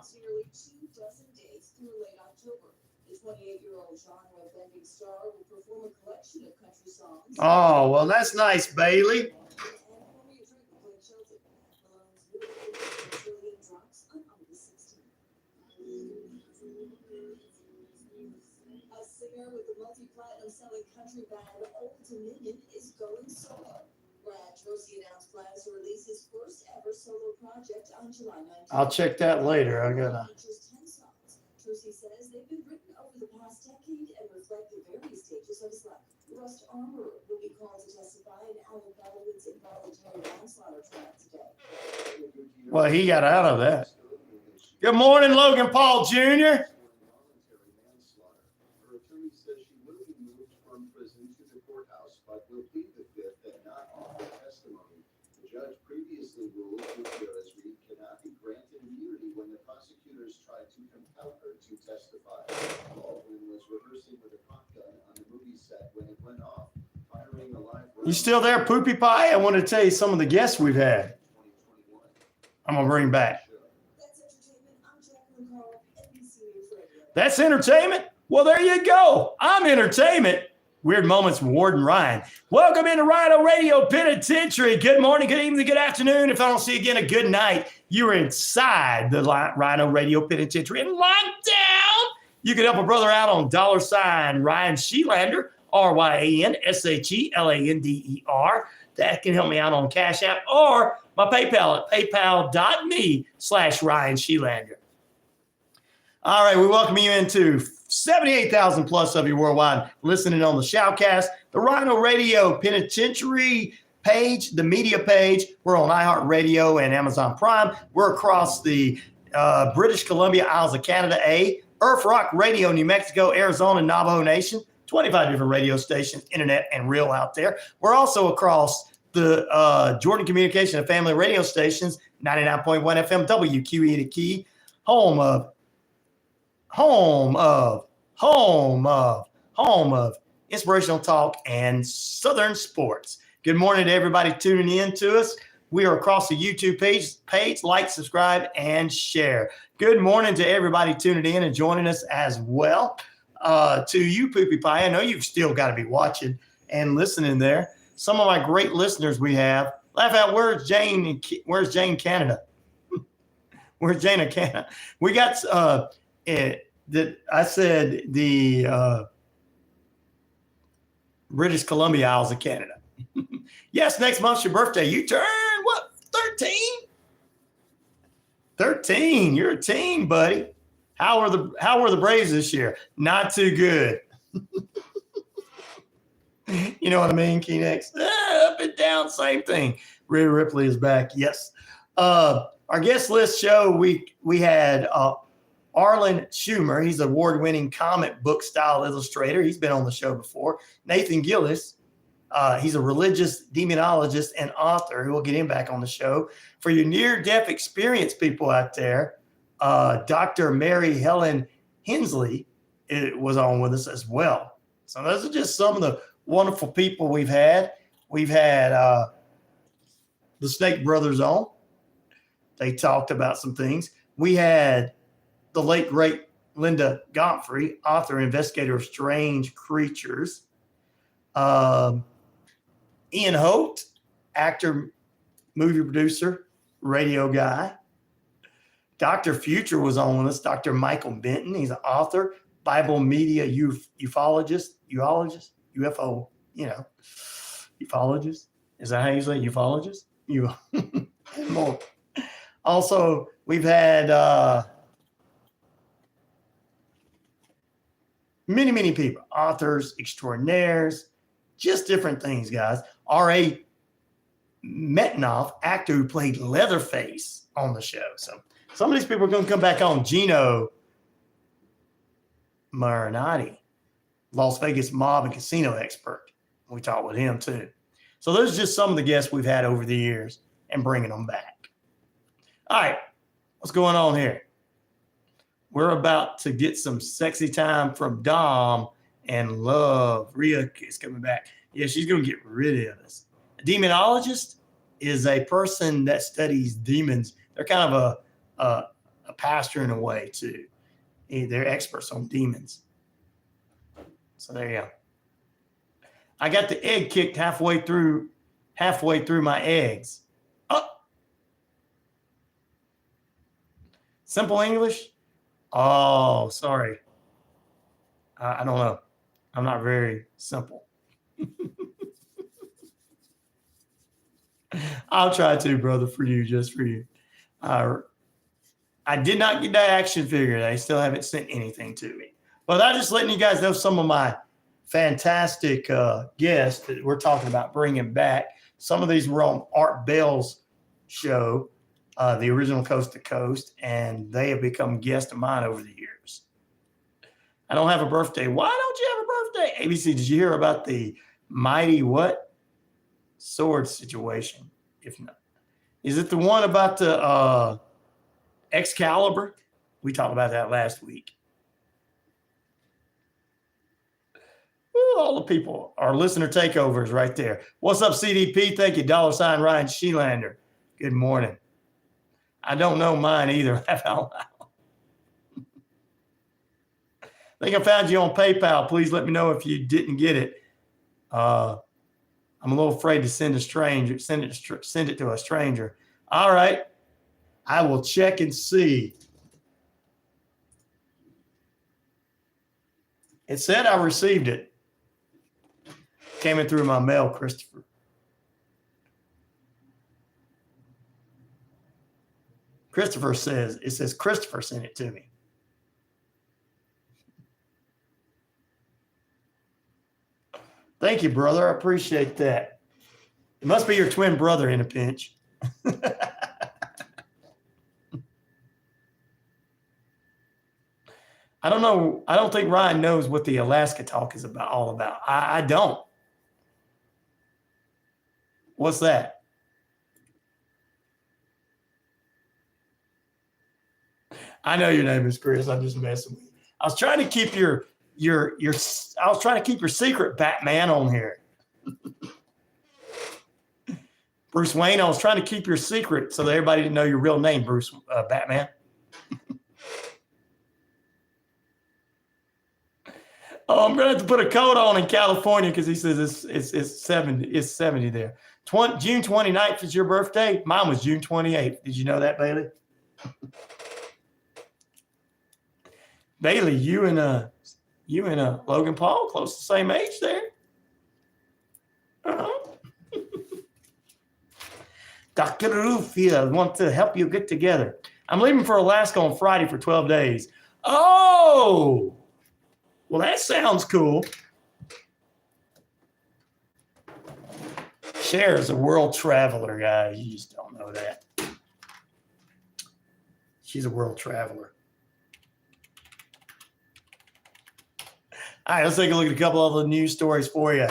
Oh, well, that's nice, Bailey. With the multi-platinum selling country band Old Dominion is going solo. Brad Josie announced plans to release his first ever solo project on July 19th. I'll check that later. I gotta. Just 10 songs. Josie says they've been written over the past decade and reflect the various stages of his life. Rust Armour will be called to testify in Alec Baldwin's involuntary manslaughter trial today. Well, he got out of that. Good morning, Logan Paul Jr. Will plead the fifth and not offer testimony. The judge previously ruled Gutierrez Reed cannot be granted immunity when the prosecutors tried to compel her to testify. Baldwin was rehearsing with a pop gun on the movie set when it went off, firing a live round. You still there, Poopy Pie? I want to tell you some of the guests we've had. I'm going to bring back. That's entertainment? Well, there you go. I'm entertainment. Weird Moments with Warden Ryan. Welcome into RyanORadio Penitentiary. Good morning, good evening, good afternoon. If I don't see you again, a good night. You're inside the RyanORadio Penitentiary in lockdown. You can help a brother out on $RyanShelander, RyanShelander. That can help me out on Cash App or my PayPal at paypal.me/RyanShelander. All right, we welcome you into 78,000 plus of you worldwide listening on the Shoutcast, the RyanORadio Penitentiary page, the media page. We're on iHeartRadio and Amazon Prime. We're across the British Columbia, Isles of Canada, Earth Rock Radio, New Mexico, Arizona, Navajo Nation, 25 different radio stations, internet and real out there. We're also across the Jordan Communication and Family radio stations, 99.1 FM, WQEE the Key, home of inspirational talk and Southern sports. Good morning to everybody tuning in to us. We are across the YouTube page. Like, subscribe, and share. Good morning to everybody tuning in and joining us as well. To you, Poopy Pie, I know you've still got to be watching and listening there. Some of my great listeners we have. Laugh out, where's Jane? Where's Jane Canada? Where's Jane in Canada? We got I said the British Columbia, Isles of Canada. Yes, next month's your birthday. You turn, what, 13? 13. You're a teen, buddy. How were the Braves this year? Not too good. You know what I mean, Keenex? Up and down, same thing. Rhea Ripley is back. Yes. Our guest list show, we had Arlen Schumer. He's an award-winning comic book style illustrator. He's been on the show before. Nathan Gillis. He's a religious demonologist and author. We'll get him back on the show. For your near-death experience people out there, Dr. Mary Helen Hensley was on with us as well. So those are just some of the wonderful people we've had. We've had the Snake Brothers on. They talked about some things. We had the late, great Linda Godfrey, author and investigator of strange creatures. Ian Holt, actor, movie producer, radio guy. Dr. Future was on with us. Dr. Michael Benton, he's an author, Bible media ufologist, UFO, ufologist. Is that how you say ufologist? And more. Also, we've had many people, authors, extraordinaires, just different things, guys. R.A. Metcalf, actor who played Leatherface on the show. So some of these people are going to come back on. Gino Marinati, Las Vegas mob and casino expert. We talked with him too. So those are just some of the guests we've had over the years and bringing them back. All right, what's going on here? We're about to get some sexy time from Dom and Love. Rhea is coming back. Yeah, she's going to get rid of us. A demonologist is a person that studies demons. They're kind of a pastor in a way too. They're experts on demons. So there you go. I got the egg kicked halfway through my eggs. Oh. Simple English? Oh, sorry. I don't know. I'm not very simple. I'll try to, brother, for you, just for you. I did not get that action figure. They still haven't sent anything to me. But I'm just letting you guys know some of my fantastic guests that we're talking about bringing back. Some of these were on Art Bell's show, the original Coast to Coast, and they have become guests of mine over the years. I don't have a birthday. Why don't you have a birthday? ABC, did you hear about the mighty what? Sword situation? If not, is it the one about the Excalibur? We talked about that last week. Ooh, all the people, our listener takeovers right there. What's up, CDP? Thank you. $ RyanShelander. Good morning. I don't know mine either. I think I found you on PayPal. Please let me know if you didn't get it. I'm a little afraid to send it to a stranger. All right. I will check and see. It said I received it. Came in through my mail, Christopher. Christopher says Christopher sent it to me. Thank you, brother. I appreciate that. It must be your twin brother in a pinch. I don't know. I don't think Ryan knows what the Alaska talk is all about. I don't. What's that? I know your name is Chris. I'm just messing with you. I was trying to keep your secret, Batman, on here. Bruce Wayne, I was trying to keep your secret so that everybody didn't know your real name, Bruce Batman. Oh, I'm gonna have to put a coat on in California because he says it's 70 there. June 29th is your birthday. Mine was June 28th. Did you know that, Bailey? Bailey, you and Logan Paul close to the same age there. Dr. Rufield want to help you get together. I'm leaving for Alaska on Friday for 12 days. Oh, well, that sounds cool. Cher is a world traveler, guys. You just don't know that. She's a world traveler. All right, let's take a look at a couple of the news stories for you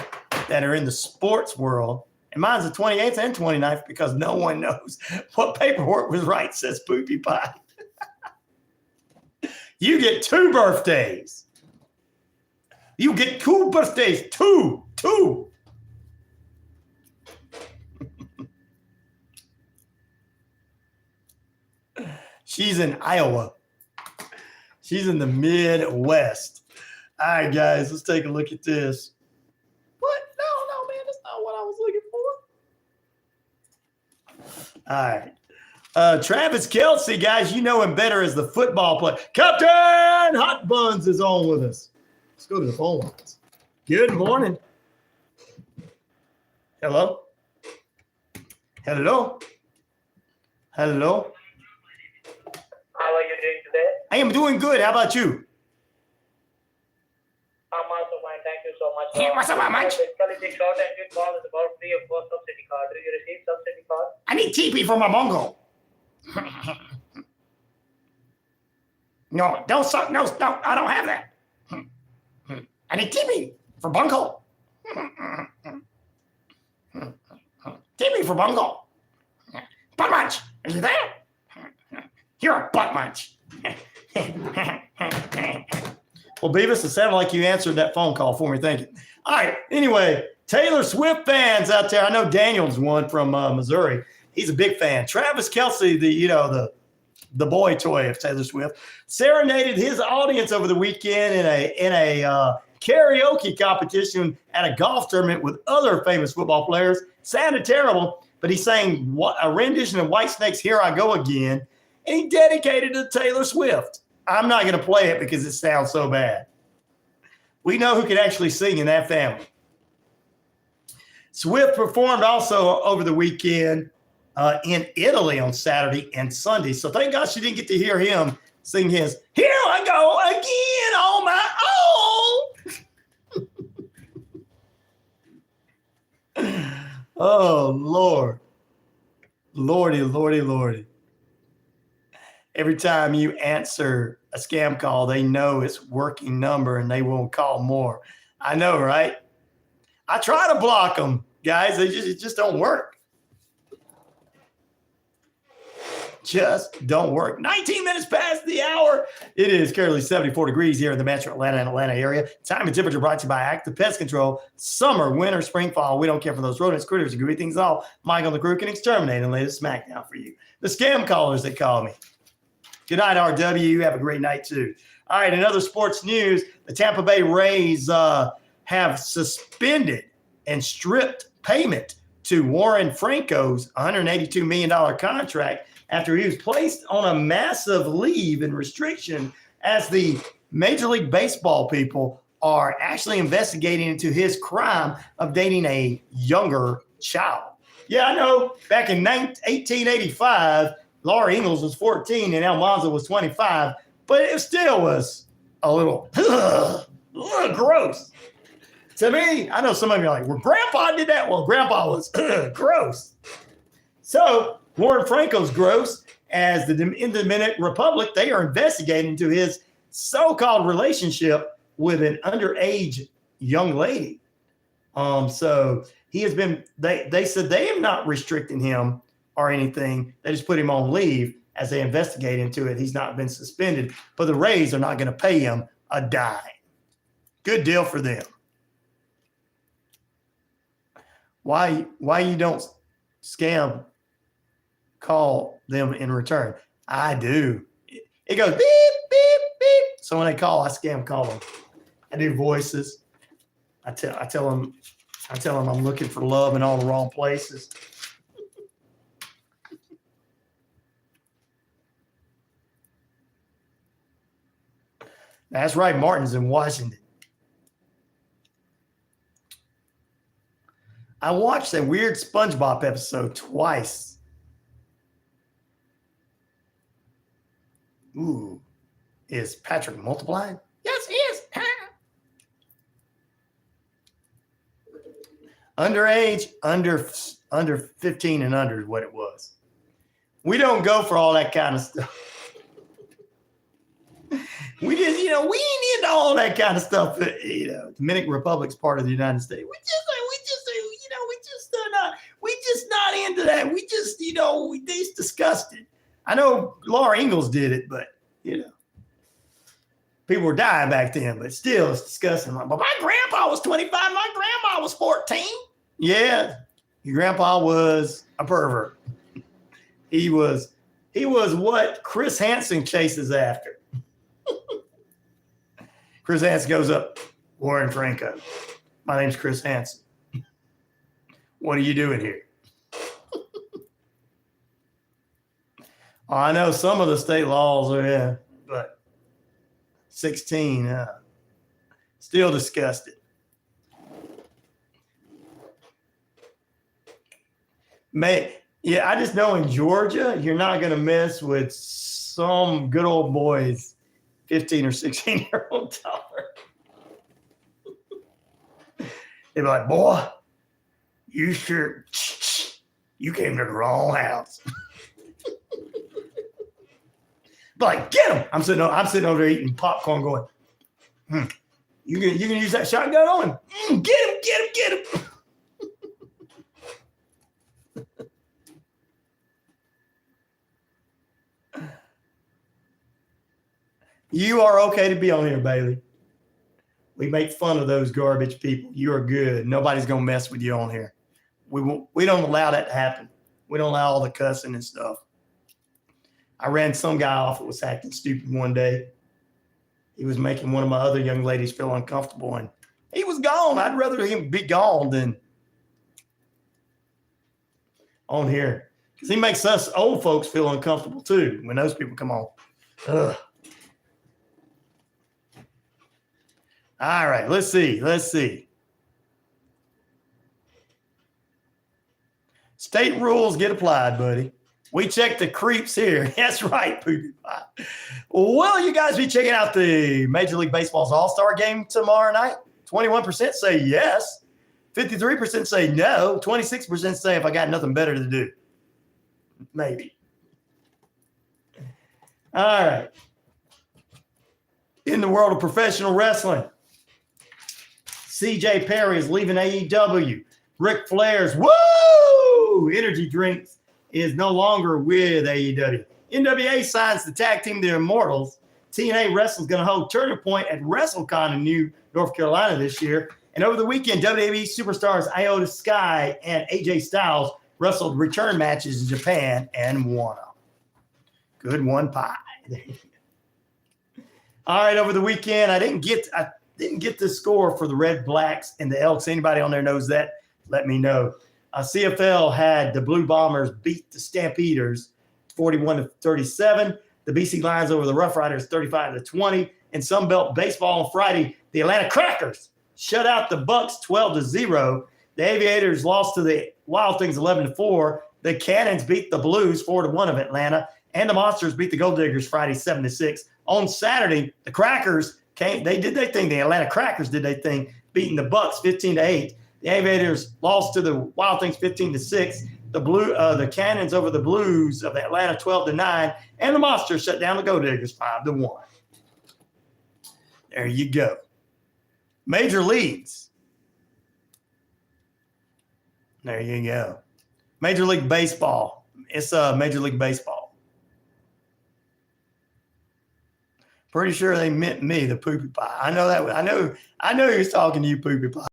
that are in the sports world. And mine's the 28th and 29th because no one knows what paperwork was right, says Poopy Pie. You get 2 birthdays. You get 2 birthdays. Two. She's in Iowa. She's in the Midwest. All right, guys, let's take a look at this. What? No, man, that's not what I was looking for. All right. Travis Kelce, guys, you know him better as the football player. Captain Hot Buns is on with us. Let's go to the phone lines. Good morning. Hello? Hello? Hello? How are you doing today? I am doing good. How about you? I'm also fine. Thank you so much. Hey, what's up, my man? Basically, the short ended call is about free of cost subsidy card. Do you receive subsidy card? I need TP for my bungo. No, don't suck. No, I don't have that. I need TP for bungo. TP for bungo. Butt munch. Are you there? You're a butt munch. Well, Beavis, it sounded like you answered that phone call for me. Thank you. All right. Anyway, Taylor Swift fans out there. I know Daniel's one from Missouri. He's a big fan. Travis Kelce, the boy toy of Taylor Swift, serenaded his audience over the weekend in a karaoke competition at a golf tournament with other famous football players. Sounded terrible, but he sang a rendition of Whitesnake's "Here I Go Again," and he dedicated it to Taylor Swift. I'm not going to play it because it sounds so bad. We know who can actually sing in that family. Swift performed also over the weekend in Italy on Saturday and Sunday. So thank God she didn't get to hear him sing his "Here I Go Again on my own." Oh, Lord. Lordy. Every time you answer a scam call, they know it's working number and they won't call more. I know, right? I try to block them, guys. It just don't work. Just don't work. 19 minutes past the hour. It is currently 74 degrees here in the metro Atlanta and Atlanta area. Time and temperature brought to you by Active Pest Control. Summer, winter, spring, fall. We don't care for those rodents, critters, agree things all. Mike on the crew can exterminate and lay the smackdown for you. The scam callers that call me. Good night, RW. You have a great night, too. All right, in other sports news, the Tampa Bay Rays have suspended and stripped payment to Warden Franco's $182 million contract after he was placed on a massive leave and restriction as the Major League Baseball people are actually investigating into his crime of dating a younger child. Yeah, I know. Back in 1885, Laura Ingalls was 14 and Almanza was 25, but it still was a little gross. To me, I know some of you are like, well, Grandpa did that. Well, Grandpa was gross. So Warden Franco's gross. As in the Dominican Republic, they are investigating into his so-called relationship with an underage young lady. So he has been, they said they have not restricted him or anything. They just put him on leave as they investigate into it. He's not been suspended, but the Rays are not going to pay him a dime. Good deal for them. Why you don't scam call them in return? I do. It goes beep, beep, beep. So when they call, I scam call them. I do voices. I tell them I'm looking for love in all the wrong places. That's right. Martin's in Washington. I watched that weird SpongeBob episode twice. Ooh, is Patrick multiplying? Yes, he is. Underage, under 15 and under is what it was. We don't go for all that kind of stuff. We just, we ain't into all that kind of stuff. Dominican Republic's part of the United States. We just not into that. We just, it's disgusting. I know Laura Ingalls did it, but, people were dying back then, but still it's disgusting. But my grandpa was 25. My grandma was 14. Yeah, your grandpa was a pervert. He was what Chris Hansen chases after. Chris Hansen goes up, Warden Franco. My name's Chris Hansen. What are you doing here? Oh, I know some of the state laws are, yeah, but 16, still disgusted. Yeah, I just know in Georgia, you're not going to mess with some good old boys, 15 or 16-year-old daughter. They're like, boy, you came to the wrong house. Like, get him. I'm sitting over there eating popcorn going, you can use that shotgun on him. Get him. You are okay to be on here, Bailey. We make fun of those garbage people. You are good. Nobody's going to mess with you on here. We don't allow that to happen. We don't allow all the cussing and stuff. I ran some guy off that was acting stupid one day. He was making one of my other young ladies feel uncomfortable, and he was gone. I'd rather him be gone than on here, because he makes us old folks feel uncomfortable too when those people come on. Ugh. All right, let's see. State rules get applied, buddy. We check the creeps here. That's right, Poopy Pie. Will you guys be checking out the Major League Baseball's All-Star game tomorrow night? 21% say yes. 53% say no. 26% say if I got nothing better to do. Maybe. All right. In the world of professional wrestling, CJ Perry is leaving AEW. Ric Flair's energy drinks is no longer with AEW. NWA signs the tag team, the Immortals. TNA Wrestling is going to hold Turning Point at WrestleCon in North Carolina this year. And over the weekend, WWE superstars Iota Sky and AJ Styles wrestled return matches in Japan and won them. Good one, pie. All right, over the weekend, I didn't get the score for the Red Blacks and the Elks. Anybody on there knows that? Let me know. CFL had the Blue Bombers beat the Stampeders 41-37. The BC Lions over the Rough Riders 35-20. And Sunbelt Baseball on Friday, the Atlanta Crackers shut out the Bucks 12-0. The Aviators lost to the Wild Things 11-4. The Cannons beat the Blues 4-1 of Atlanta. And the Monsters beat the Gold Diggers Friday 7-6. On Saturday, the Crackers they did their thing. The Atlanta Crackers did their thing, beating the Bucks 15-8. The Aviators lost to the Wild Things 15-6. The Cannons over the Blues of Atlanta 12-9. And the Monsters shut down the Gold Diggers 5-1. There you go. Major leagues. There you go. Major League Baseball. It's Major League Baseball. Pretty sure they meant me, the Poopy Pie. I know that. I know he was talking to you, Poopy Pie.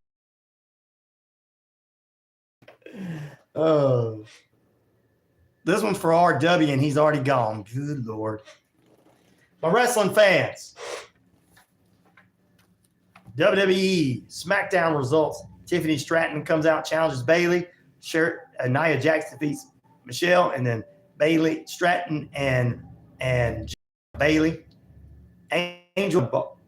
Oh, this one's for RW, and he's already gone. Good Lord. My wrestling fans. WWE Smackdown results. Tiffany Stratton comes out, challenges Bailey. Nia Jax defeats Michelle, and then Bailey, Stratton, and Bailey. Angel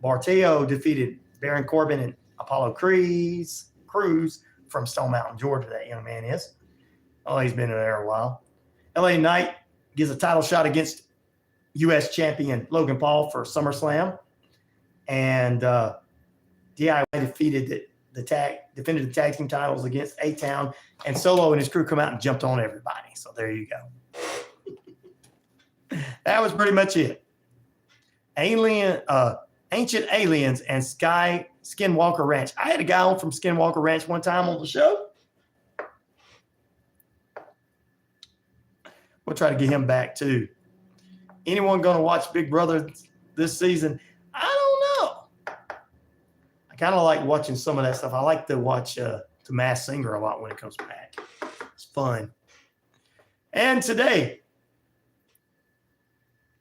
Barteo defeated Baron Corbin and Apollo Crews from Stone Mountain, Georgia, that young man is. Oh, he's been there a while. LA Knight gives a title shot against U.S. champion Logan Paul for SummerSlam. And DIY defended the tag team titles against A-Town. And Solo and his crew come out and jumped on everybody. So there you go. That was pretty much it. Ancient Aliens and Skinwalker Ranch. I had a guy on from Skinwalker Ranch one time on the show. We'll try to get him back too. Anyone going to watch Big Brother this season? I don't know. I kind of like watching some of that stuff. I like to watch The Masked Singer a lot when it comes back. It's fun. And today,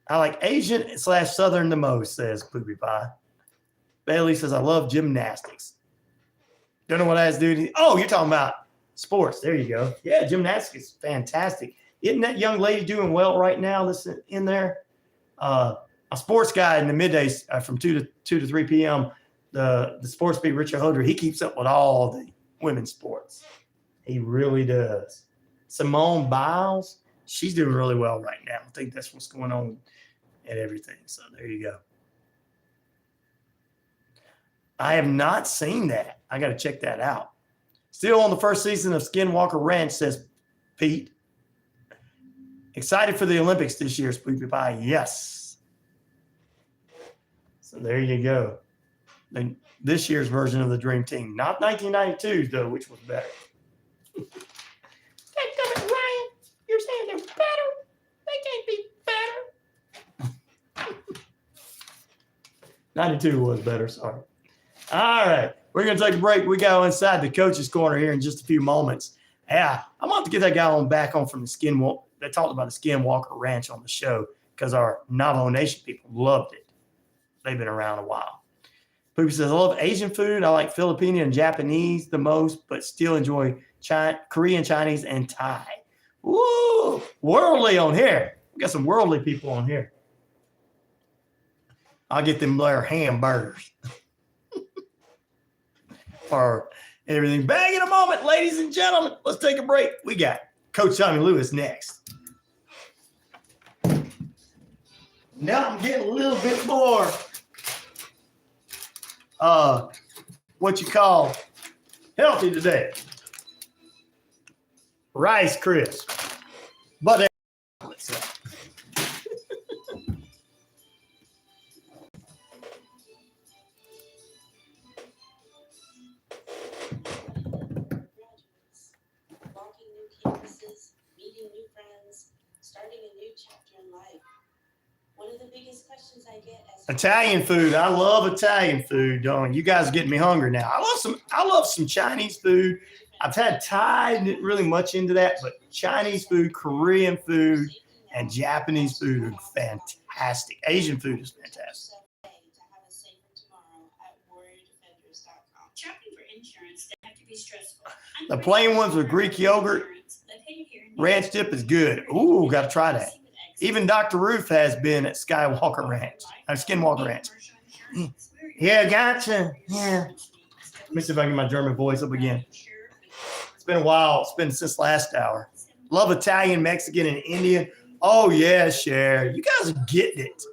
I like Asian/Southern the most, says Poopy Pie. Bailey says, I love gymnastics. Don't know what that has to do with it. Oh, you're talking about sports. There you go. Yeah, gymnastics is fantastic. Isn't that young lady doing well right now that's in there? A sports guy in the middays from 2 to 3 p.m., the sports beat, Richard Hodder, he keeps up with all the women's sports. He really does. Simone Biles, she's doing really well right now. I think that's what's going on and everything. So there you go. I have not seen that. I got to check that out. Still on the first season of Skinwalker Ranch, says Pete. Excited for the Olympics this year, Spoopy Pie. Yes. So there you go. And this year's version of the Dream Team. Not 1992, though, which was better. Ryan, you're saying they're better? They can't be better. 92 was better, sorry. All right, we're going to take a break. We go inside the coach's corner here in just a few moments. Yeah, I'm going to have to get that guy back on from the Skinwalker. They talked about the Skinwalker Ranch on the show because our Navajo Nation people loved it. They've been around a while. Poopy says, I love Asian food. I like Filipino and Japanese the most, but still enjoy Korean, Chinese, and Thai. Woo! Worldly on here. We got some worldly people on here. I'll get them their hamburgers. Or everything. Back in a moment, ladies and gentlemen. Let's take a break. We got Coach Tommy Lewis next. Now I'm getting a little bit more what you call healthy today. Rice crisp. But meeting new friends, starting a new chapter in life. One of the biggest questions I get as Italian food. I love Italian food, don't you? Guys are getting me hungry now. I love some Chinese food. I've had Thai, not really much into that, but Chinese food, Korean food, and Japanese food are fantastic. Asian food is fantastic. Shopping for insurance doesn't have to be stressful. The plain ones with Greek yogurt, ranch dip is good. Ooh, got to try that. Even Dr. Ruth has been at Skinwalker Ranch. Yeah, gotcha. Yeah. Let me see if I can get my German voice up again. It's been a while. It's been since last hour. Love Italian, Mexican, and Indian. Oh, yeah, Cher. You guys are getting it.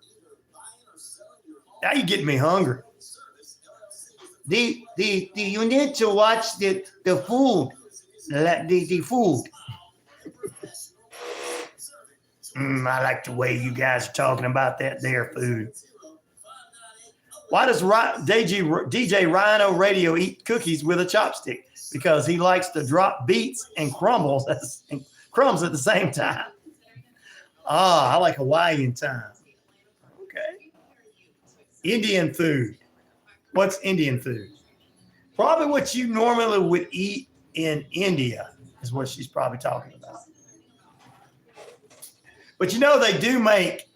Now you're getting me hungry. You need to watch the food. The food. I like the way you guys are talking about that there food. Why does DJ RyanORadio eat cookies with a chopstick? Because he likes to drop beats and crumbs at the same time. I like Hawaiian time. Okay. Indian food. What's Indian food? Probably what you normally would eat in India is what she's probably talking about. But you know, they do make,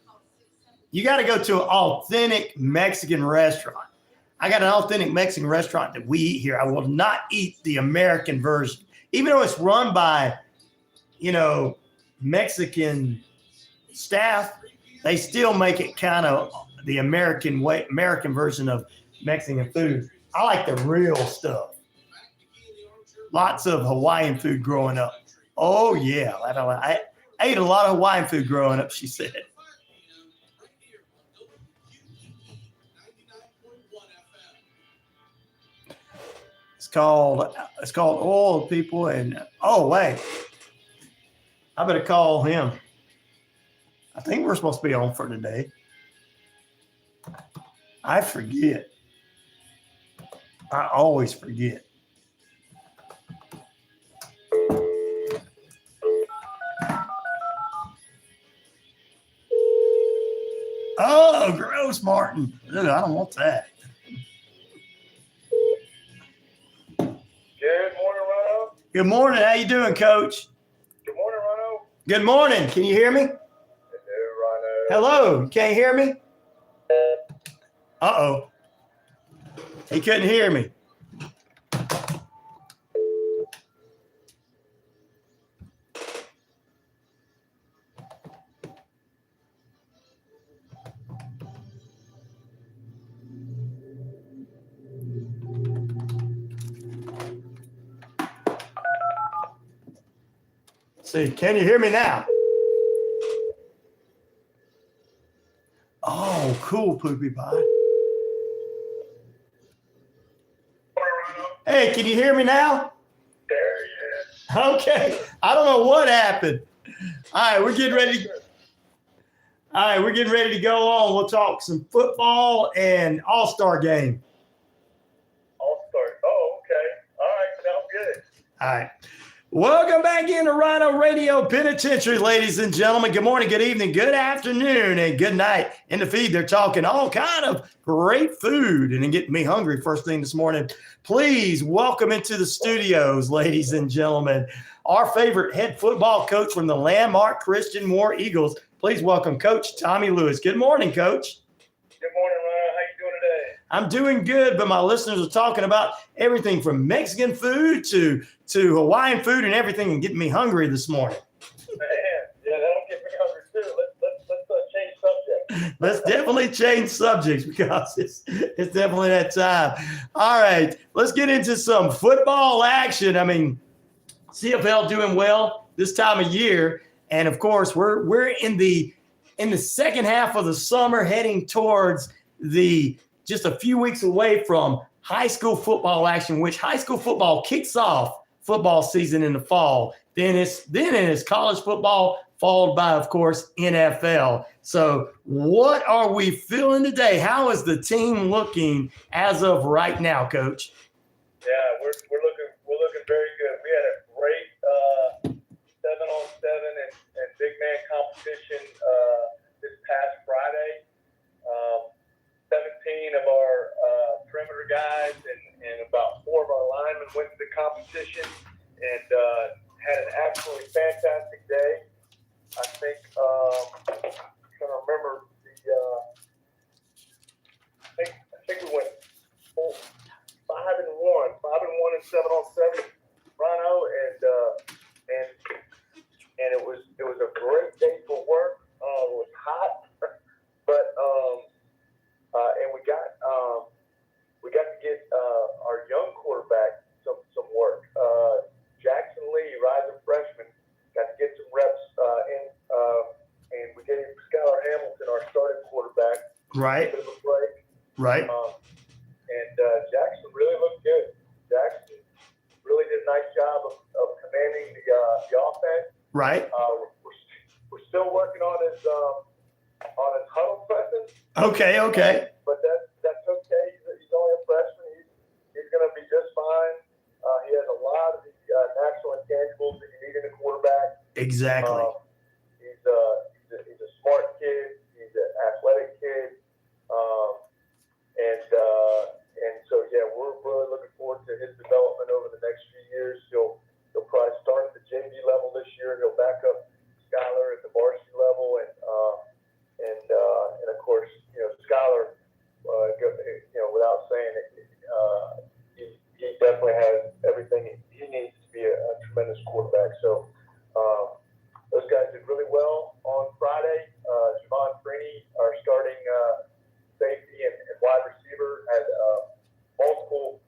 you got to go to an authentic Mexican restaurant. I got an authentic Mexican restaurant that we eat here. I will not eat the American version. Even though it's run by, Mexican staff, they still make it kind of the American way, American version of Mexican food. I like the real stuff. Lots of Hawaiian food growing up. Oh, yeah. I ate a lot of Hawaiian food growing up, she said. It's called Oil People. And, oh, wait. I better call him. I think we're supposed to be on for today. I forget. I always forget. Oh, gross, Martin. Ugh, I don't want that. Good morning, Rhino. Good morning. How you doing, Coach? Good morning, Rhino. Good morning. Can you hear me? Hello. You can't hear me? Uh-oh. He couldn't hear me. See, can you hear me now? Oh, cool, Poopy Pie. Hey, can you hear me now? There he is. Okay. I don't know what happened. All right, we're getting ready to go on. We'll talk some football and All-Star game. All-Star. Oh, okay. All right. Sounds good. All right. Welcome back into RyanORadio Penitentiary, ladies and gentlemen. Good morning, good evening, good afternoon, and good night. In the feed, they're talking all kind of great food and getting me hungry first thing this morning. Please welcome into the studios, ladies and gentlemen, our favorite head football coach from the landmark Christian War Eagles. Please welcome Coach Tommy Lewis. Good morning, Coach. Good morning, Ryan. How you doing today? I'm doing good, but my listeners are talking about everything from Mexican food to Hawaiian food and everything and getting me hungry this morning. Man, yeah, that'll get me hungry too. Let's change subject. Let's definitely change subjects because it's definitely that time. All right, let's get into some football action. I mean, CFL doing well this time of year, and of course, we're in the second half of the summer, heading towards just a few weeks away from high school football action, which high school football kicks off football season in the fall. Then it's college football, followed by, of course, NFL. So what are we feeling today? How is the team looking as of right now, Coach? Yeah, we're looking very good. We had a great 7-on-7 and big man competition this past Friday. 17 of our perimeter guys and about 4 of our linemen went to the competition and had an absolutely fantastic day. I think I'm trying to remember I think we went 5-1 in 7-on-7, Rhino, and it was a great day for work. It was hot, but and we got to get our young quarterback some work. Jackson Lee, rising freshman, got to get some reps and we gave Skylar Hamilton, our starting quarterback, Right. a bit of a break. Right. And Jackson really looked good. Jackson really did a nice job of commanding the offense. Right. We're still working on his huddle presence. Okay. But that's okay. He's only a freshman. He's going to be just fine. He has a lot of the natural intangibles that you need in a quarterback. Exactly. He's a smart kid. He's an athletic kid. And so yeah, we're really looking forward to his development over the next few years. He'll probably start at the JV level this year. He'll back up Skylar at the varsity level, and of course, Skylar, without saying it, he definitely has everything he needs to be a tremendous quarterback. So those guys did really well on Friday. Javon Freeney, our starting safety and wide receiver, had multiple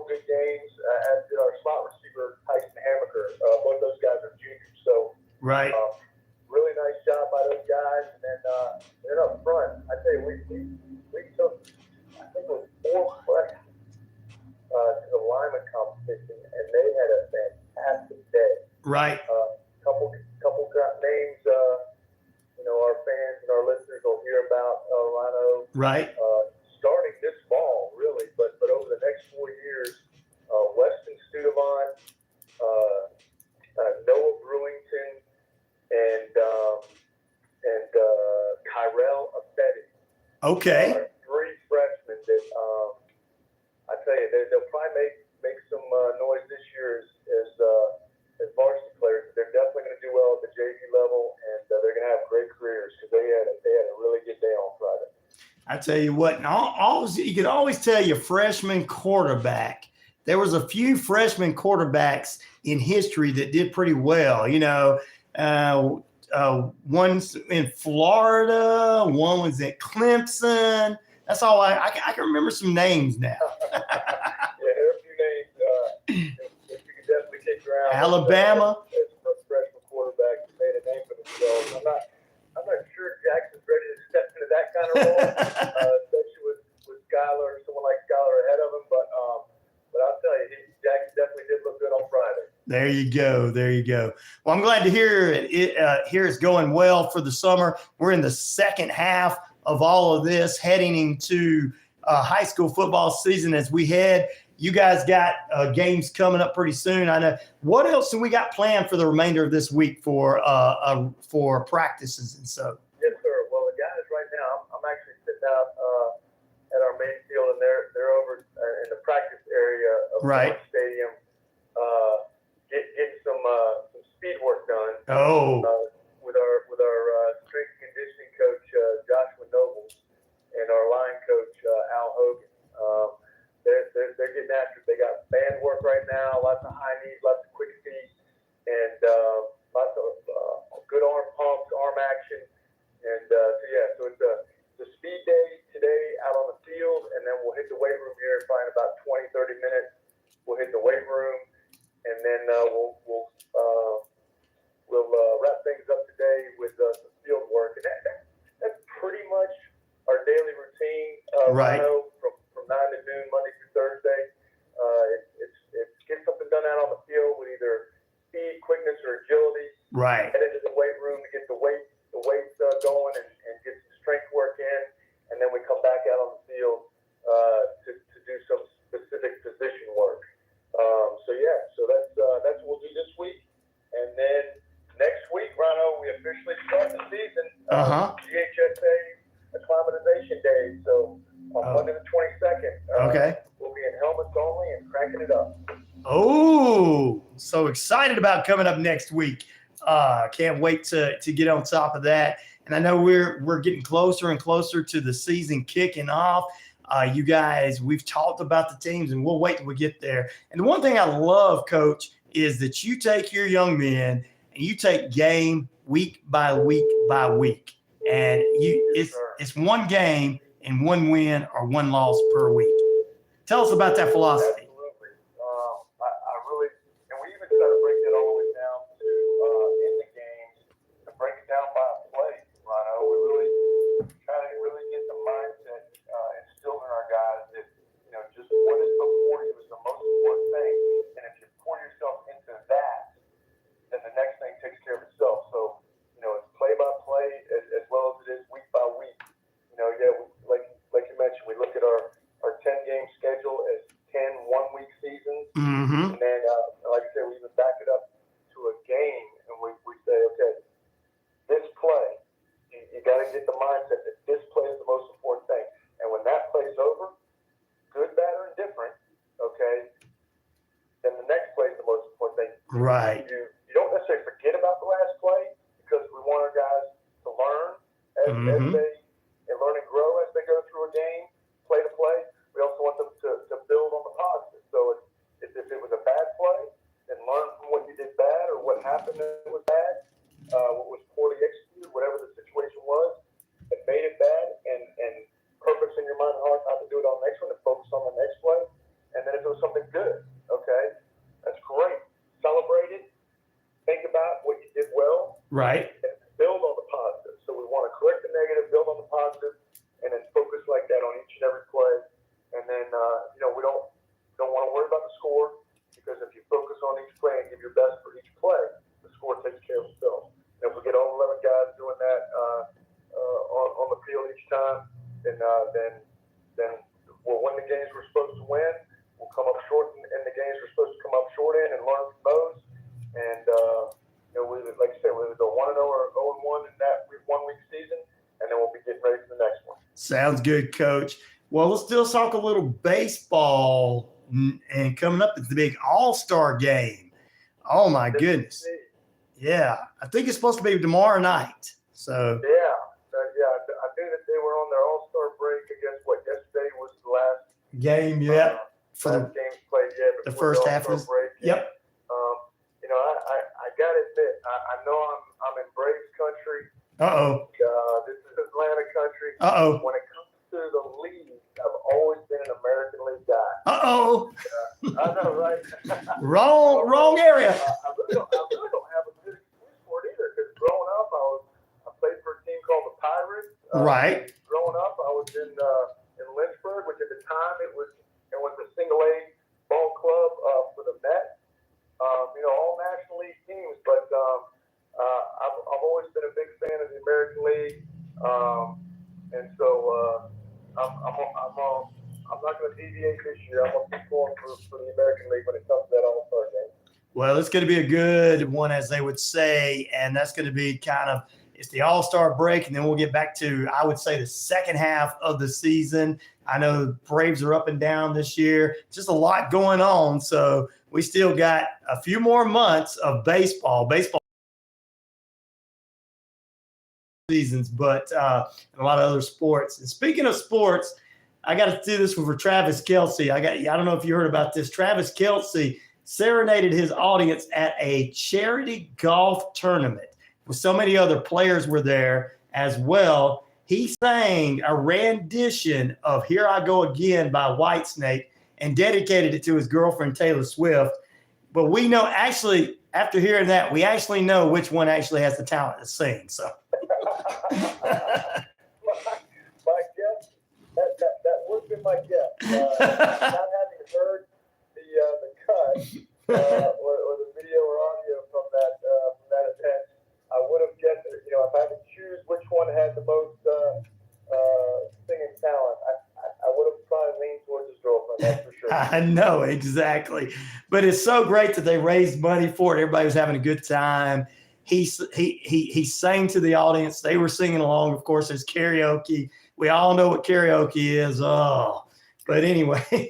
good games, as did our slot receiver, Tyson Hammaker. Both those guys are juniors. So Right. really nice job by those guys. And then up front, I tell you, we took, I think it was 4 freshmen to the lineman competition, and they had a fantastic day. Right. Couple names, our fans and our listeners will hear about Rhino. Right. Starting this fall, really, but over the next 4 years, Weston Studevant, Noah Brewington, and Kyrell Affetti. Okay. 3 freshmen that I tell you, they'll probably make some noise this year as varsity players. They're definitely going to do well at the JV level, and they're going to have great careers because they had a really good day on Friday. I tell you what, you could always tell your freshman quarterback. There was a few freshman quarterbacks in history that did pretty well. One's in Florida, one was at Clemson. That's all I can remember some names now. Yeah, there are a few names that you can definitely kick around. Alabama. As freshman There you go. There you go. Well, I'm glad to hear it. Here it's going well for the summer. We're in the second half of all of this, heading into high school football season as we head. You guys got games coming up pretty soon. I know. What else do we got planned for the remainder of this week for practices and so? Yes, sir. Well, the guys right now, I'm actually sitting out at our main field, and they're over in the practice area of Right. the stadium, getting some speed work done. Oh. With our strength and conditioning coach Joshua Nobles and our line coach Al Hogan. They're getting after it. They got band work right now, lots of high knees, lots of quick feet, and lots of good arm pumps, arm action. And so it's a speed day today out on the field, and then we'll hit the weight room here in about 20-30 minutes. We'll hit the weight room, and then we'll wrap things up today with some field work. And that's pretty much our daily routine. Right. From 9 to noon, Monday through Thursday. It's get something done out on the field with either speed, quickness, or agility. Right. Head into the weight room to get the weights going and get some strength work in, and then we come back out on the field to do some specific position work. So that's what we'll do this week, and then next week, Rhino, we officially start the season. GHSA acclimatization day. So on Monday the 22nd, Okay. we'll be in helmets only and cranking it up. Oh, so excited about coming up next week. Can't wait to get on top of that. And I know we're getting closer and closer to the season kicking off. You guys, we've talked about the teams, and we'll wait till we get there. And the one thing I love, Coach, is that you take your young men and you take game week by week by week. And it's one game and one win or one loss per week. Tell us about that philosophy. Absolutely. I really, and we even try to break it all the way down to in the games, to break it down by a play, Rhino. We really try to really get the mindset instilled in our guys that, just what is before you is the most important thing. And if you pour yourself into that, then the next thing takes care of itself. So, it's play by play as well as it is week by week. Like you mentioned, we look at our 10-game schedule as 10 one-week seasons. Mm-hmm. And then, like I said, we even back it up to a game, and we say, okay, this play, you got to get the mindset that this play is the most important thing. And when that play's over, good, bad, or indifferent, okay, then the next play is the most important thing. Right. You don't necessarily forget about the last play because we want our guys to learn as they learn and grow as they go through a game, play to play. We also want them to build on the positive. So if it was a bad play, then learn from what you did bad or what happened that was bad, what was poorly executed, whatever the situation was that made it bad, and purpose in your mind and heart not to do it on the next one and focus on the next play. And then if it was something good, okay, that's great. Celebrate it. Think about what you did well. Right. And build on the positive. So we want to correct the negative, build on the positive, and then focus like that on each and every play. And then, we don't want to worry about the score, because if you focus on each play and give your best for each play, the score takes care of itself. And if we get all 11 guys doing that on the field each time, then we'll win the games we're supposed to win. We'll come up short in the games we're supposed to come up short in and learn from those. And like I said, we'll go 1-0 or 0-1 in that 1-week season, and then we'll be getting ready for the next one. Sounds good, Coach. Well, let's still talk a little baseball, and coming up is the big All-Star game. Oh my goodness! Yeah, I think it's supposed to be tomorrow night. So I knew that they were on their All-Star break. I guess yesterday was the last game. Yeah, for the games played. Yeah, the first half of break. Yep. I gotta admit, I know I'm in Braves country. This is Atlanta country. When it comes to the league, I've always been an American League guy. I know, right? Wrong area. I really don't have a good excuse for it either, because growing up, I played for a team called the Pirates. Right. Growing up, I was in Lynchburg, which at the time it was the single A ball club for the Mets. I've always been a big fan of the American League, and so I'm not going to deviate this year. I'm going to keep going for the American League when it comes to that All-Star game. Well, it's going to be a good one, as they would say, and that's going to be it's the All-Star break, and then we'll get back to, I would say, the second half of the season. I know the Braves are up and down this year. Just a lot going on, so we still got a few more months of baseball seasons, but a lot of other sports. And speaking of sports, I got to do this for Travis Kelce. I don't know if you heard about this. Travis Kelce serenaded his audience at a charity golf tournament. With so many other players were there as well. He sang a rendition of Here I Go Again by Whitesnake and dedicated it to his girlfriend, Taylor Swift. But we know, actually, after hearing that, we actually know which one actually has the talent to sing. So, my guess, that would have been my guess. Not having heard the cut or the video or audio from that event, I would have guessed, if I had to choose which one had the most singing talent, I would have probably leaned towards his girlfriend, that's for sure. I know, exactly. But it's so great that they raised money for it. Everybody was having a good time. He sang to the audience. They were singing along. Of course, there's karaoke. We all know what karaoke is. Oh, but anyway. Yeah, I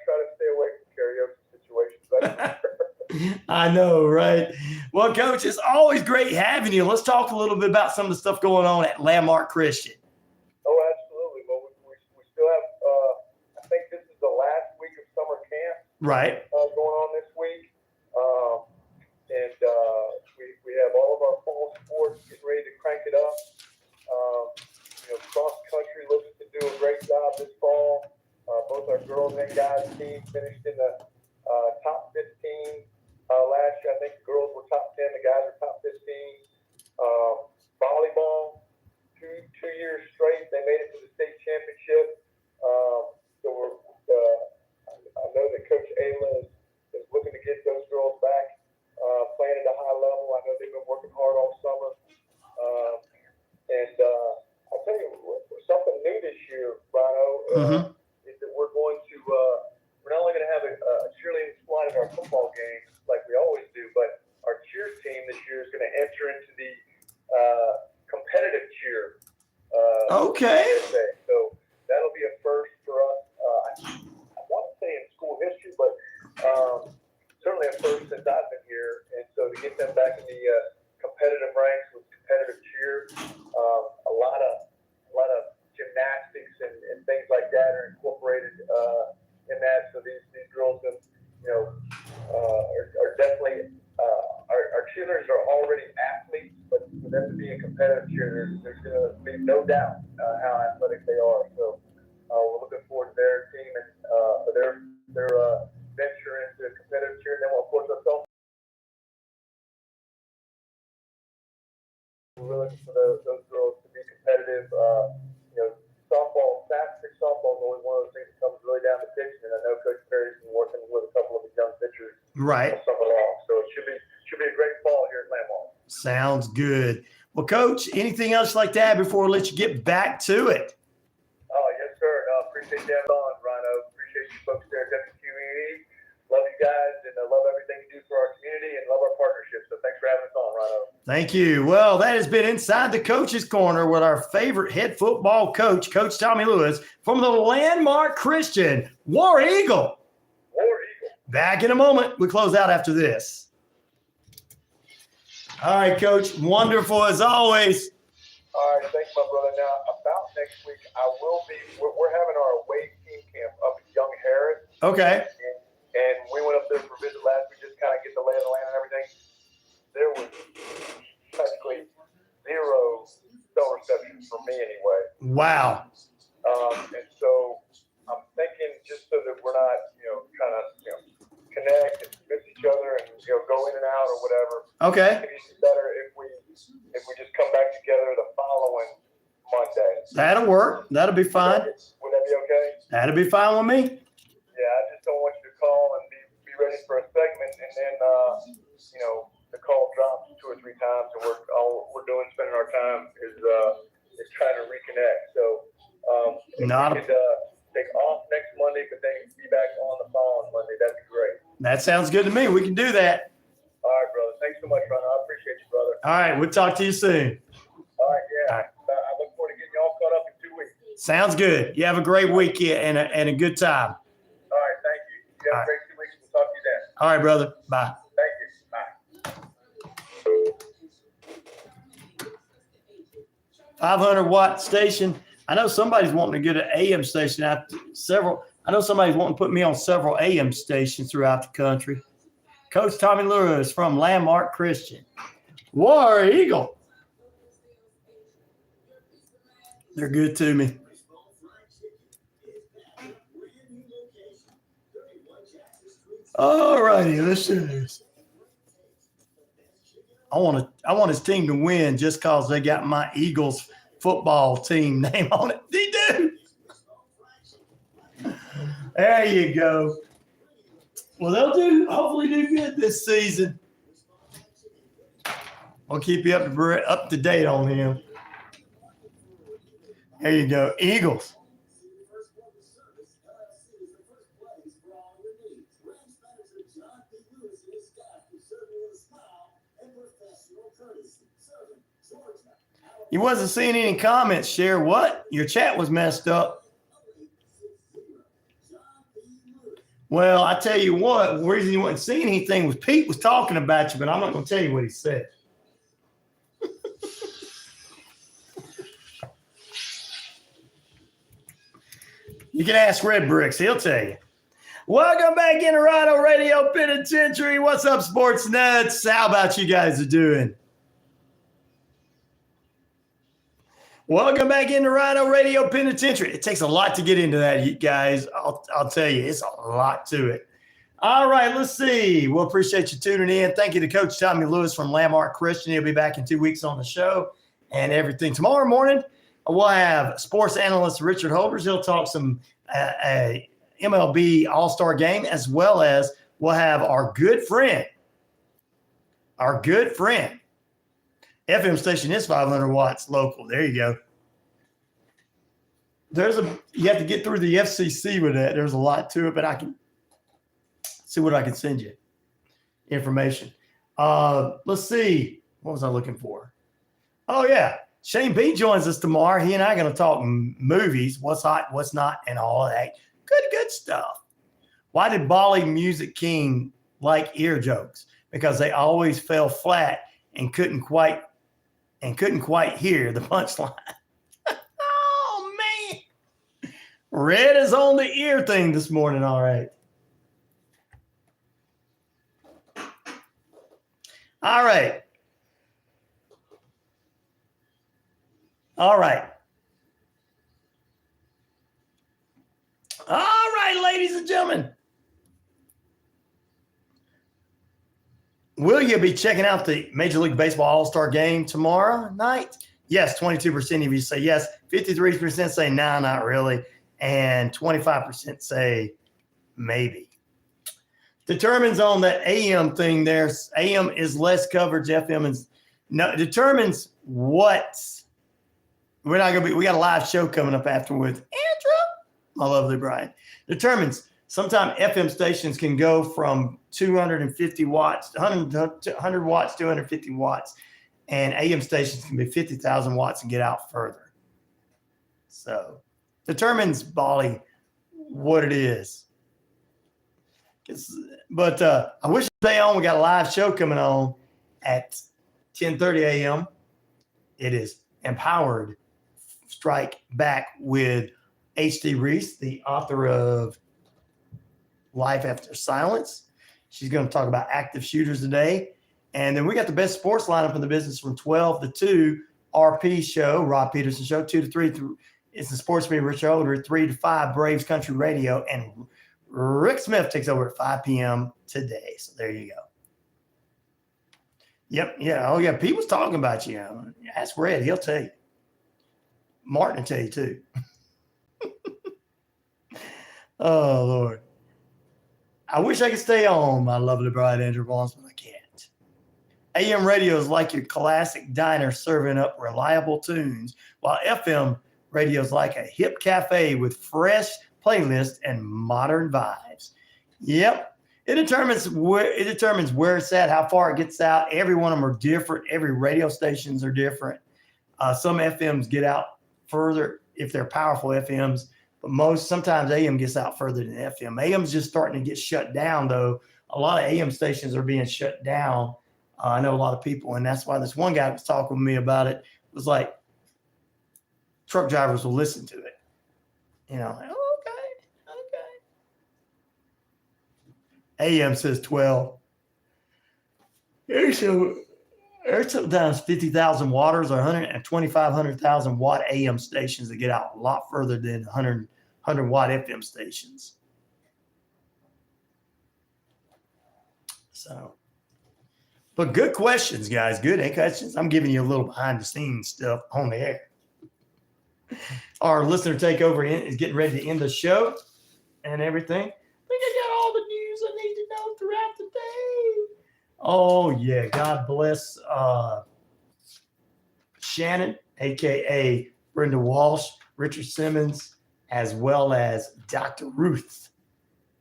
try to stay away from karaoke situations. I know, right? Well, Coach, it's always great having you. Let's talk a little bit about some of the stuff going on at Landmark Christian. Oh, absolutely. Well, we still have, I think this is the last week of summer camp. Right. Going on this week. And we have all of our fall sports getting ready to crank it up. Cross country looks to do a great job this fall. Both our girls and guys teams finished in the top 15 last year. I think the girls were top 10, the guys are top 15. Volleyball, two years straight, they made it to the state championship. So I know that Coach Ayla is looking to get those girls back playing at a high level. I know they've been working hard all summer. And I'll tell you, something new this year, Rhino, is that we're going to, we're not only going to have a cheerleading squad at our football games like we always do, but our cheer team this year is going to enter into the competitive cheer. Okay. So that'll be a first for us. I want to say in school history, but certainly a first since I've been here. And so to get them back in the competitive ranks with competitive cheer, a lot of gymnastics and things like that are incorporated in that. So these girls, are definitely our cheerleaders are already athletes, but for them to be in competitive cheer, there's going to be no doubt how athletic they are. So we're looking forward to their team and their venture into competitive cheer. And then, of course, ourselves. We're looking for those girls to be competitive. Softball, fast-pitch softball is always one of those things that comes really down the pitch. And I know Coach Perry's been working with a couple of the young pitchers. Right. All summer long. So it should be a great fall here at Landmark. Sounds good. Well, Coach, anything else like that before we let you get back to it? Oh, yes, sir. No, appreciate that on, Rhino. Appreciate you folks there at WQEE. Love you guys, and I love everything you do for our community and love our partnership. So thanks for having us on, Rhino. Thank you. Well, that has been Inside the Coach's Corner with our favorite head football coach, Coach Tommy Lewis, from the Landmark Christian War Eagle. Back in a moment. We close out after this. All right, Coach. Wonderful as always. All right, thanks, my brother. Now, about next week, we're having our away team camp up at Young Harris. Okay. And we went up there for a visit last week, just kind of get the lay of the land and everything. There was practically zero cell reception for me anyway. Wow. And so I'm thinking just so that we're not, trying to, connect and miss each other and, go in and out or whatever. Okay. Maybe it's better if we just come back together the following Monday. That'll work. That'll be fine. Would that be okay? That'll be fine with me. Yeah, I just don't want you to call and be ready for a segment and then, the call drops 2 or 3 times, and we're doing, spending our time is trying to reconnect. So if we could take off next Monday, but then be back on the phone Monday, that'd be great. That sounds good to me. We can do that. All right, brother. Thanks so much, Ron. I appreciate you, brother. All right. We'll talk to you soon. All right, yeah. All right. I look forward to getting y'all caught up in 2 weeks. Sounds good. You have a great weekend and a good time. All right, thank you. You have a great 2 weeks. We'll talk to you then. All right, brother. Bye. Thank you. Bye. 500-watt station. I know somebody's wanting to get an AM station out several. I know somebody's wanting to put me on several AM stations throughout the country. Coach Tommy Lewis from Landmark Christian. War Eagle. They're good to me. All righty, let's do this. I want his team to win just because they got my Eagles football team name on it. They do. There you go. Well, they'll hopefully do good this season. I'll keep you up to date on him. There you go, Eagles. You wasn't seeing any comments, Share. What? Your chat was messed up. Well, I tell you what, the reason you wasn't seeing anything was Pete was talking about you, but I'm not going to tell you what he said. You can ask Red Bricks. He'll tell you. Welcome back into RyanORadio Penitentiary. What's up, sports nuts? How about you guys are doing? Welcome back into RyanORadio Penitentiary. It takes a lot to get into that, you guys. I'll tell you, it's a lot to it. All right, let's see. We'll appreciate you tuning in. Thank you to Coach Tommy Lewis from Landmark Christian. He'll be back in 2 weeks on the show and everything. Tomorrow morning, we'll have sports analyst Richard Holders. He'll talk some MLB All-Star game, as well as we'll have our good friend, FM station is 500 watts local. There you go. You have to get through the FCC with that. There's a lot to it, but I can see what I can send you. Information. Let's see. What was I looking for? Oh, yeah. Shane B joins us tomorrow. He and I are going to talk movies, what's hot, what's not, and all of that. Good stuff. Why did Bali Music King like ear jokes? Because they always fell flat and couldn't quite hear the punchline. Oh, man. Red is on the ear thing this morning. All right. All right. All right. All right, ladies and gentlemen. Will you be checking out the Major League Baseball All-Star game tomorrow night? Yes, 22% of you say yes. 53% say nah, not really. And 25% say maybe. Determines on that AM thing there. AM is less coverage. FM is no. Determines what. We're not going to be. We got a live show coming up after with Andrew, my lovely bride. Determines. Sometimes FM stations can go from 250 watts, 100 watts, 250 watts, and AM stations can be 50,000 watts and get out further. So, determines Bali what it is. But I wish to stay on. We got a live show coming on at 10:30 a.m. It is Empowered Strike Back with H.D. Reese, the author of Life After Silence. She's going to talk about active shooters today. And then we got the best sports lineup in the business from 12 to 2, RP show, Rob Peterson show, 2 to 3. It's the Sports Media Rich Older, 3 to 5, Braves Country Radio. And Rick Smith takes over at 5 p.m. today. So there you go. Yep. Yeah. Oh, yeah. Pete was talking about you. Ask Red. He'll tell you. Martin will tell you too. Oh, Lord. I wish I could stay on, my lovely bride, Andrew Barnes, but I can't. AM radio is like your classic diner serving up reliable tunes, while FM radio is like a hip cafe with fresh playlists and modern vibes. Yep. It determines where it's at, how far it gets out. Every one of them are different. Every radio stations are different. Some FMs get out further if they're powerful FMs, but sometimes AM gets out further than FM. AM's just starting to get shut down, though. A lot of AM stations are being shut down. I know a lot of people, and that's why this one guy was talking with me about it. It was like truck drivers will listen to it. You know, okay. AM says 12. There's sometimes 50,000 watters or 100,000 watt AM stations that get out a lot further than 100 watt FM stations. So, but good questions, guys. Good questions. I'm giving you a little behind the scenes stuff on the air. Our listener takeover is getting ready to end the show and everything. I think I got all the news I need to know throughout the day. Oh, yeah. God bless Shannon, a.k.a. Brenda Walsh, Richard Simmons, as well as Dr. Ruth.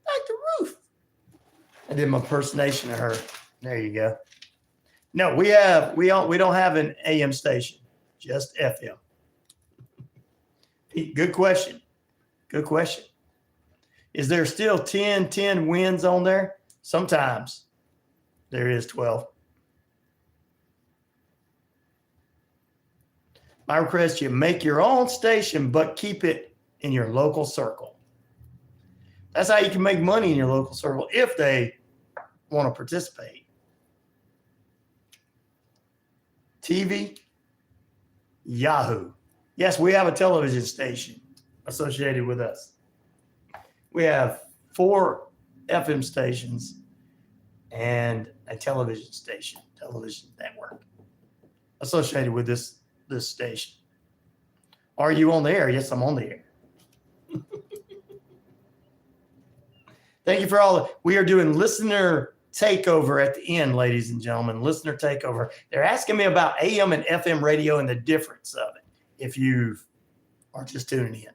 Dr. Ruth. I did my impersonation of her. There you go. No, we don't have an AM station, just FM. Pete, good question. Good question. Is there still 10 wins on there? Sometimes there is 12. My request, you make your own station, but keep it in your local circle. That's how you can make money in your local circle if they want to participate. TV, Yahoo. Yes, we have a television station associated with us. We have 4 FM stations and a television network associated with this station. Are you on the air? Yes, I'm on the air. Thank you for all. We are doing listener takeover at the end, ladies and gentlemen. Listener takeover. They're asking me about AM and FM radio and the difference of it. If you are just tuning in,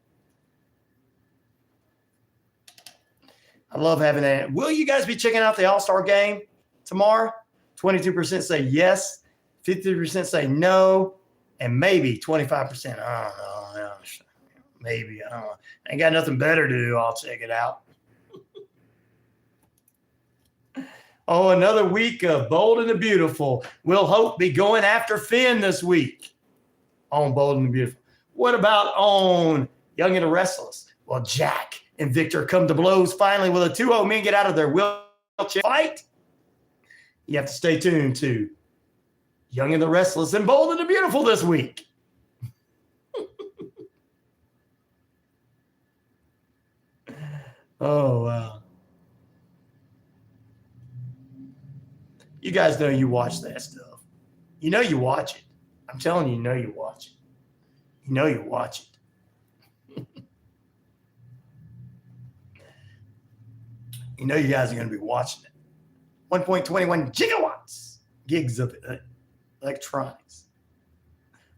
I love having that. Will you guys be checking out the All-Star game tomorrow? 22% say yes, 50% say no, and maybe 25%. I don't know. Maybe. I don't know. I ain't got nothing better to do. I'll check it out. Oh, another week of Bold and the Beautiful. Will Hope be going after Finn this week on Bold and the Beautiful? What about on Young and the Restless? Well, Jack and Victor come to blows finally. Will the 2 old men get out of their wheelchair fight? You have to stay tuned to Young and the Restless and Bold and the Beautiful this week. Oh, wow. You guys know you watch that stuff. You know you watch it. I'm telling you, you know you watch it. You know you watch it. You know you guys are going to be watching it. 1.21 gigs of electronics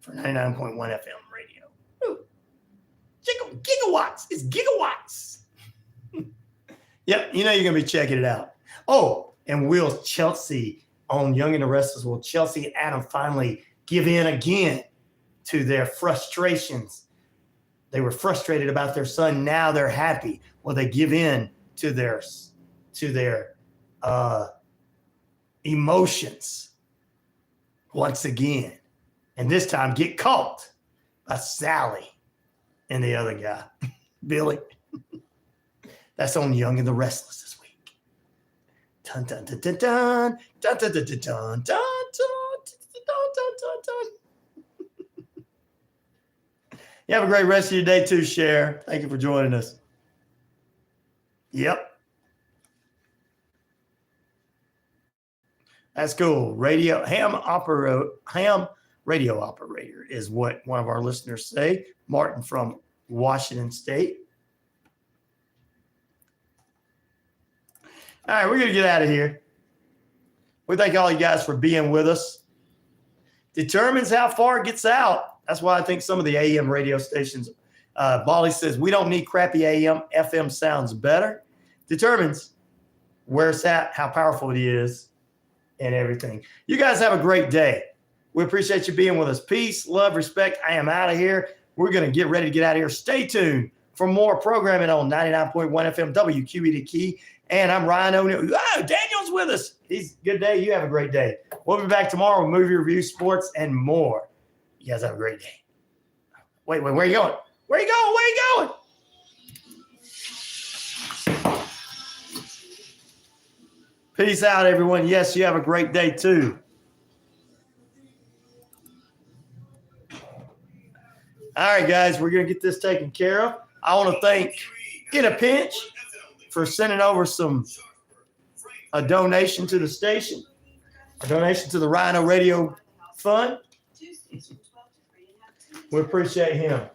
for 99.1 FM radio. Ooh. Gigawatts. It's gigawatts. Yep, you know you're going to be checking it out. Oh, and will Chelsea on Young and the Restless, will Chelsea and Adam finally give in again to their frustrations? They were frustrated about their son. Now they're happy. Will they give in to their emotions once again? And this time get caught by Sally and the other guy, Billy. That's on Young and the Restless this week. Dun dun dun dun dun dun dun dun dun dun dun dun dun dun. You have a great rest of your day too, Cher. Thank you for joining us. Yep. That's cool. Ham radio operator is what one of our listeners say. Martin from Washington State. All right, we're going to get out of here. We thank all you guys for being with us. Determines how far it gets out. That's why I think some of the AM radio stations, Bali says, we don't need crappy AM. FM sounds better. Determines where it's at, how powerful it is, and everything. You guys have a great day. We appreciate you being with us. Peace, love, respect. I am out of here. We're going to get ready to get out of here. Stay tuned for more programming on 99.1 FM WQEE The Key. And I'm Ryan O'Neill. Oh, Daniel's with us. He's good day. You have a great day. We'll be back tomorrow with movie reviews, sports, and more. You guys have a great day. Wait, where are you going? Where are you going? Where are you going? Peace out, everyone. Yes, you have a great day, too. All right, guys, we're going to get this taken care of. I want to thank In a Pinch for sending over a donation to the station, a donation to the RyanORadio Fund. We appreciate him.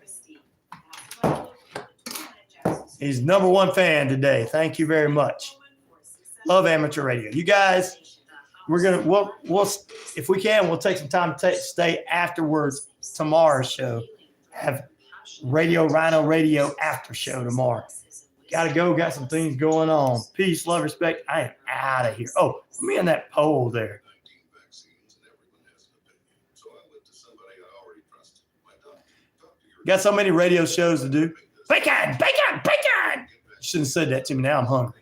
He's #1 fan today. Thank you very much. Love amateur radio. You guys, we'll if we can, we'll take some time to stay afterwards tomorrow's show. Have RyanORadio after show tomorrow. Got to go. Got some things going on. Peace, love, respect. I am out of here. Oh, let me in that poll there. Got so many radio shows to do. Bacon. Shouldn't have said that to me. Now I'm hungry.